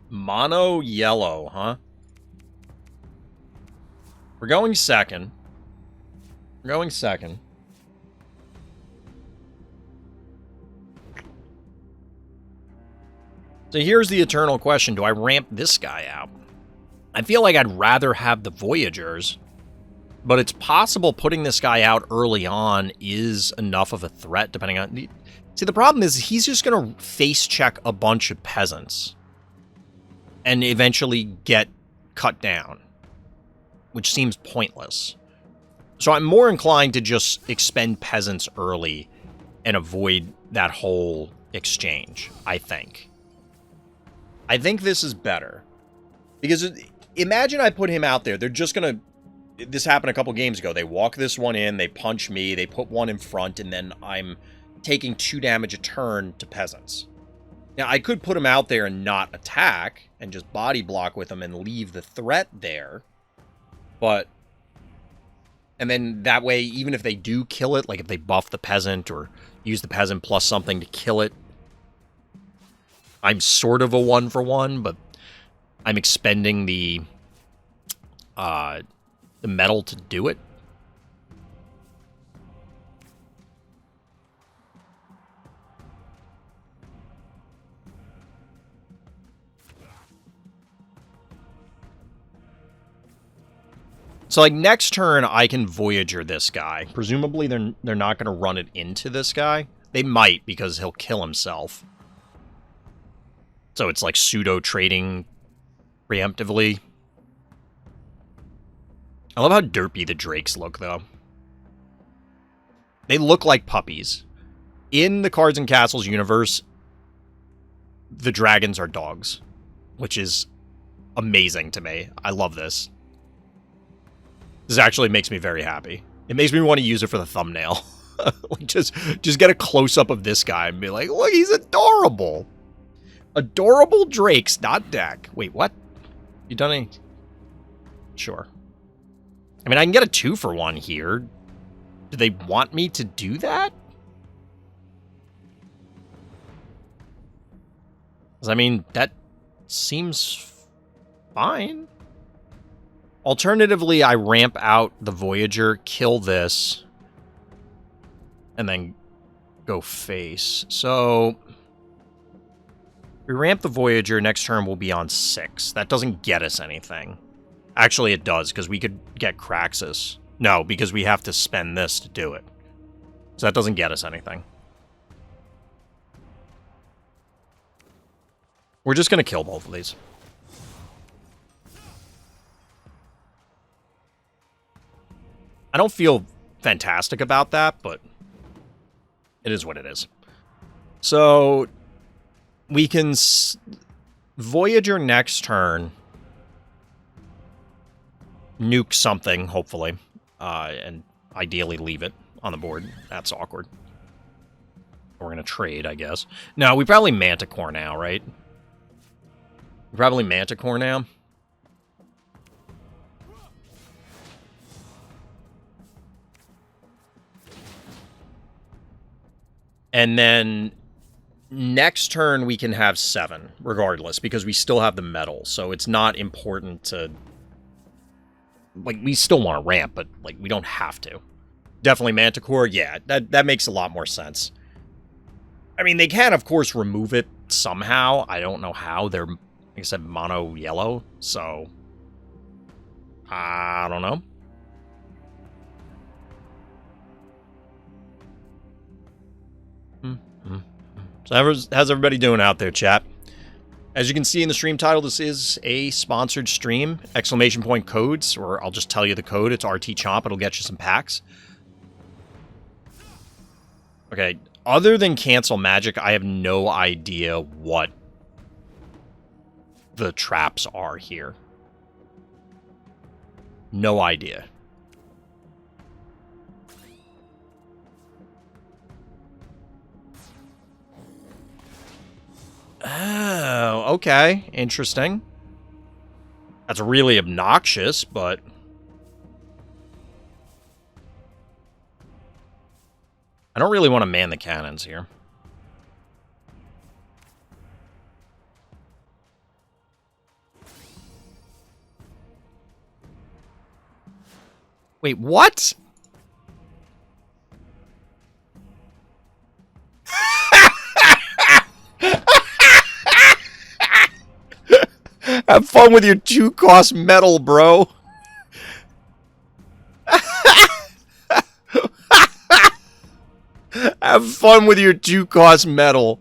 Mono yellow, huh? We're going second. We're going second. So here's the eternal question. Do I ramp this guy out? I feel like I'd rather have the Voyagers, but it's possible putting this guy out early on is enough of a threat, depending on... See, the problem is he's just going to face check a bunch of peasants and eventually get cut down, which seems pointless. So I'm more inclined to just expend peasants early and avoid that whole exchange, I think. I think this is better. Because imagine I put him out there. They're just going to... This happened a couple games ago. They walk this one in, they punch me, they put one in front, and then I'm taking 2 damage a turn to peasants. Now, I could put him out there and not attack, and just body block with him and leave the threat there. But... And then that way, even if they do kill it, like if they buff the peasant or use the peasant plus something to kill it, I'm sort of a 1-for-1, but I'm expending the metal to do it. So, like, next turn, I can Voyager this guy. Presumably, they're not going to run it into this guy. They might, because he'll kill himself. So it's like pseudo-trading preemptively. I love how derpy the drakes look, though. They look like puppies. In the Cards and Castles universe, the dragons are dogs, which is amazing to me. I love this. This actually makes me very happy. It makes me want to use it for the thumbnail. Like just get a close-up of this guy and be like, look, he's adorable. Adorable drakes, not deck. Wait, what? You done any? Sure. I mean, I can get a 2-for-1 here. Do they want me to do that? I mean, that seems fine. Alternatively, I ramp out the Voyager, kill this, and then go face. So, we ramp the Voyager, next turn we'll be on 6. That doesn't get us anything. Actually, it does, because we could get Craxus. No, because we have to spend this to do it. So that doesn't get us anything. We're just going to kill both of these. I don't feel fantastic about that, but it is what it is. So, we can Voyager next turn, nuke something, hopefully, and ideally leave it on the board. That's awkward. We're going to trade, I guess. No, we probably Manticore now, right? Probably Manticore now. And then next turn we can have 7, regardless, because we still have the metal. So it's not important to... Like, we still want to ramp, but, like, we don't have to. Definitely Manticore, yeah, that makes a lot more sense. I mean, they can, of course, remove it somehow. I don't know how. They're... Like I said, mono yellow, so I don't know. So how's everybody doing out there, chat? As you can see in the stream title, this is a sponsored stream. Exclamation point codes, or I'll just tell you the code. It's RTchomp. It'll get you some packs. Okay, other than cancel magic, I have no idea what the traps are here. No idea. Oh, okay. Interesting. That's really obnoxious, but... I don't really want to man the cannons here. Wait, what? Have fun with your 2-cost metal, bro. Have fun with your 2-cost metal.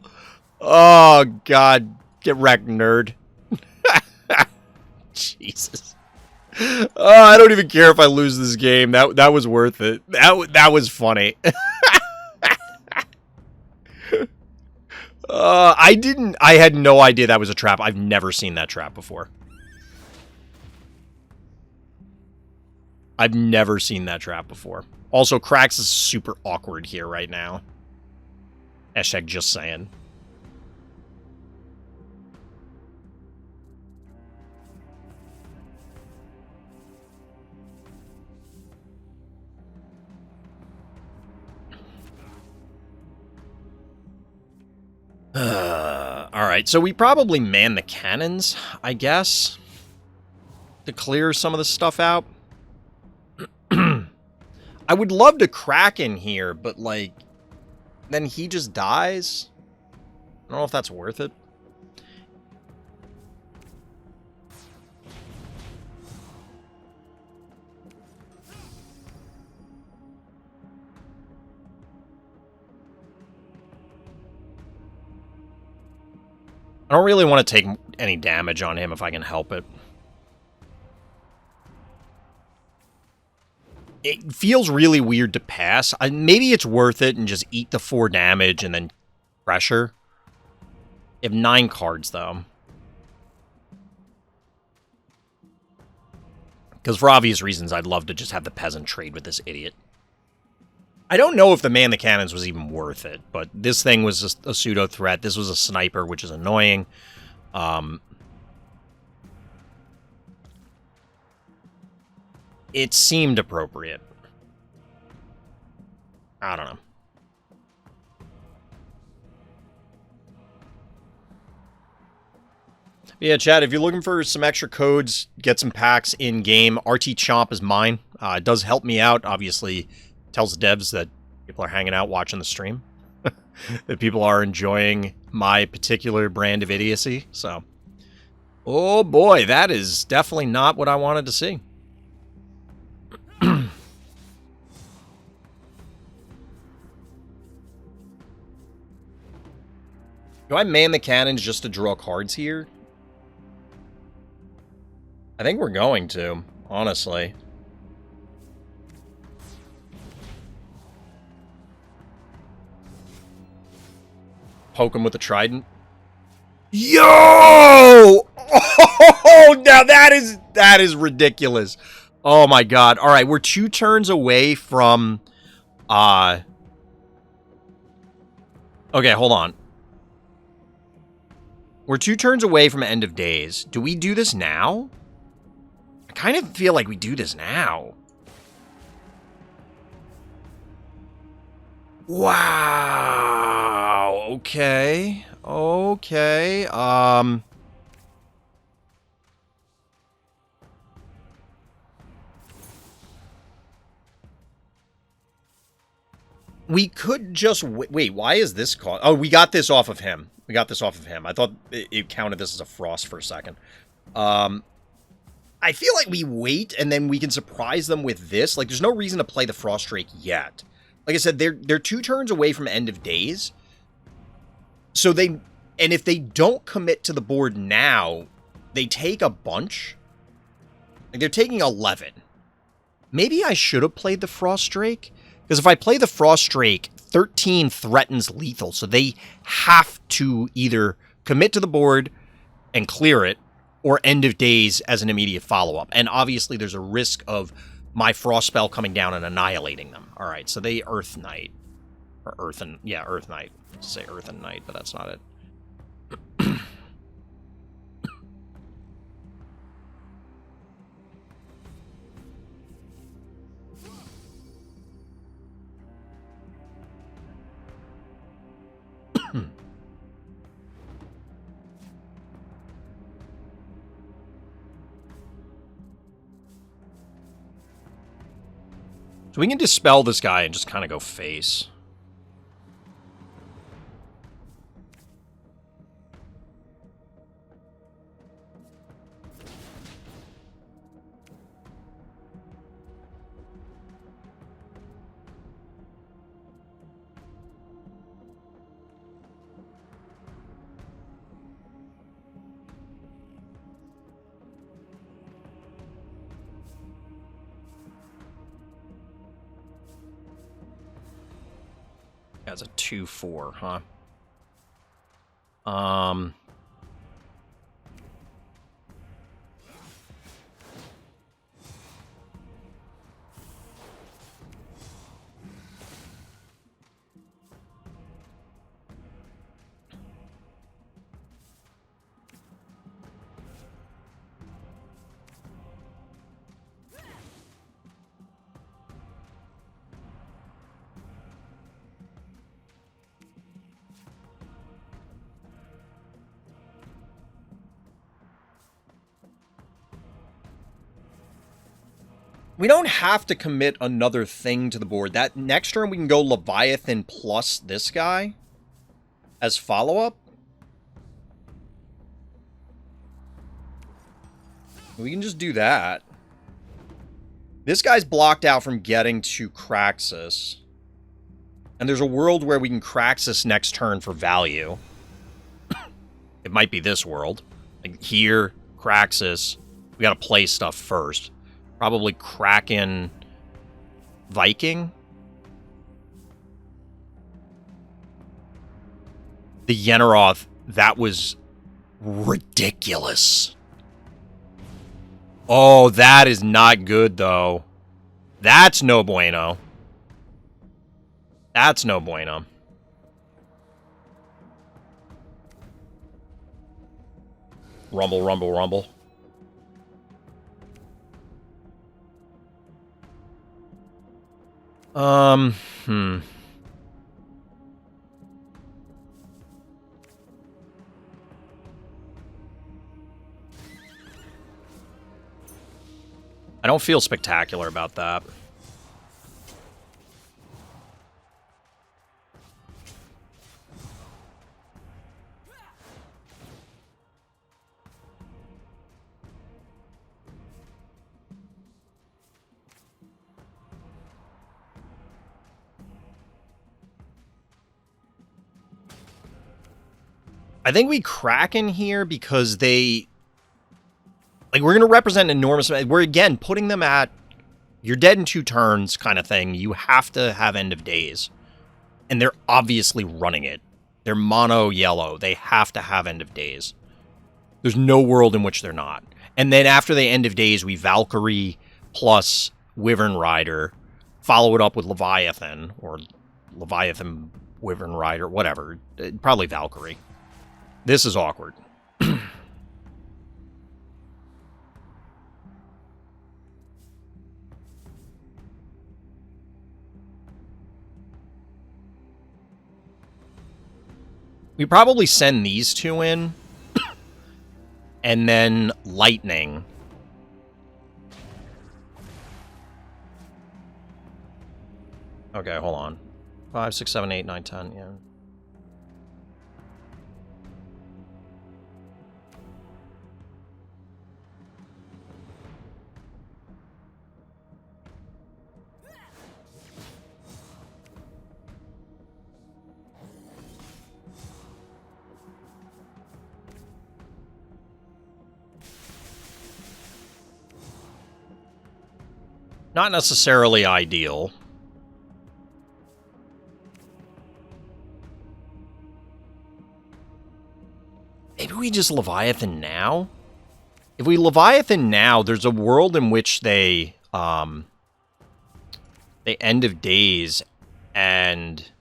Oh, God. Get wrecked, nerd. Jesus. I don't even care if I lose this game. That was worth it. That was funny. I had no idea that was a trap. I've never seen that trap before. I've never seen that trap before. Also, Crax is super awkward here right now. Hashtag just saying. Alright, so we probably man the cannons, I guess, to clear some of the stuff out. I would love to crack in here, but, like, then he just dies. I don't know if that's worth it. I don't really want to take any damage on him if I can help it. It feels really weird to pass. Maybe it's worth it and just eat the 4 damage and then pressure. You have 9 cards, though. Because for obvious reasons, I'd love to just have the peasant trade with this idiot. I don't know if the man the cannons was even worth it, but this thing was a pseudo threat. This was a sniper, which is annoying. It seemed appropriate. I don't know. Yeah, Chad, if you're looking for some extra codes, get some packs in-game, RTchomp is mine. It does help me out. Obviously, tells devs that people are hanging out watching the stream. That people are enjoying my particular brand of idiocy. So, oh boy, that is definitely not what I wanted to see. Do I man the cannons just to draw cards here? I think we're going to, honestly. Poke him with a trident. Yo! Oh, now that is ridiculous. Oh my god. All right, we're 2 turns away from okay, hold on. We're 2 turns away from end of days. Do we do this now? I kind of feel like we do this now. Wow. Okay. Okay. We could just wait. Why is this called? Oh, we got this off of him. We got this off of him. I thought it counted this as a frost for a second. I feel like we wait and then we can surprise them with this. Like, there's no reason to play the Frost Drake yet. Like I said, they're 2 turns away from end of days. So and if they don't commit to the board now, they take a bunch. Like, they're taking 11. Maybe I should have played the Frost Drake. Because if I play the Frost Drake, 13 threatens lethal. So they have to either commit to the board and clear it, or end of days as an immediate follow-up. And obviously there's a risk of my Frost spell coming down and annihilating them. All right, so they Earth Knight. Or Earth and... yeah, Earth Knight. I say Earth and Knight, but that's not it. So we can dispel this guy and just kind of go face. That's a 2/4, huh? We don't have to commit another thing to the board. That next turn we can go Leviathan plus this guy as follow-up. We can just do that. This guy's blocked out from getting to Craxus. And there's a world where we can Craxus next turn for value. It might be this world. Like here, Craxus. We gotta play stuff first. Probably Kraken Viking. The Yeneroth, that was ridiculous. Oh, that is not good, though. That's no bueno. That's no bueno. Rumble, rumble, rumble. Hmm. I don't feel spectacular about that. I think we crack in here because they... Like, we're going to represent an enormous... We're, again, putting them at... You're dead in 2 turns kind of thing. You have to have end of days. And they're obviously running it. They're mono yellow. They have to have end of days. There's no world in which they're not. And then after the end of days, we Valkyrie plus Wyvern Rider, follow it up with Leviathan, or Leviathan Wyvern Rider, whatever. Probably Valkyrie. This is awkward. We probably send these 2 in, and then Lightning. Okay, hold on. 5, 6, 7, 8, 9, 10, yeah. Not necessarily ideal. Maybe we just Leviathan now? If we Leviathan now, there's a world in which they end of days, and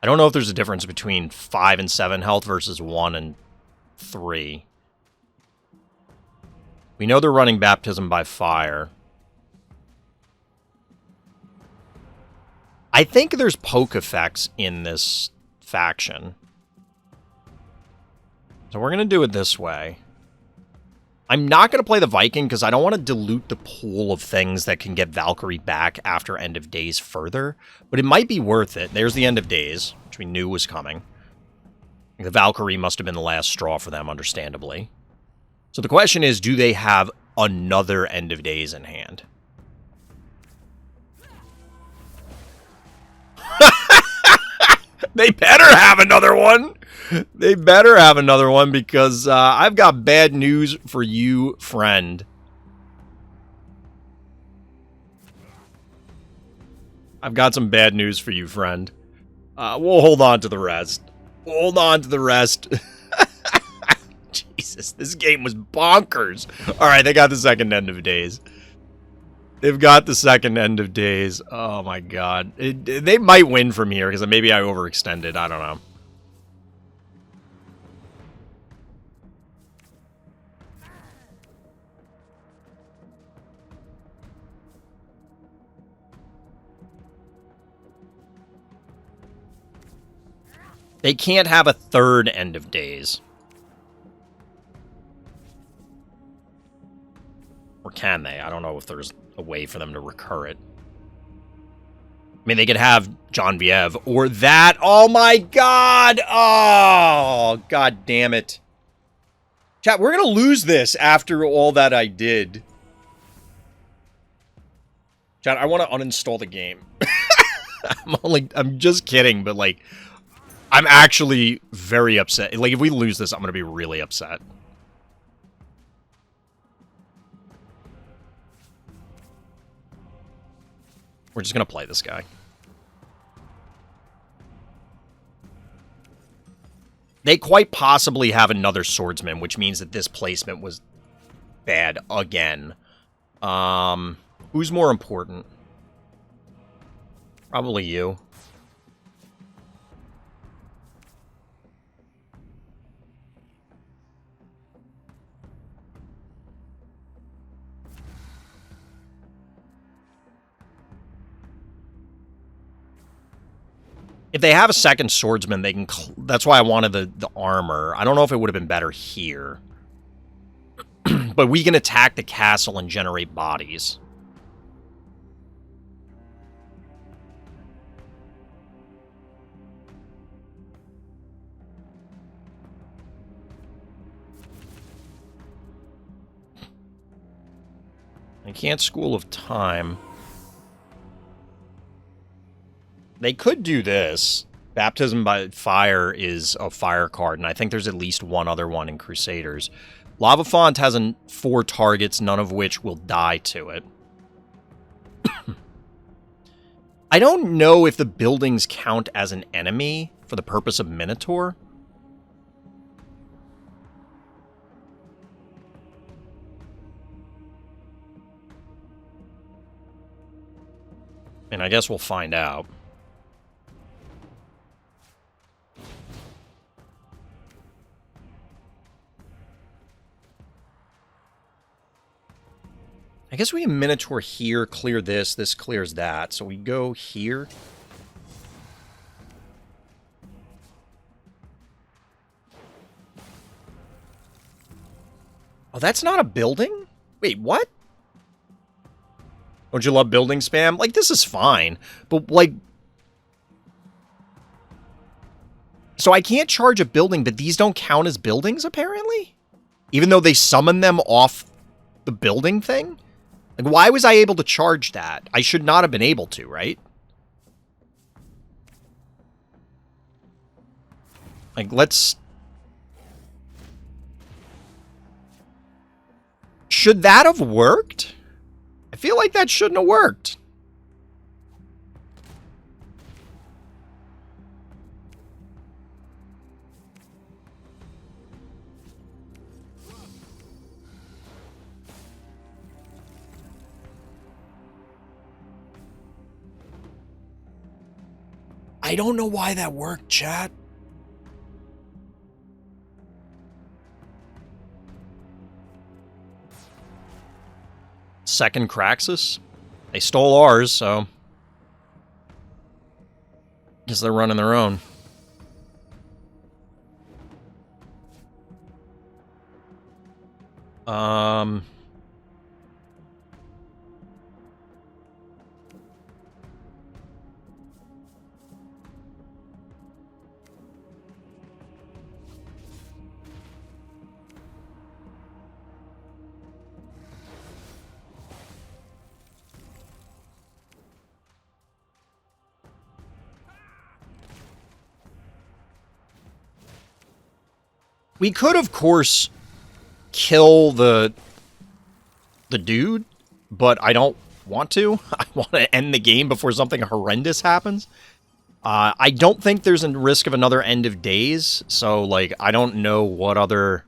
I don't know if there's a difference between 5 and 7 health versus 1 and 3. We know they're running Baptism by Fire. I think there's poke effects in this faction. So we're going to do it this way. I'm not going to play the Viking because I don't want to dilute the pool of things that can get Valkyrie back after End of Days further. But it might be worth it. There's the End of Days, which we knew was coming. The Valkyrie must have been the last straw for them, understandably. So the question is, do they have another End of Days in hand? They better have another one. They better have another one because I've got bad news for you, friend. I've got some bad news for you, friend. We'll hold on to the rest. We'll hold on to the rest. Jesus, this game was bonkers. All right, they got the second End of Days. They've got the second End of Days. Oh, my God. They might win from here because maybe I overextended. I don't know. They can't have a third End of Days. Or can they? I don't know if there's a way for them to recur it. I mean, they could have Genevieve or that. Oh, my God. Oh, God damn it. Chat, we're going to lose this after all that I did. Chat, I want to uninstall the game. I'm just kidding, but, like, I'm actually very upset. Like, if we lose this, I'm going to be really upset. We're just going to play this guy. They quite possibly have another swordsman, which means that this placement was bad again. Who's more important? Probably you. If they have a second swordsman, they can... That's why I wanted the armor. I don't know if it would have been better here. But we can attack the castle and generate bodies. I can't School of Time. They could do this. Baptism by Fire is a fire card, and I think there's at least one other one in Crusaders. Lava Font has 4 targets, none of which will die to it. I don't know if the buildings count as an enemy for the purpose of Minotaur. And I guess we'll find out. I guess we can Minotaur here, clear this, this clears that. So we go here. Oh, that's not a building? Wait, what? Don't you love building spam? Like, this is fine. But, like... So I can't charge a building, but these don't count as buildings, apparently? Even though they summon them off the building thing? Like, why was I able to charge that? I should not have been able to, right? Like, let's... Should that have worked? I feel like that shouldn't have worked. I don't know why that worked, chat. Second Craxus? They stole ours, so... Guess they're running their own. We could, of course, kill the dude, but I don't want to. I want to end the game before something horrendous happens. I don't think there's a risk of another End of Days, so, like, I don't know what other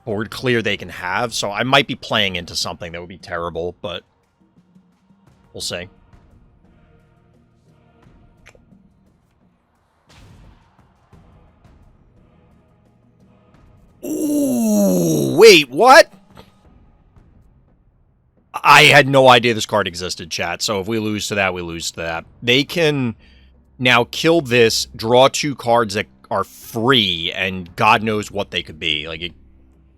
board clear they can have, so I might be playing into something that would be terrible, but we'll see. Ooh, wait, what? I had no idea this card existed, chat, so if we lose to that, we lose to that. They can now kill this, draw 2 cards that are free, and God knows what they could be. Like, it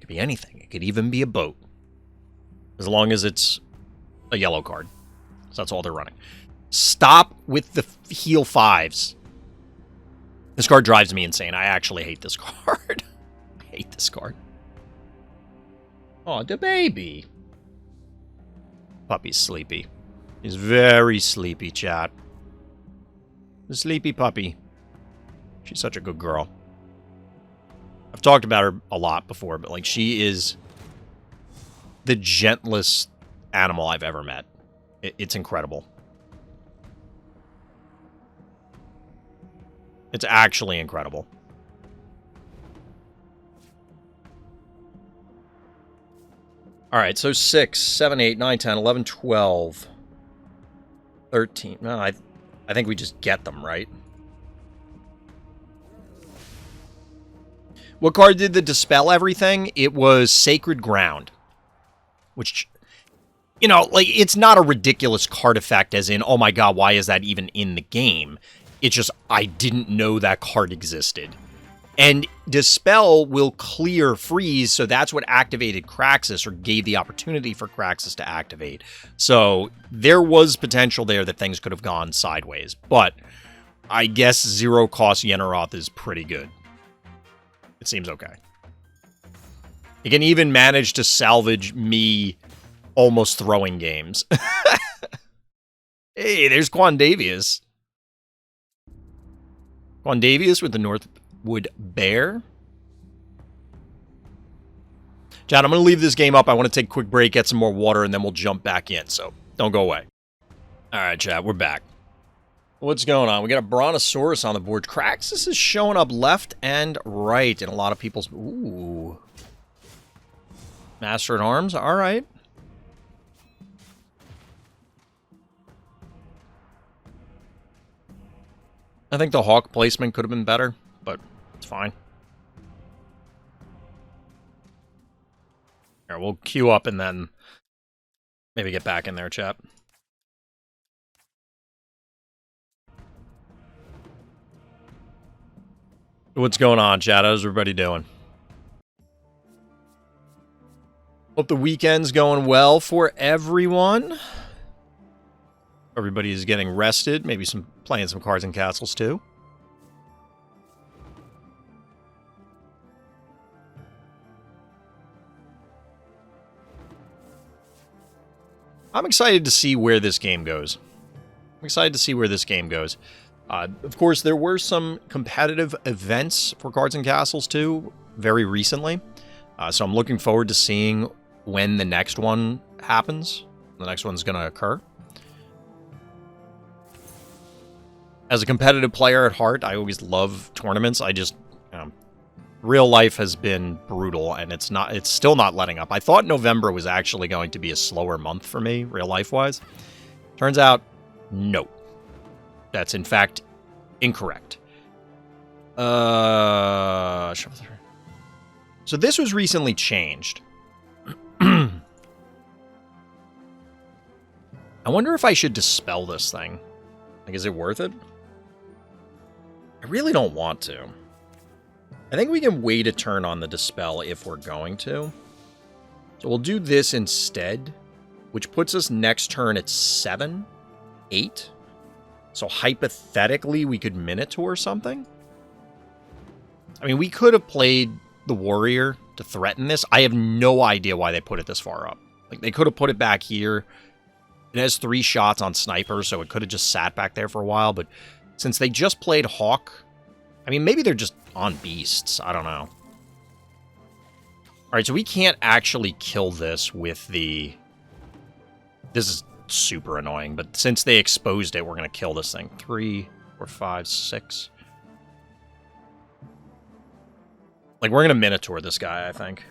could be anything. It could even be a boat. As long as it's a yellow card. So that's all they're running. Stop with the heal 5s. This card drives me insane. I actually hate this card. I hate this card. Oh, the baby. Puppy's sleepy. He's very sleepy, chat. The sleepy puppy. She's such a good girl. I've talked about her a lot before, but, like, she is the gentlest animal I've ever met. It's incredible. It's actually incredible. Alright, so 6, 7, 8, 9, 10, 11, 12, 13. No, I think we just get them, right? What card did the Dispel everything? It was Sacred Ground. Which, you know, like, it's not a ridiculous card effect as in, oh my god, why is that even in the game? It's just I didn't know that card existed. And Dispel will clear Freeze, so that's what activated Kraxus, or gave the opportunity for Kraxus to activate. So there was potential there that things could have gone sideways. But I guess zero-cost Yenneroth is pretty good. It seems okay. It can even manage to salvage me almost throwing games. Hey, there's Quandavius. Quandavius with the Northwood Bear. John, I'm going to leave this game up. I want to take a quick break, get some more water, and then we'll jump back in. So don't go away. All right, chat, we're back. What's going on? We got a Brontosaurus on the board. Kraxus is showing up left and right in a lot of people's... Ooh. Master at Arms. All right. I think the Hawk placement could have been better, but it's fine. Here, we'll queue up and then maybe get back in there, chat. What's going on, chat? How's everybody doing? Hope the weekend's going well for everyone. Everybody is getting rested. Maybe playing some Cards and Castles too. I'm excited to see where this game goes. Of course, there were some competitive events for Cards and Castles too, very recently. So I'm looking forward to seeing when the next one happens. The next one's going to occur. As a competitive player at heart, I always love tournaments. I just, real life has been brutal, and it's still not letting up. I thought November was actually going to be a slower month for me, real life-wise. Turns out, no. That's, in fact, incorrect. So this was recently changed. I wonder if I should dispel this thing. Like, is it worth it? I really don't want to. I think we can wait a turn on the Dispel if we're going to. So we'll do this instead, which puts us next turn at 7, 8. So hypothetically, we could Minotaur something. I mean, we could have played the Warrior to threaten this. I have no idea why they put it this far up. Like, they could have put it back here. It has 3 shots on Sniper, so it could have just sat back there for a while, but since they just played Hawk, I mean, maybe they're just on Beasts. I don't know. Alright, so we can't actually kill this with the... This is super annoying, but since they exposed it, we're going to kill this thing. 3, 4, 5, 6. Like, we're going to Minotaur this guy, I think.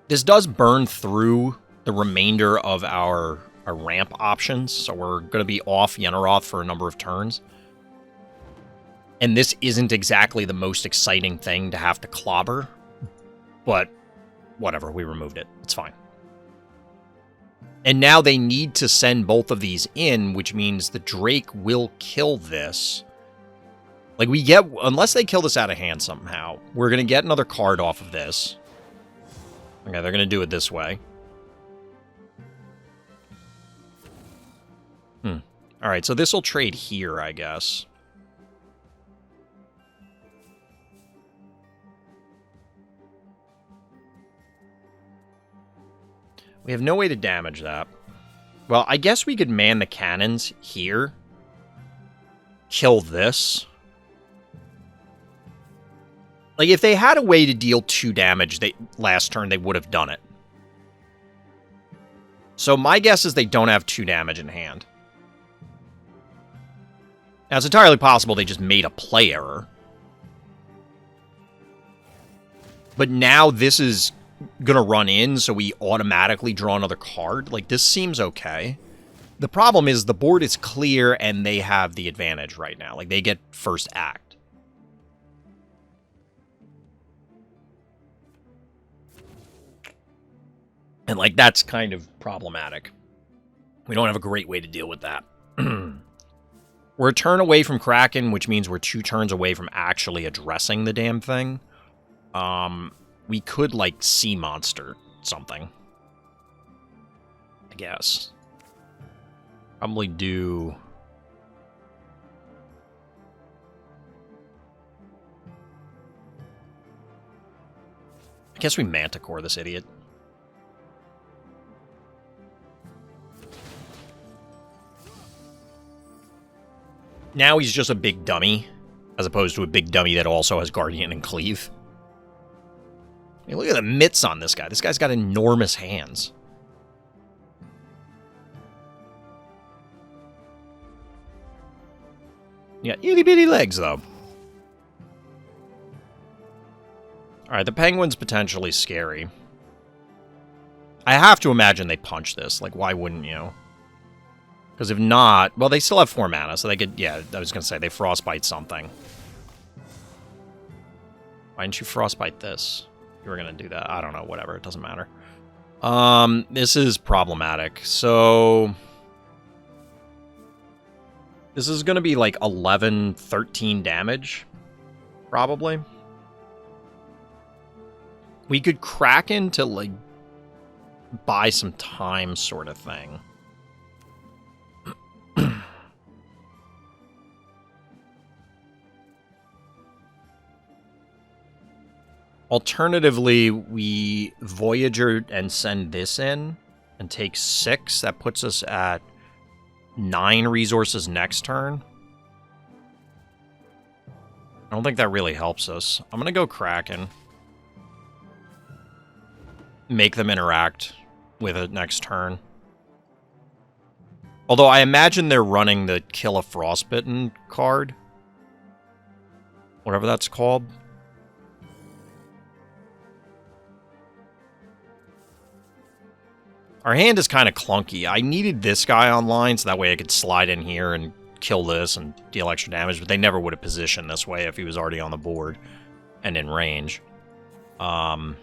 This does burn through the remainder of our ramp options, so we're going to be off Yenneroth for a number of turns. And this isn't exactly the most exciting thing to have to clobber, but whatever, we removed it. It's fine. And now they need to send both of these in, which means the Drake will kill this. Like, we get... Unless they kill this out of hand somehow, we're going to get another card off of this. Okay, they're going to do it this way. Alright, so this will trade here, I guess. We have no way to damage that. Well, I guess we could man the cannons here. Kill this. Like, if they had a way to deal 2 damage last turn, they would have done it. So my guess is they don't have 2 damage in hand. Now, it's entirely possible they just made a play error. But now this is going to run in, so we automatically draw another card. Like, this seems okay. The problem is the board is clear, and they have the advantage right now. Like, they get first act. And, like, that's kind of problematic. We don't have a great way to deal with that. We're a turn away from Kraken, which means we're 2 turns away from actually addressing the damn thing. We could, like, sea monster something. I guess. Probably do... I guess we Manticore this idiot. Now he's just a big dummy, as opposed to a big dummy that also has Guardian and Cleave. I mean, look at the mitts on this guy. This guy's got enormous hands. Yeah, itty-bitty legs, though. Alright, the penguin's potentially scary. I have to imagine they punch this. Like, why wouldn't you? Because if not... Well, they still have 4 mana, so they could... Yeah, I was going to say, they frostbite something. Why didn't you frostbite this? You were going to do that. I don't know, whatever. It doesn't matter. This is problematic. So... This is going to be like 11, 13 damage. Probably. We could Kraken to, like, buy some time sort of thing. Alternatively, we Voyager and send this in and take 6. That puts us at 9 resources next turn. I don't think that really helps us. I'm going to go Kraken. Make them interact with it next turn. Although I imagine they're running the Kill a Frostbitten card. Whatever that's called. Our hand is kind of clunky. I needed this guy online so that way I could slide in here and kill this and deal extra damage, but they never would have positioned this way if he was already on the board and in range. I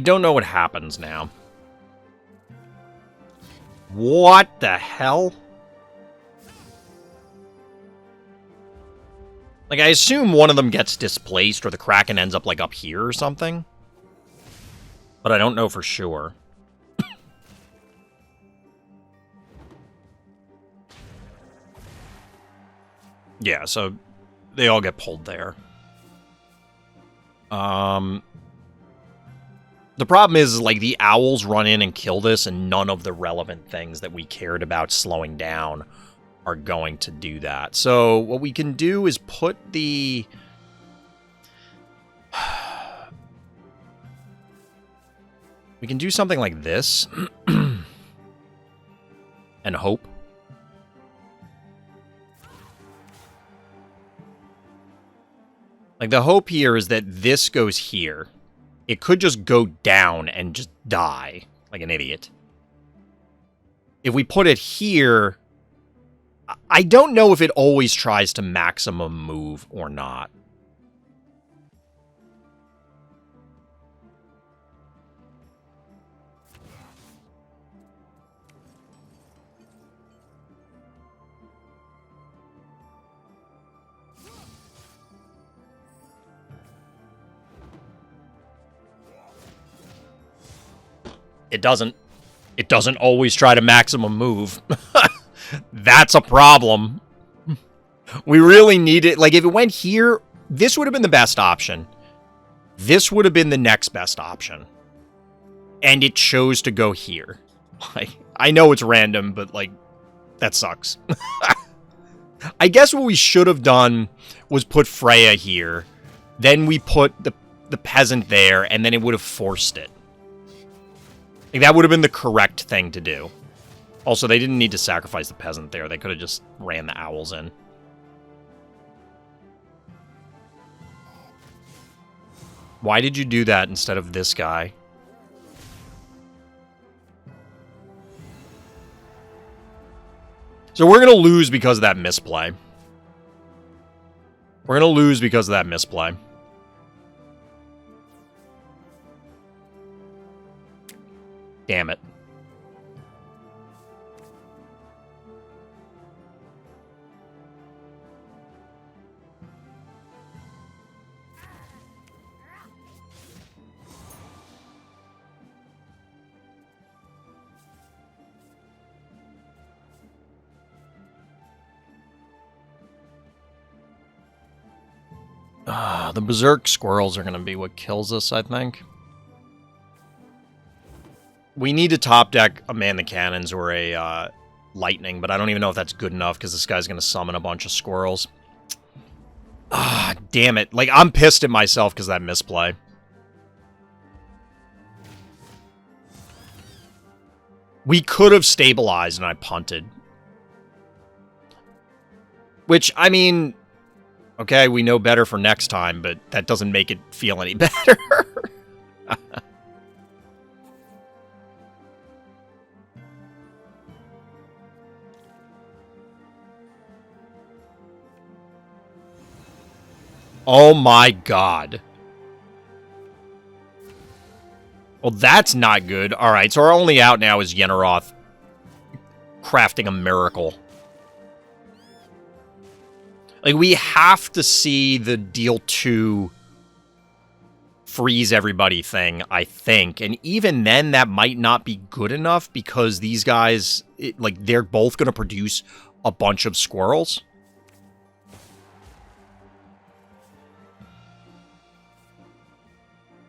don't know what happens now. What the hell? Like, I assume one of them gets displaced or the Kraken ends up, like, up here or something. But I don't know for sure. Yeah, so they all get pulled there. The problem is, like, the owls run in and kill this, and none of the relevant things that we cared about slowing down are going to do that. So what we can do is put the... We can do something like this. And hope. Like, the hope here is that this goes here. It could just go down and just die, like an idiot. If we put it here... I don't know if it always tries to maximum move or not. It doesn't. It doesn't always try to maximum move. That's a problem. We really need it. Like, if it went here, this would have been the best option. This would have been the next best option. And it chose to go here. Like, I know it's random, but, like, that sucks. I guess what we should have done was put Freya here. Then we put the peasant there, and then it would have forced it. Like, that would have been the correct thing to do. Also, they didn't need to sacrifice the peasant there. They could have just ran the owls in. Why did you do that instead of this guy? So we're going to lose because of that misplay. We're going to lose because of that misplay. Damn it. The Berserk Squirrels are going to be what kills us, I think. We need to top deck a Man the Cannons or a Lightning, but I don't even know if that's good enough because this guy's going to summon a bunch of squirrels. Ah, damn it. Like, I'm pissed at myself because of that misplay. We could have stabilized and I punted. Which, I mean... Okay, we know better for next time, but that doesn't make it feel any better. Oh my god. Well, that's not good. Alright, so our only out now is Yenneroth crafting a miracle. Like, we have to see the deal 2 freeze everybody thing, I think. And even then, that might not be good enough because these guys, they're both going to produce a bunch of squirrels.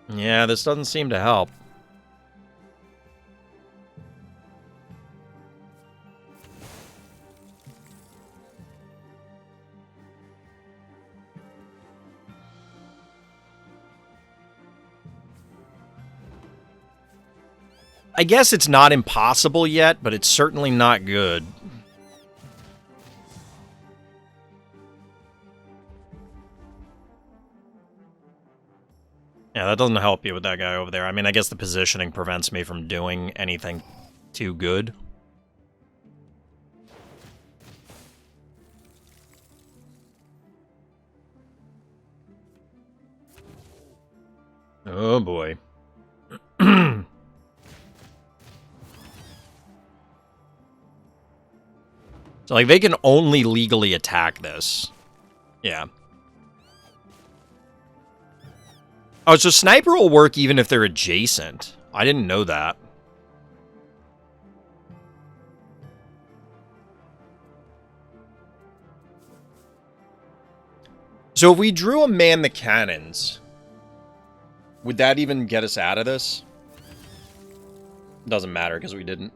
Yeah, this doesn't seem to help. I guess it's not impossible yet, but it's certainly not good. Yeah, that doesn't help you with that guy over there. I mean, I guess the positioning prevents me from doing anything too good. Oh, boy. So, like, they can only legally attack this. Yeah. Oh, so Sniper will work even if they're adjacent. I didn't know that. So if we drew a Man the Cannons, would that even get us out of this? Doesn't matter because we didn't.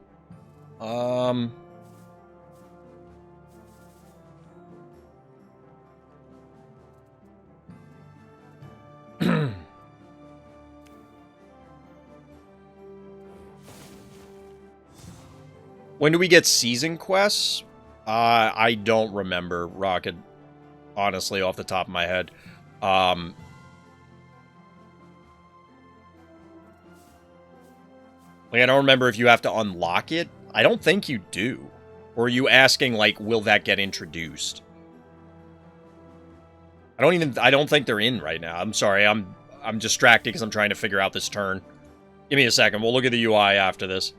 When do we get season quests? I don't remember, Rocket, honestly, off the top of my head. Like, I don't remember if you have to unlock it. I don't think you do. Or are you asking, like, will that get introduced? I don't think they're in right now. I'm sorry, I'm distracted because I'm trying to figure out this turn. Give me a second. We'll look at the UI after this.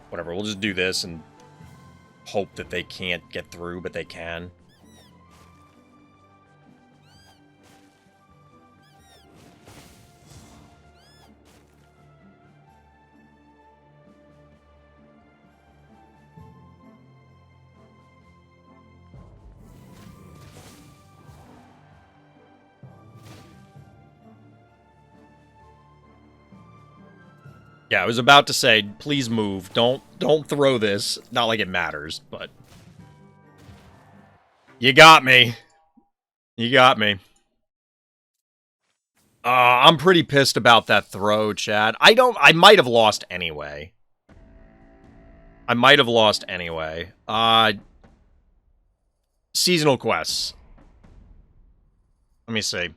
Whatever, we'll just do this and hope that they can't get through, but they can. Yeah, I was about to say, please move. Don't throw this. Not like it matters, but... You got me. You got me. I'm pretty pissed about that throw, Chad. I might have lost anyway. I might have lost anyway. Seasonal quests. Let me see.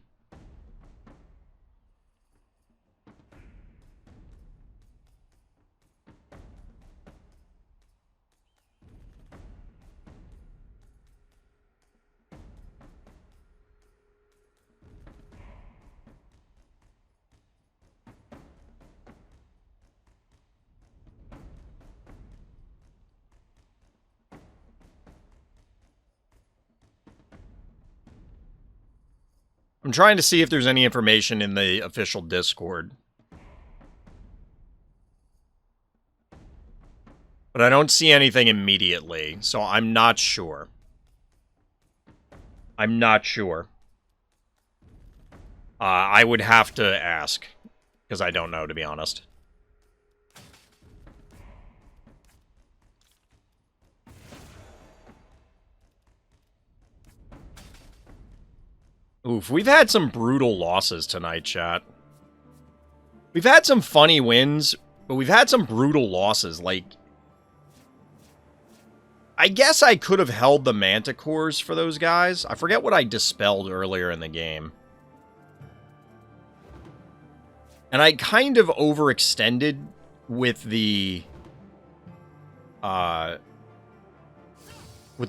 I'm trying to see if there's any information in the official Discord. But I don't see anything immediately, so I'm not sure. I'm not sure. I would have to ask, because I don't know, to be honest. Oof, we've had some brutal losses tonight, chat. We've had some funny wins, but we've had some brutal losses. Like, I guess I could have held the Manticores for those guys. I forget what I dispelled earlier in the game. And I kind of overextended with the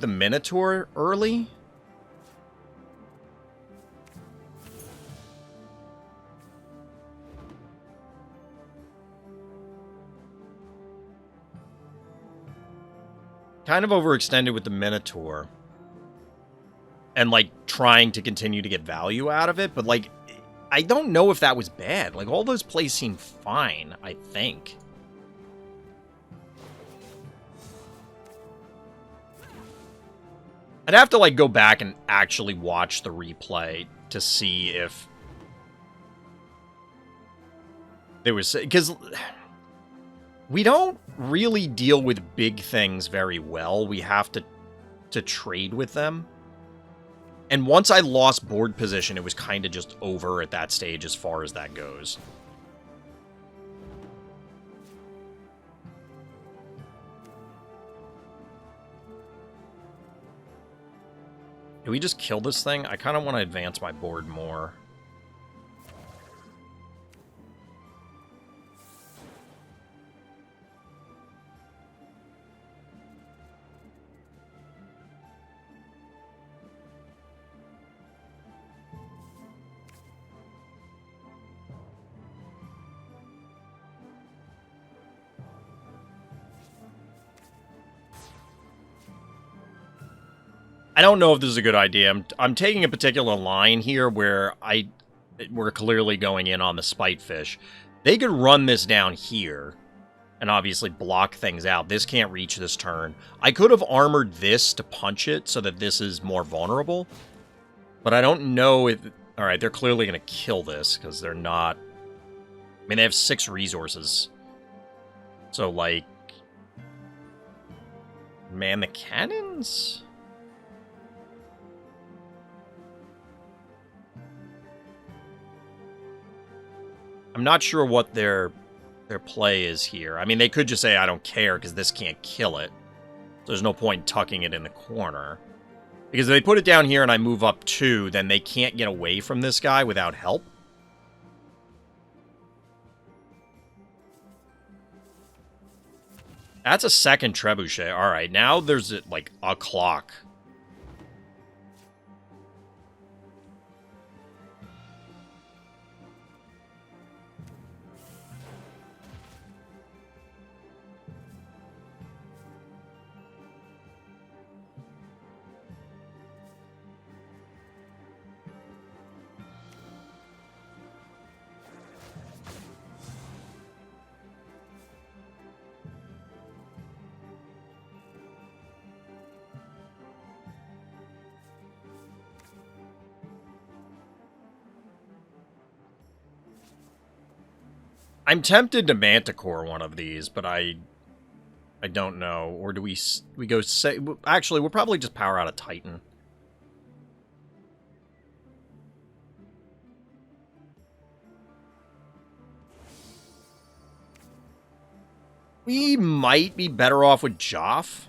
Minotaur early. Kind of overextended with the Minotaur. And, like, trying to continue to get value out of it. But, like, I don't know if that was bad. Like, all those plays seem fine, I think. I'd have to, like, go back and actually watch the replay to see if there was... Because we don't really deal with big things very well. We have to trade with them. And once I lost board position, it was kind of just over at that stage as far as that goes. Do we just kill this thing? I kind of want to advance my board more. I don't know if this is a good idea. I'm taking a particular line here where we're clearly going in on the Spitefish. They could run this down here and obviously block things out. This can't reach this turn. I could have armored this to punch it so that this is more vulnerable. But I don't know if... Alright, they're clearly going to kill this because they're not... I mean, they have 6 resources. So, like... Man the cannons? I'm not sure what their play is here. I mean, they could just say, I don't care, because this can't kill it. So there's no point tucking it in the corner. Because if they put it down here and I move up 2, then they can't get away from this guy without help. That's a second trebuchet. Alright, now there's, like, a clock. I'm tempted to Manticore one of these, but I don't know. Or do we go say... Actually, we'll probably just power out a Titan. We might be better off with Joff.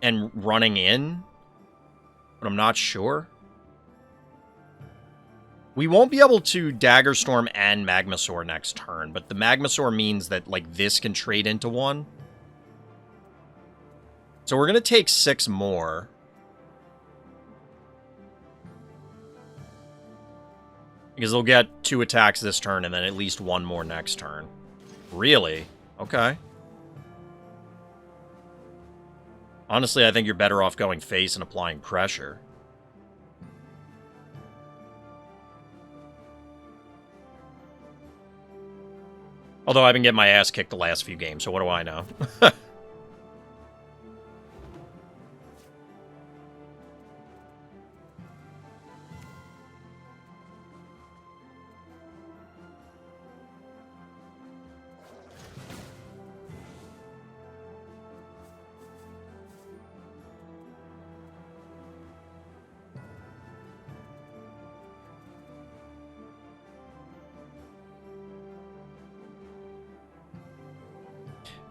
And running in. But I'm not sure. We won't be able to Daggerstorm and Magmasaur next turn, but the Magmasaur means that, like, this can trade into one. So we're going to take 6 more. Because they'll get 2 attacks this turn and then at least 1 more next turn. Really? Okay. Honestly, I think you're better off going face and applying pressure. Although I've been getting my ass kicked the last few games, so what do I know?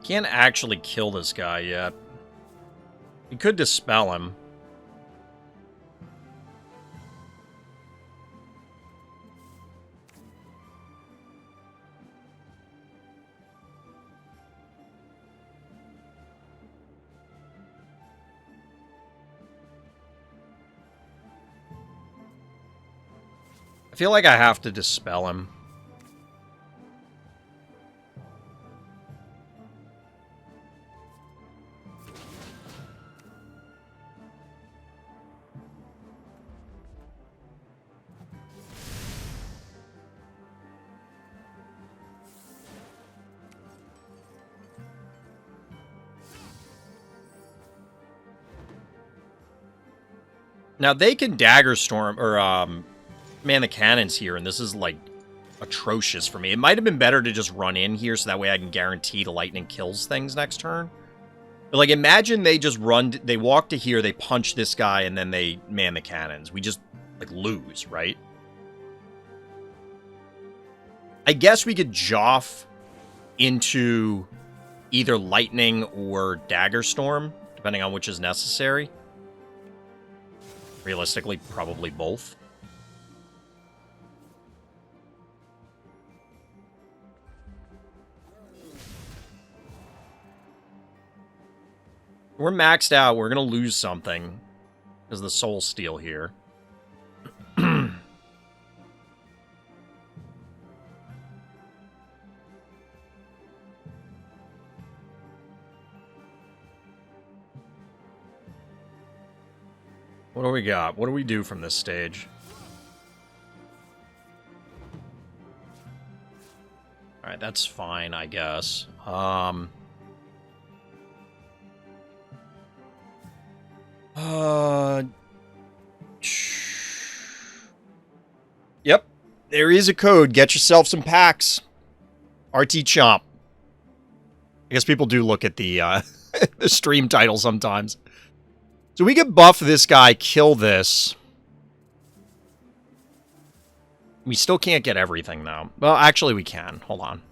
Can't actually kill this guy yet. We could dispel him. I feel like I have to dispel him. Now, they can Dagger Storm, or, man the cannons here, and this is, like, atrocious for me. It might have been better to just run in here, so that way I can guarantee the lightning kills things next turn. But, like, imagine they just they walk to here, they punch this guy, and then they man the cannons. We just, like, lose, right? I guess we could Joff into either lightning or Dagger Storm, depending on which is necessary. Realistically, probably both. We're maxed out. We're going to lose something because of the Soul Steal here. What do we got? What do we do from this stage? Alright, that's fine, I guess. Yep, there is a code. Get yourself some packs. RTchomp. I guess people do look at the, the stream title sometimes. So we could buff this guy, kill this. We still can't get everything, though. Well, actually, we can. Hold on.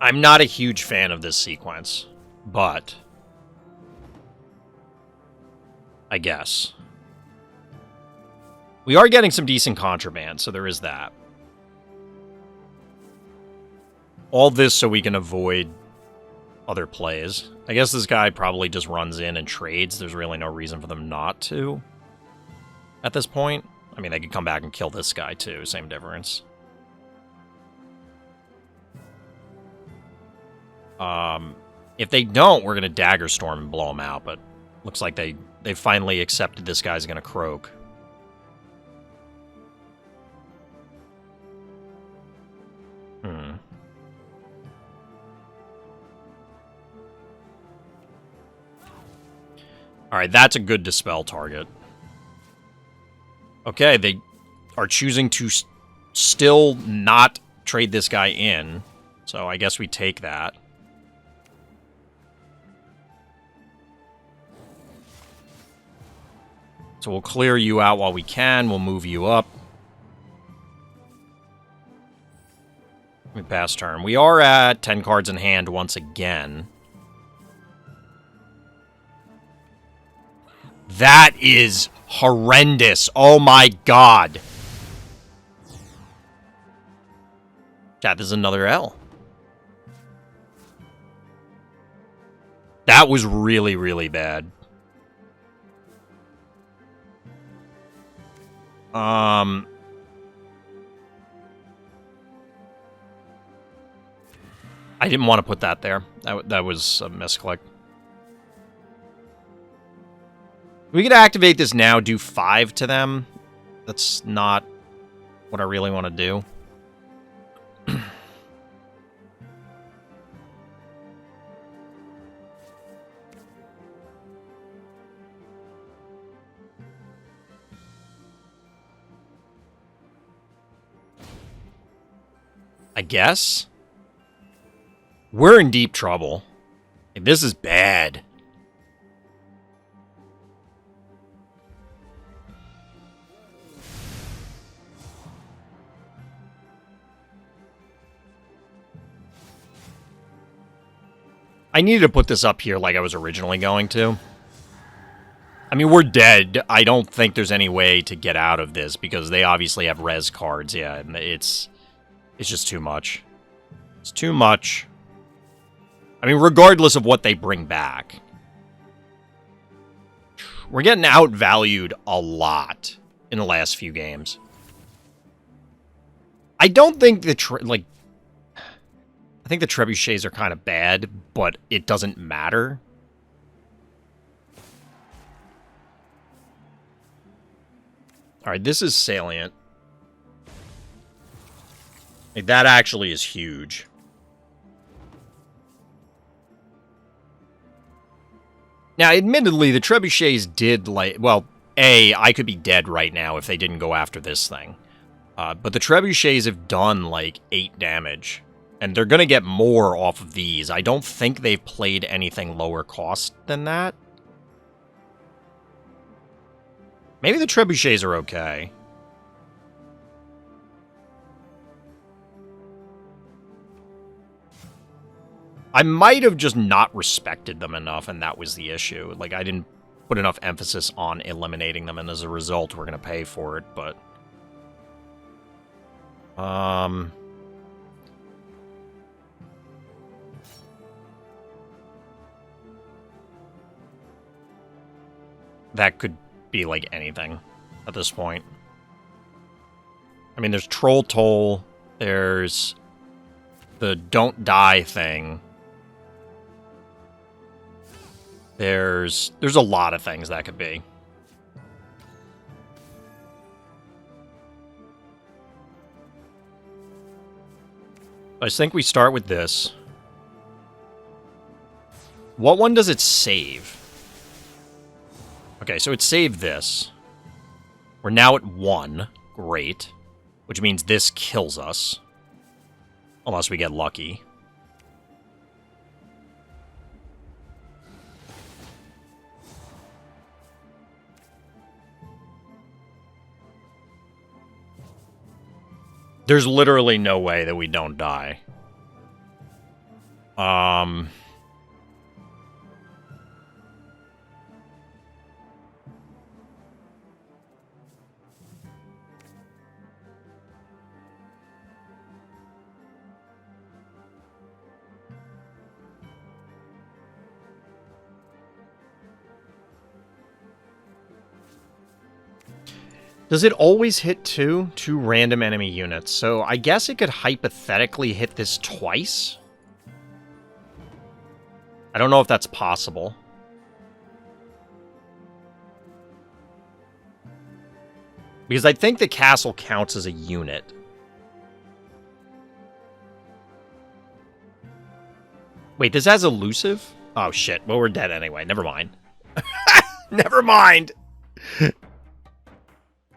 I'm not a huge fan of this sequence, but I guess. We are getting some decent contraband, so there is that. All this so we can avoid other plays. I guess this guy probably just runs in and trades. There's really no reason for them not to at this point. I mean, they could come back and kill this guy too, same difference. If they don't, we're going to Dagger Storm and blow them out, but looks like they finally accepted this guy's going to croak. Alright, that's a good dispel target. Okay, they are choosing to still not trade this guy in, so I guess we take that. So we'll clear you out while we can. We'll move you up. We pass turn. We are at 10 cards in hand once again. That is horrendous. Oh my god. Chat, this is another L. That was really, really bad. I didn't want to put that there. That was a misclick. We could activate this now, do 5 to them. That's not what I really want to do. I guess. We're in deep trouble. Like, this is bad. I needed to put this up here like I was originally going to. I mean, we're dead. I don't think there's any way to get out of this because they obviously have res cards. Yeah, and it's just too much. It's too much. I mean, regardless of what they bring back. We're getting outvalued a lot in the last few games. I don't think the I think the trebuchets are kind of bad, but it doesn't matter. Alright, this is salient. Like, that actually is huge. Now, admittedly, the trebuchets did, like... Well, A, I could be dead right now if they didn't go after this thing. But the trebuchets have done, like, 8 damage. And they're going to get more off of these. I don't think they've played anything lower cost than that. Maybe the trebuchets are okay. I might have just not respected them enough, and that was the issue. Like, I didn't put enough emphasis on eliminating them, and as a result, we're going to pay for it, but... That could be, like, anything at this point. I mean, there's Troll Toll, there's the Don't Die thing. There's a lot of things that could be. I think we start with this. What one does it save? Okay, so it saved this. We're now at 1. Great. Which means this kills us. Unless we get lucky. There's literally no way that we don't die. Does it always hit 2 random enemy units? So I guess it could hypothetically hit this twice. I don't know if that's possible. Because I think the castle counts as a unit. Wait, this has elusive? Oh shit, well we're dead anyway, never mind. Never mind!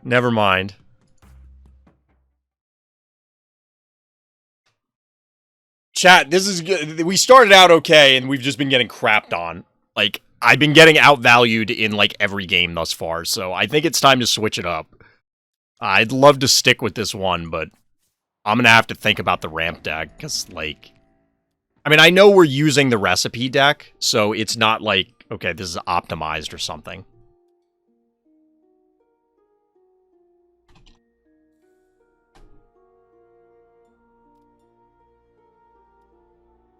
Never mind. Chat, this is good. We started out okay, and we've just been getting crapped on. Like, I've been getting outvalued in, like, every game thus far, so I think it's time to switch it up. I'd love to stick with this one, but I'm gonna have to think about the ramp deck, because, like... I mean, I know we're using the recipe deck, so it's not like, okay, this is optimized or something.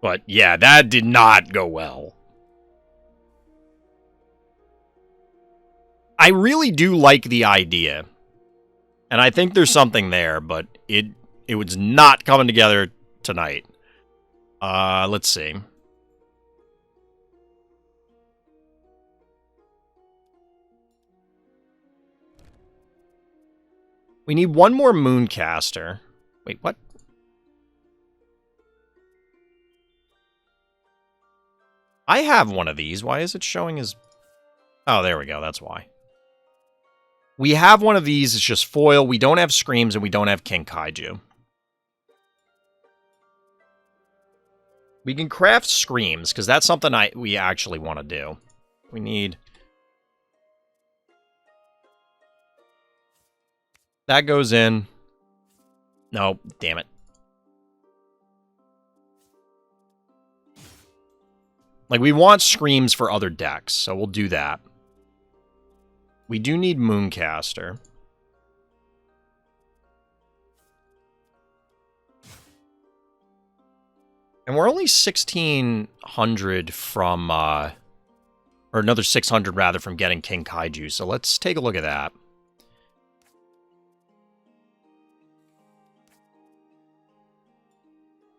But yeah, that did not go well. I really do like the idea. And I think there's something there, but it was not coming together tonight. Let's see. We need one more Mooncaster. Wait, what? I have one of these. Why is it showing as... Oh, there we go. That's why. We have one of these. It's just foil. We don't have Screams, and we don't have King Kaiju. We can craft Screams, because that's something we actually want to do. We need... That goes in. No, damn it. Like, we want Screams for other decks, so we'll do that. We do need Mooncaster. And we're only 1,600 from, or another 600, rather, from getting King Kaiju, so let's take a look at that.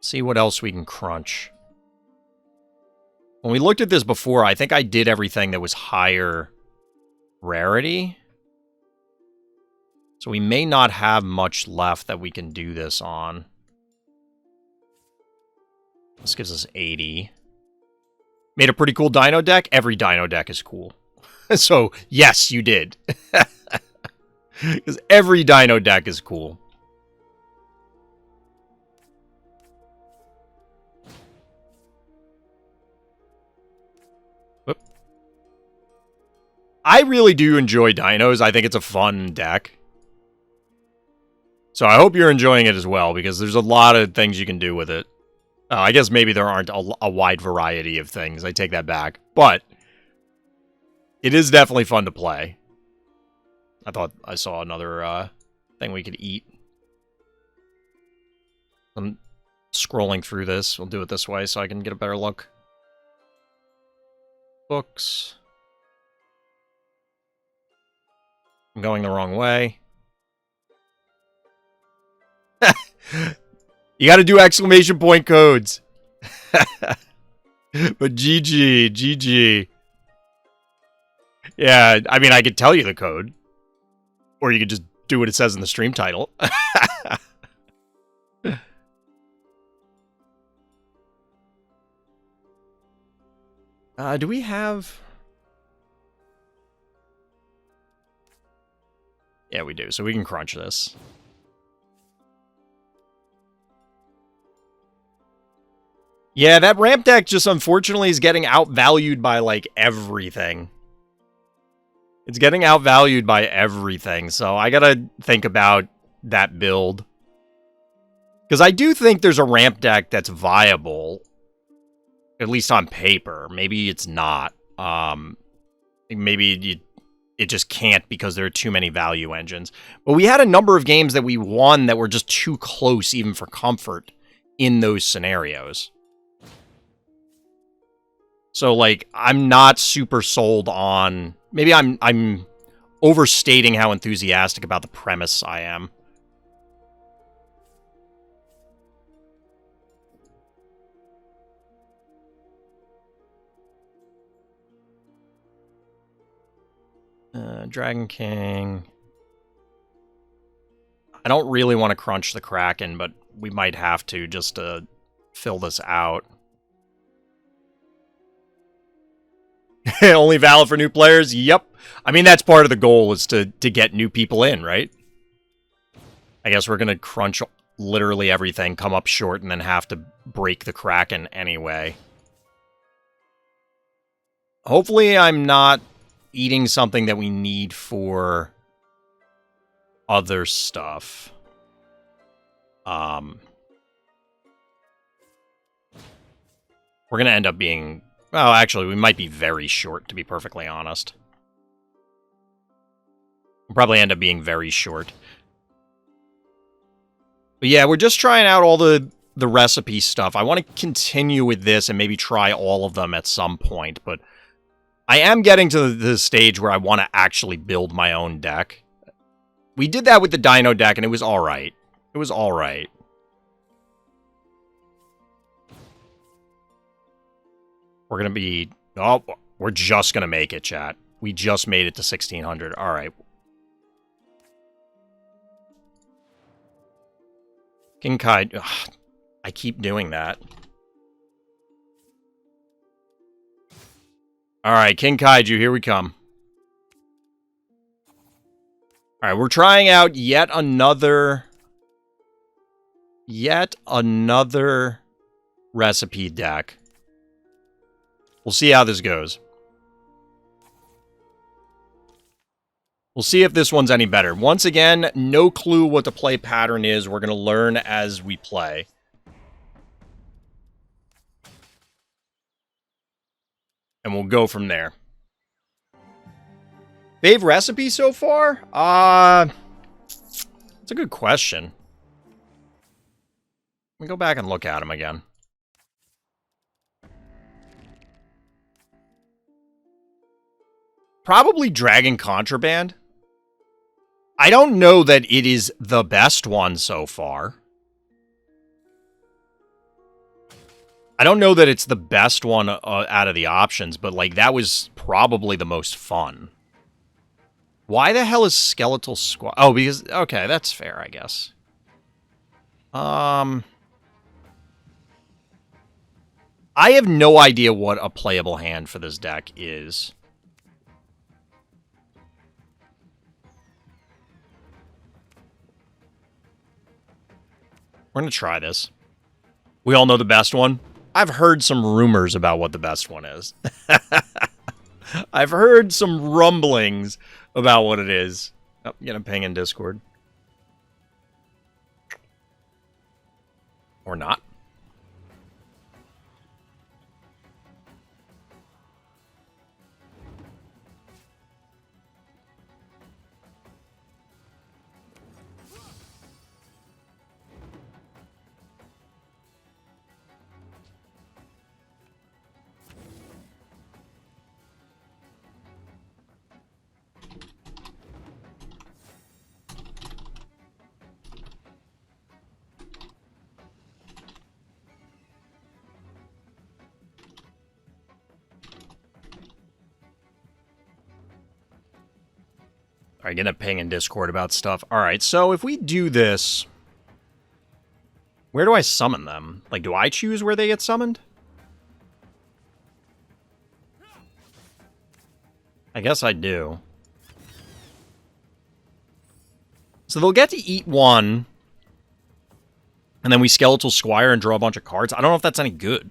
See what else we can crunch. When we looked at this before, I think I did everything that was higher rarity. So we may not have much left that we can do this on. This gives us 80. Made a pretty cool dino deck. Every dino deck is cool. So, yes, you did. Because every dino deck is cool. I really do enjoy dinos. I think it's a fun deck. So I hope you're enjoying it as well, because there's a lot of things you can do with it. I guess maybe there aren't a wide variety of things. I take that back. But it is definitely fun to play. I thought I saw another thing we could eat. I'm scrolling through this. We'll do it this way so I can get a better look. Books. I'm going the wrong way. You gotta do exclamation point codes. But GG, GG. Yeah, I mean, I could tell you the code. Or you could just do what it says in the stream title. Do we have... Yeah, we do. So we can crunch this. Yeah, that ramp deck just unfortunately is getting outvalued by, like, everything. It's getting outvalued by everything, so I gotta think about that build. Because I do think there's a ramp deck that's viable. At least on paper. Maybe it's not. Maybe it just can't because there are too many value engines. But we had a number of games that we won that were just too close even for comfort in those scenarios. So, like, I'm not super sold on... Maybe I'm overstating how enthusiastic about the premise I am. Dragon King. I don't really want to crunch the Kraken, but we might have to just to fill this out. Only valid for new players? Yep. I mean, that's part of the goal, is to get new people in, right? I guess we're going to crunch literally everything, come up short, and then have to break the Kraken anyway. Hopefully I'm not eating something that we need for other stuff. We're going to end up being... Well, actually, we might be very short, to be perfectly honest. We'll probably end up being very short. But yeah, we're just trying out all the the recipe stuff. I want to continue with this and maybe try all of them at some point, but I am getting to the stage where I want to actually build my own deck. We did that with the Dino deck, and it was alright. It was alright. We're going to be... Oh, we're just going to make it, chat. We just made it to 1600. Alright. King Kai... Ugh, I keep doing that. Alright, King Kaiju, here we come. Alright, we're trying out yet another recipe deck. We'll see how this goes. We'll see if this one's any better. Once again, no clue what the play pattern is. We're going to learn as we play. And we'll go from there. Fave recipe so far? It's a good question. Let me go back and look at them again. Probably Dragon Contraband. I don't know that it is the best one so far. I don't know that it's the best one out of the options, but, like, that was probably the most fun. Why the hell is Skeletal Squad? Oh, because... Okay, that's fair, I guess. I have no idea what a playable hand for this deck is. We're going to try this. We all know the best one. I've heard some rumors about what the best one is. I've heard some rumblings about what it is. Oh, get a ping in Discord. Or not. Alright, getting a ping in Discord about stuff. Alright, so if we do this... Where do I summon them? Like, do I choose where they get summoned? I guess I do. So they'll get to eat one. And then we Skeletal Squire and draw a bunch of cards. I don't know if that's any good.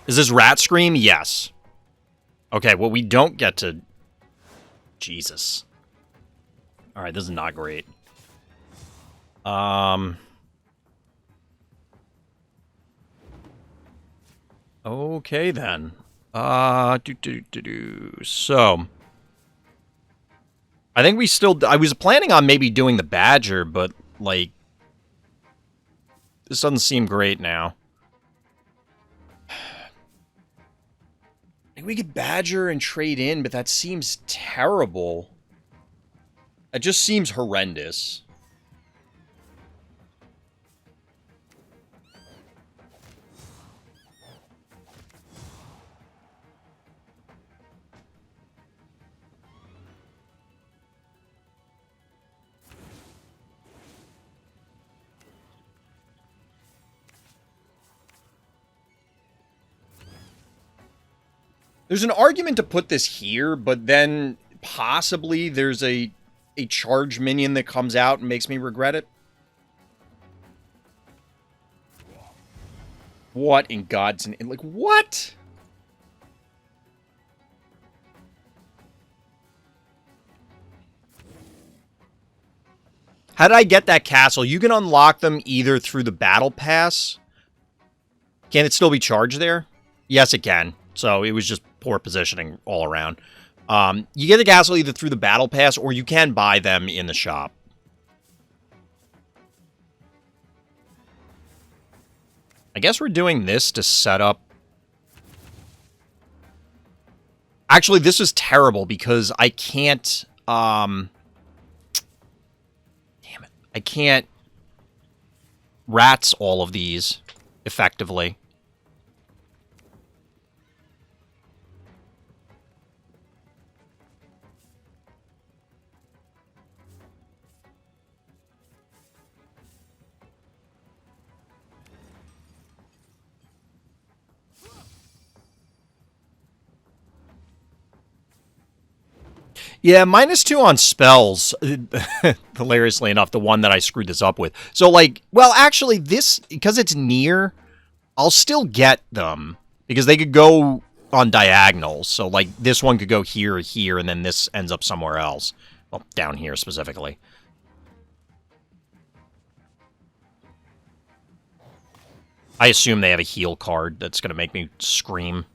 Is this Rat Scream? Yes. Okay, well, we don't get to... Jesus. Alright, this is not great. Okay, then. So... I think we still... I was planning on maybe doing the Badger, but, like... This doesn't seem great now. We could Badger and trade in, but that seems terrible. It just seems horrendous. There's an argument to put this here, but then possibly there's a charge minion that comes out and makes me regret it. What in God's name? Like, what? How did I get that castle? You can unlock them either through the battle pass. Can it still be charged there? Yes, it can. So it was just poor positioning all around. You get the castle either through the battle pass or you can buy them in the shop. I guess we're doing this to set up... Actually, this is terrible because I can't... Damn it. I can't rats all of these effectively. Yeah, -2 on spells. Hilariously enough, the one that I screwed this up with. So, like, well, actually, this, because it's near, I'll still get them. Because they could go on diagonals. So, like, this one could go here or here, and then this ends up somewhere else. Well, down here specifically. I assume they have a heal card that's going to make me scream.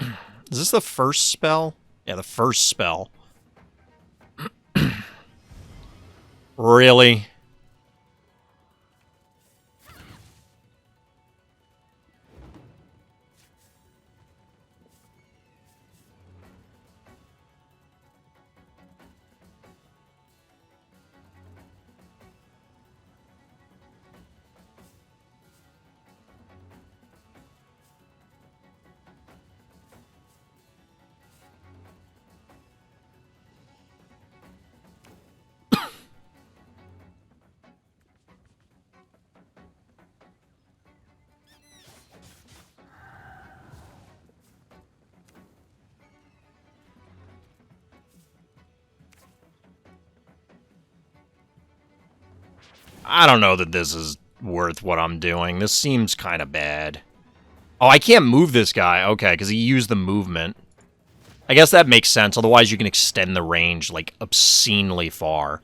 Is this the first spell? Yeah, the first spell. Really? I don't know that this is worth what I'm doing. This seems kind of bad. Oh, I can't move this guy. Okay, because he used the movement. I guess that makes sense. Otherwise, you can extend the range, like, obscenely far.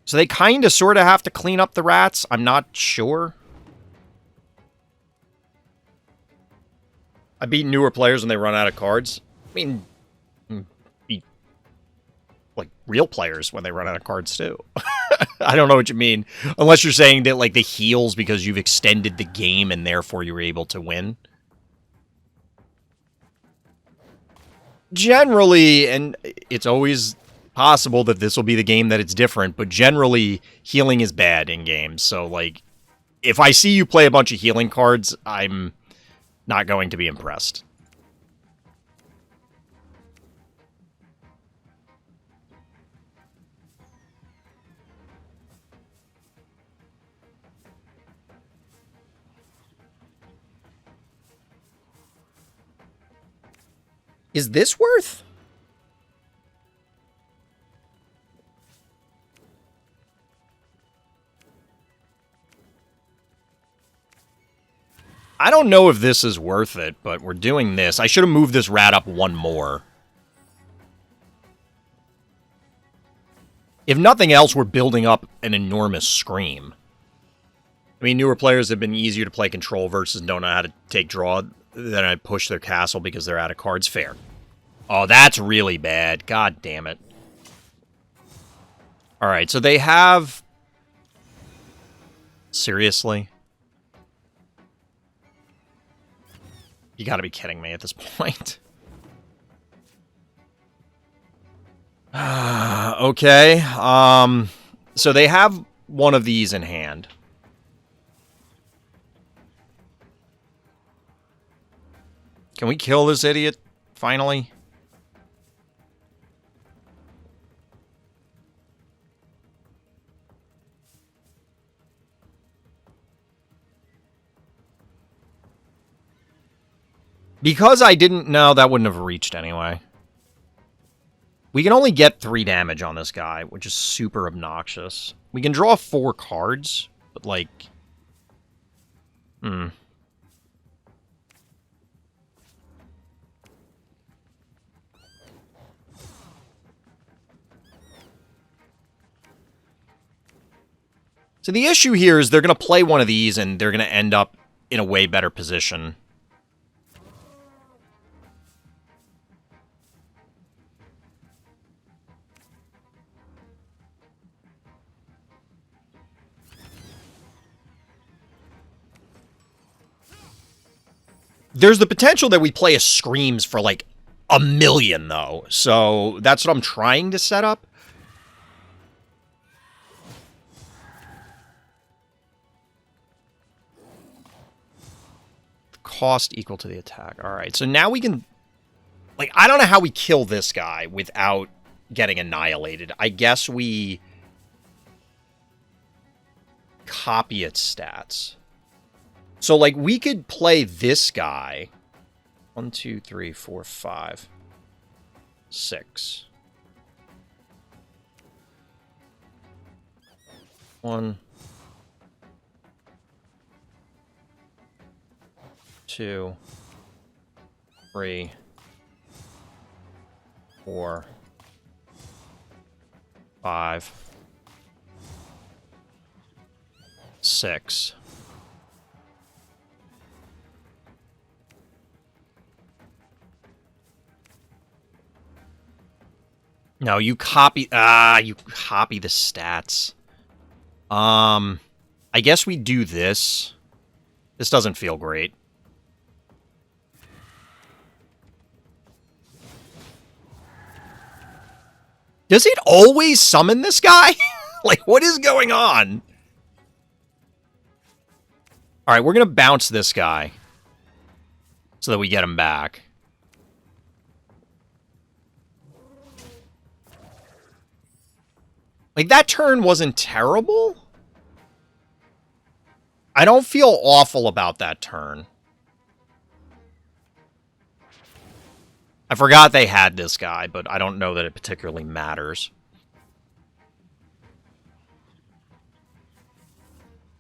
So they kind of sort of have to clean up the rats. I'm not sure. I beat newer players when they run out of cards. I mean, beat, like, real players when they run out of cards, too. I don't know what you mean. Unless you're saying that, like, the heals because you've extended the game and therefore you were able to win. Generally, and it's always possible that this will be the game that it's different, but generally, healing is bad in games. So, like, if I see you play a bunch of healing cards, I'm not going to be impressed. Is this worth? I don't know if this is worth it, but we're doing this. I should have moved this rat up one more. If nothing else, we're building up an enormous scream. I mean, newer players have been easier to play control versus don't know how to take draw. Then I push their castle because they're out of cards. Fair. Oh, that's really bad. God damn it. Alright, so they have... Seriously? You gotta be kidding me at this point. Okay, so they have one of these in hand. Can we kill this idiot, finally? Because I didn't know, that wouldn't have reached anyway. We can only get 3 damage on this guy, which is super obnoxious. We can draw 4 cards, but like... So the issue here is they're going to play one of these and they're going to end up in a way better position. There's the potential that we play a Screams for like 1,000,000 though. So that's what I'm trying to set up. Cost equal to the attack. All right. So now we can... Like, I don't know how we kill this guy without getting annihilated. I guess we copy its stats. So, like, we could play this guy. 1, 2, 3, 4, 5, 6. 1, 2, 3, 4, 5, 6. No, you copy... you copy the stats. I guess we do this. This doesn't feel great. Does it always summon this guy? Like, what is going on? All right, we're going to bounce this guy so that we get him back. Like, that turn wasn't terrible. I don't feel awful about that turn. I forgot they had this guy, but I don't know that it particularly matters.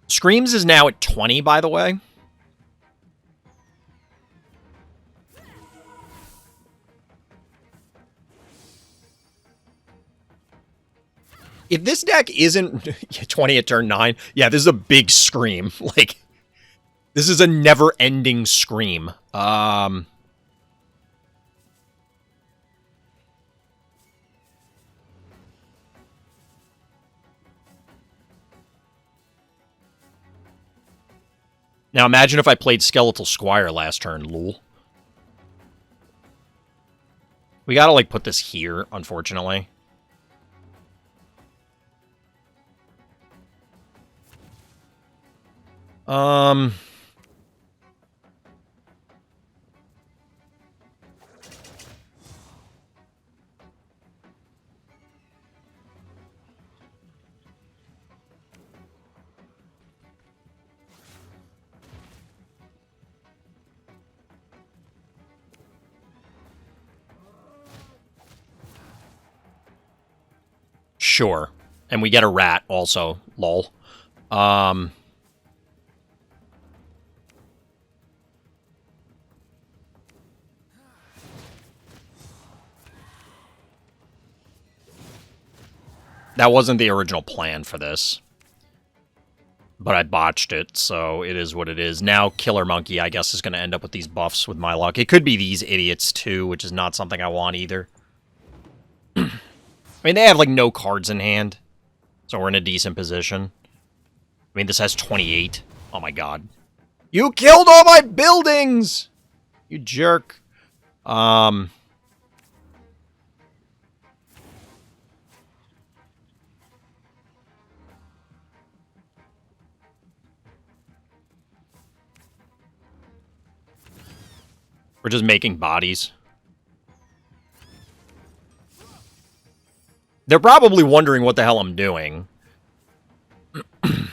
Screams is now at 20, by the way. If this deck isn't 20 at turn 9, yeah, this is a big Scream. Like, this is a never-ending Scream. Now imagine if I played Skeletal Squire last turn, lol. We gotta, like, put this here, unfortunately. Sure. And we get a rat also, lol. That wasn't the original plan for this. But I botched it, so it is what it is. Now Killer Monkey, I guess, is going to end up with these buffs with my luck. It could be these idiots, too, which is not something I want either. I mean, they have, like, no cards in hand. So we're in a decent position. I mean, this has 28. Oh, my God. You killed all my buildings! You jerk. We're just making bodies. They're probably wondering what the hell I'm doing. I'm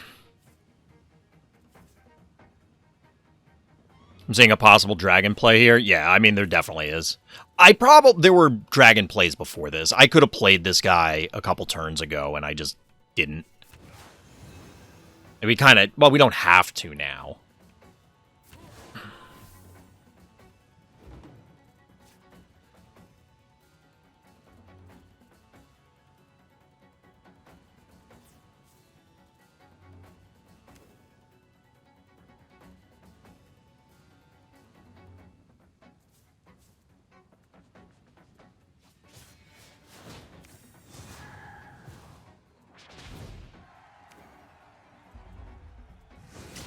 seeing a possible dragon play here. Yeah, I mean, there definitely is. There were dragon plays before this. I could have played this guy a couple turns ago, and I just didn't. And we kind of... Well, we don't have to now.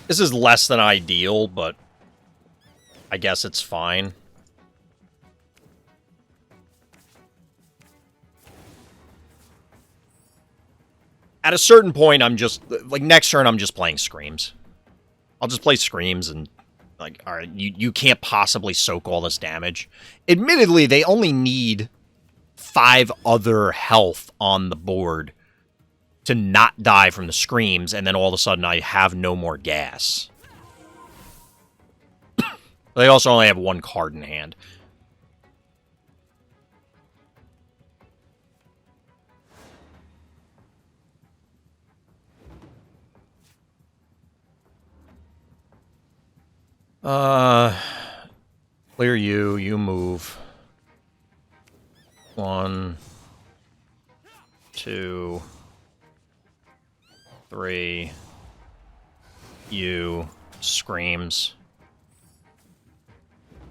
This is less than ideal, but I guess it's fine. At a certain point, I'm just... Like, next turn, I'm just playing Screams. I'll just play Screams and... Like, alright, you can't possibly soak all this damage. Admittedly, they only need 5 other health on the board to not die from the Screams, and then all of a sudden I have no more gas. They also only have 1 card in hand. Clear you move. 1, 2, 3. You Screams.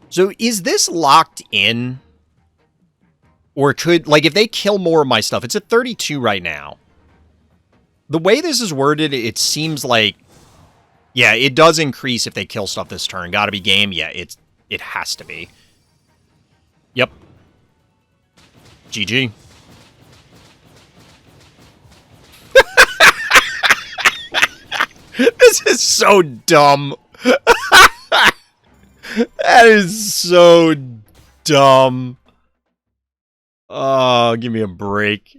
So is this locked in? Or could, like, if they kill more of my stuff, it's at 32 right now. The way this is worded, it seems like, yeah, it does increase if they kill stuff this turn. Gotta be game? Yeah, it has to be. Yep. GG. This is so dumb. That is so dumb. Oh, give me a break.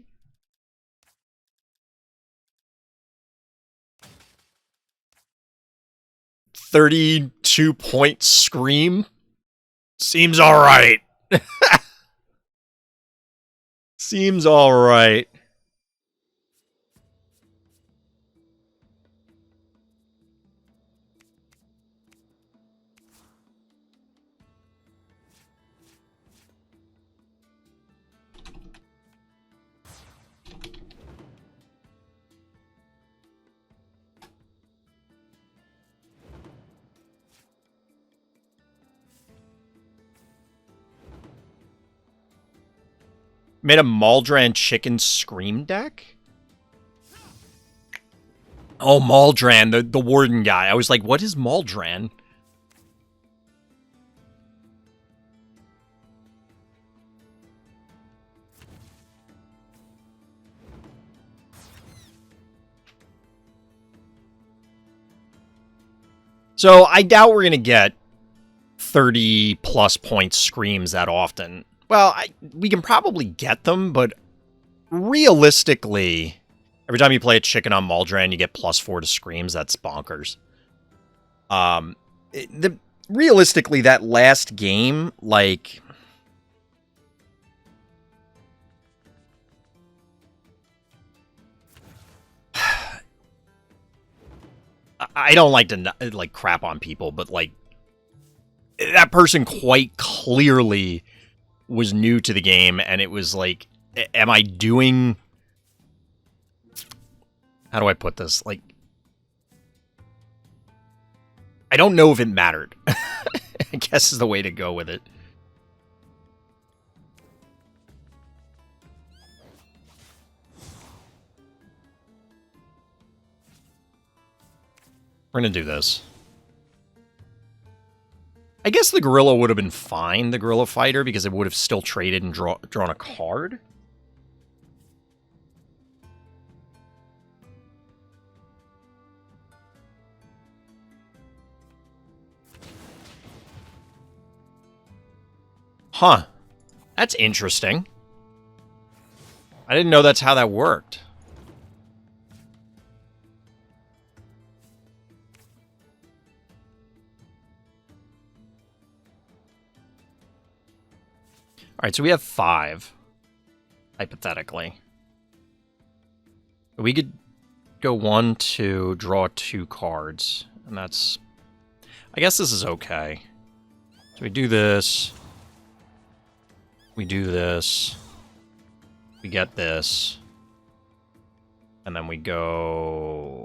$32-point Scream? Seems alright. Seems alright. Made a Maldran Chicken Scream deck? Oh, Maldran, the Warden guy. I was like, what is Maldran? So, I doubt we're going to get 30-plus point Screams that often. Well, we can probably get them, but realistically, every time you play a chicken on Maldran, you get +4 to Screams. That's bonkers. Realistically, that last game, like... I don't like to, like, crap on people, but, like, that person quite clearly was new to the game, and it was like, am I doing... How do I put this? Like, I don't know if it mattered. I guess is the way to go with it. We're gonna do this. I guess the gorilla would have been fine, the gorilla fighter, because it would have still traded and drawn a card. Huh. That's interesting. I didn't know that's how that worked. Alright, so we have 5. Hypothetically. We could go 1, 2, draw 2 cards. And that's... I guess this is okay. So we do this. We do this. We get this. And then we go...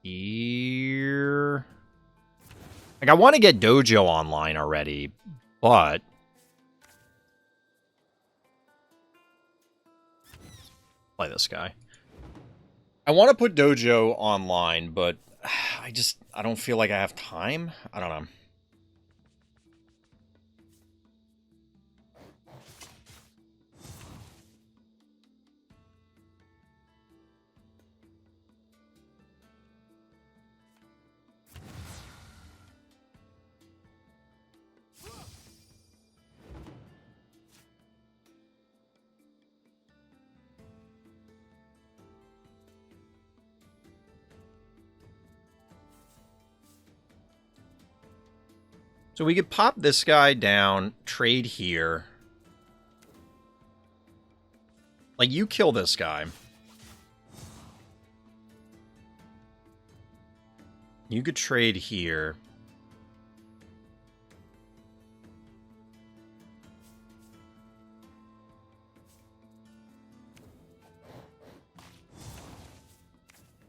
here... Like, I want to get Dojo online already, but... Play this guy. I want to put Dojo online, but I don't feel like I have time. I don't know. So we could pop this guy down, trade here. Like, you kill this guy. You could trade here.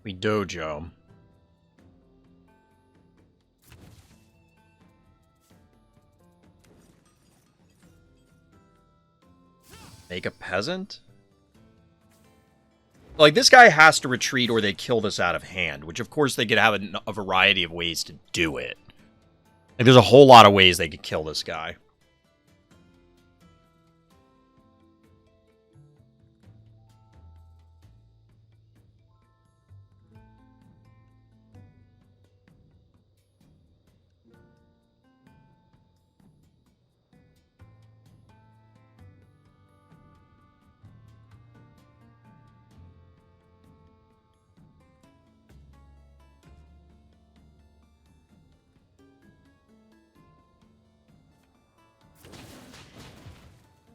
We dojo. Make a peasant? Like, this guy has to retreat or they kill this out of hand, which of course they could have a variety of ways to do it. Like, there's a whole lot of ways they could kill this guy.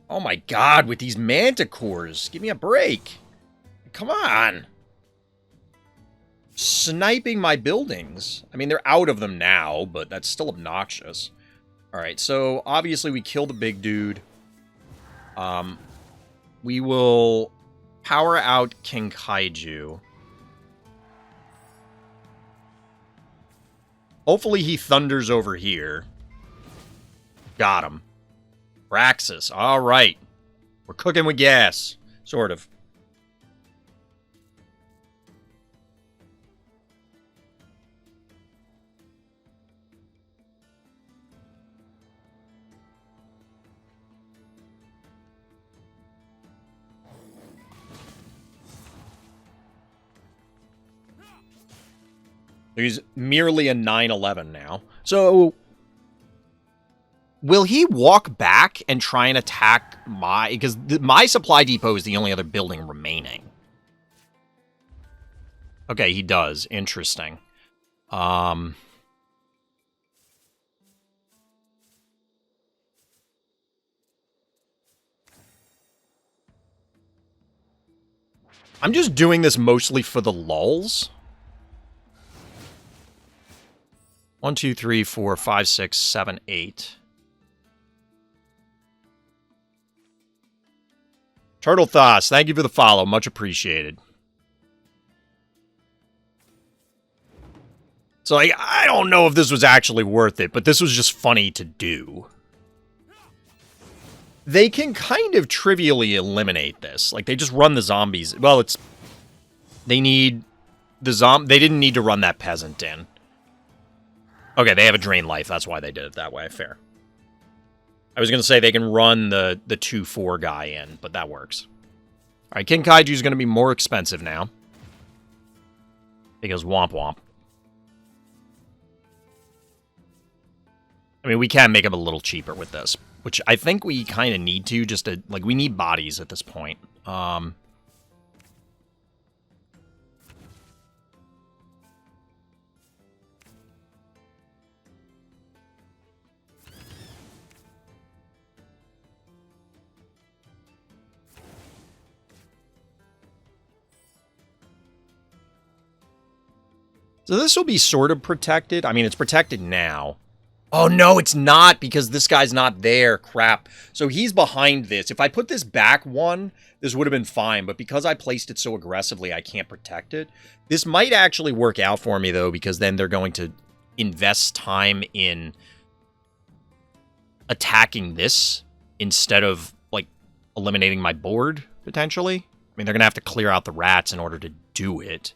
Oh my god, with these manticores. Give me a break. Come on. Sniping my buildings. I mean, they're out of them now, but that's still obnoxious. Alright, so obviously we kill the big dude. We will power out King Kaiju. Hopefully he thunders over here. Got him. Praxis. All right. We're cooking with gas. Sort of. He's merely a 9/11 now. So, will he walk back and try and attack my... Because my supply depot is the only other building remaining. Okay, he does. Interesting. I'm just doing this mostly for the lulz. 1, 2, 3, 4, 5, 6, 7, 8. Turtle Thos, thank you for the follow. Much appreciated. So, like, I don't know if this was actually worth it, but this was just funny to do. They can kind of trivially eliminate this. Like, they just run the zombies. Well, it's... They need... They didn't need to run that peasant in. Okay, they have a drain life. That's why they did it that way. Fair. I was going to say they can run the 2/4 guy in, but that works. All right, King Kaiju is going to be more expensive now. Because womp womp. I mean, we can make him a little cheaper with this, which I think we kind of need to, just to, like, we need bodies at this point. So this will be sort of protected. I mean, it's protected now. Oh, no, it's not, because this guy's not there. Crap. So he's behind this. If I put this back one, this would have been fine. But because I placed it so aggressively, I can't protect it. This might actually work out for me, though, because then they're going to invest time in attacking this instead of, like, eliminating my board, potentially. I mean, they're going to have to clear out the rats in order to do it.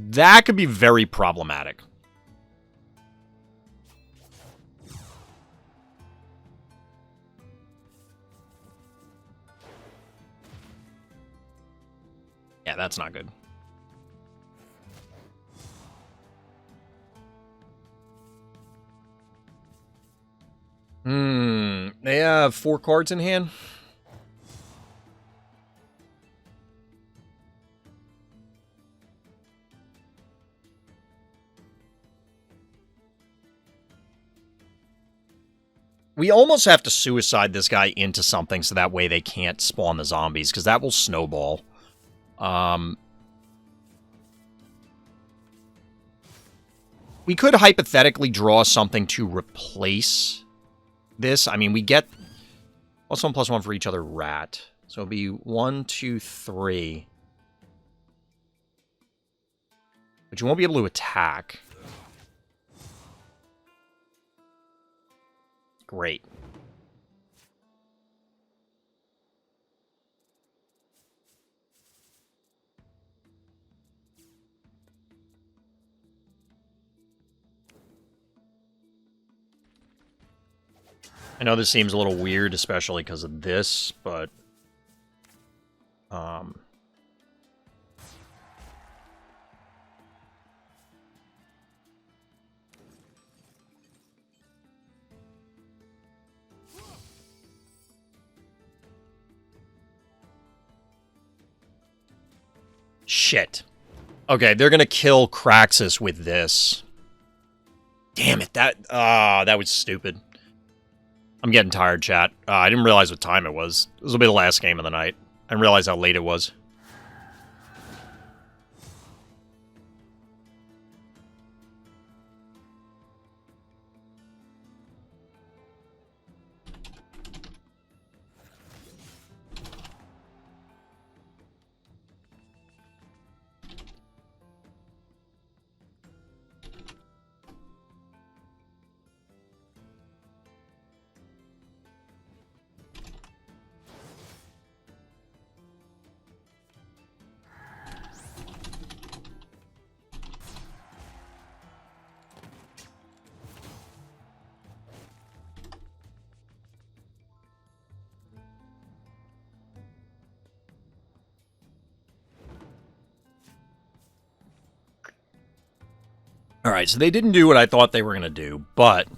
That could be very problematic. Yeah, that's not good. They have 4 cards in hand. We almost have to suicide this guy into something so that way they can't spawn the zombies, because that will snowball. We could hypothetically draw something to replace this. I mean, we get +1/+1 for each other rat. So it'll be 1, 2, 3. But you won't be able to attack. Great. I know this seems a little weird, especially because of this, but... Shit. Okay, they're gonna kill Kraxus with this. Damn it, that was stupid. I'm getting tired, chat. I didn't realize what time it was. This will be the last game of the night. I didn't realize how late it was. Alright, so they didn't do what I thought they were going to do, but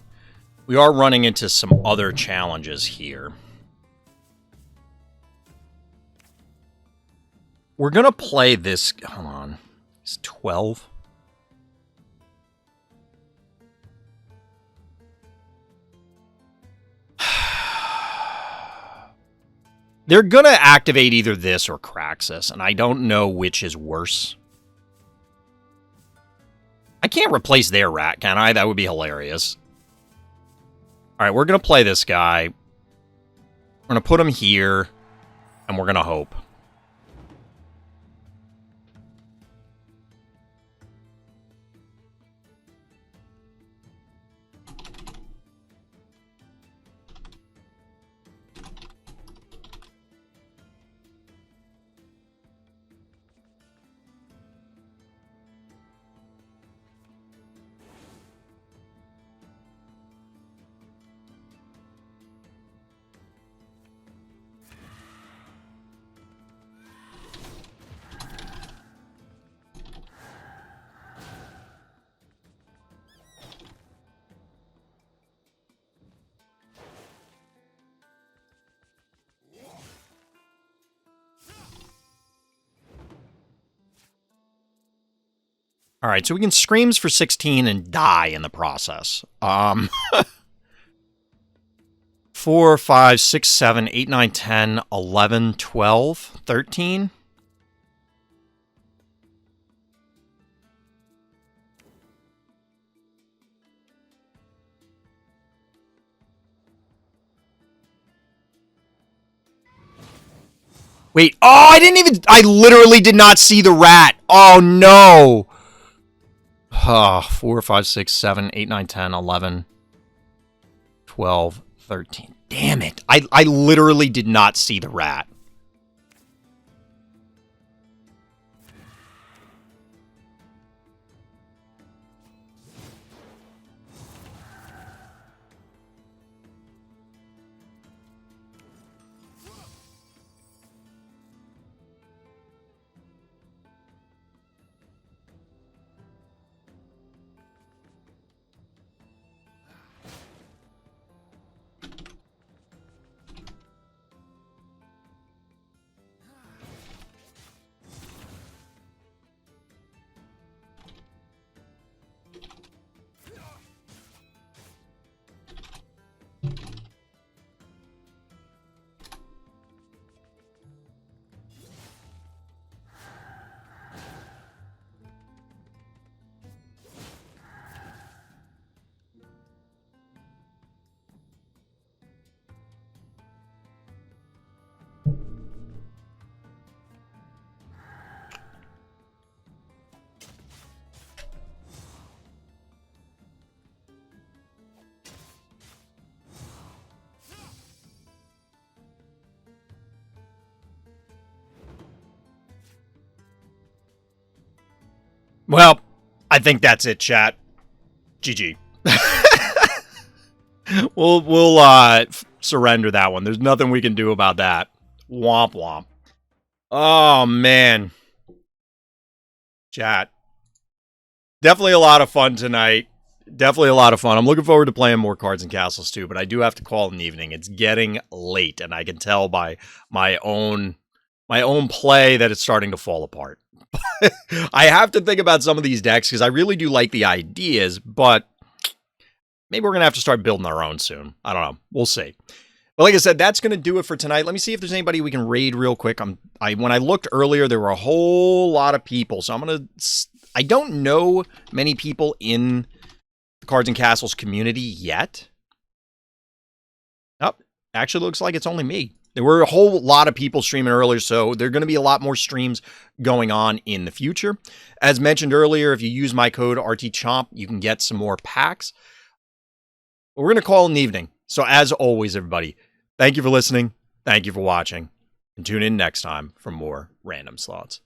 we are running into some other challenges here. We're going to play this... Hold on. It's 12. They're going to activate either this or Kraxus, and I don't know which is worse. I can't replace their rat, can I? That would be hilarious. Alright, we're going to play this guy. We're going to put him here, and we're going to hope. Alright, so we can screams for 16 and die in the process. 4, 5, 6, 7, 8, 9, 10, 11, 12, 13. Wait, oh, I literally did not see the rat. Oh, no. 4, 5, 6, 7, 8, 9, 10, 11, 12, 13. Damn it. I literally did not see the rat. Well, I think that's it, chat. GG. We'll surrender that one. There's nothing we can do about that. Womp womp. Oh, man. Chat. Definitely a lot of fun tonight. Definitely a lot of fun. I'm looking forward to playing more Cards and Castles too, but I do have to call it an evening. It's getting late, and I can tell by my own play that it's starting to fall apart. I have to think about some of these decks because I really do like the ideas, but maybe we're going to have to start building our own soon. I don't know. We'll see. But like I said, that's going to do it for tonight. Let me see if there's anybody we can raid real quick. When I looked earlier, there were a whole lot of people. So I don't know many people in the Cards and Castles community yet. Oh, actually looks like it's only me. There were a whole lot of people streaming earlier, so there are going to be a lot more streams going on in the future. As mentioned earlier, if you use my code RTchomp, you can get some more packs. We're going to call it an evening. So as always, everybody, thank you for listening. Thank you for watching. And tune in next time for more Random Slots.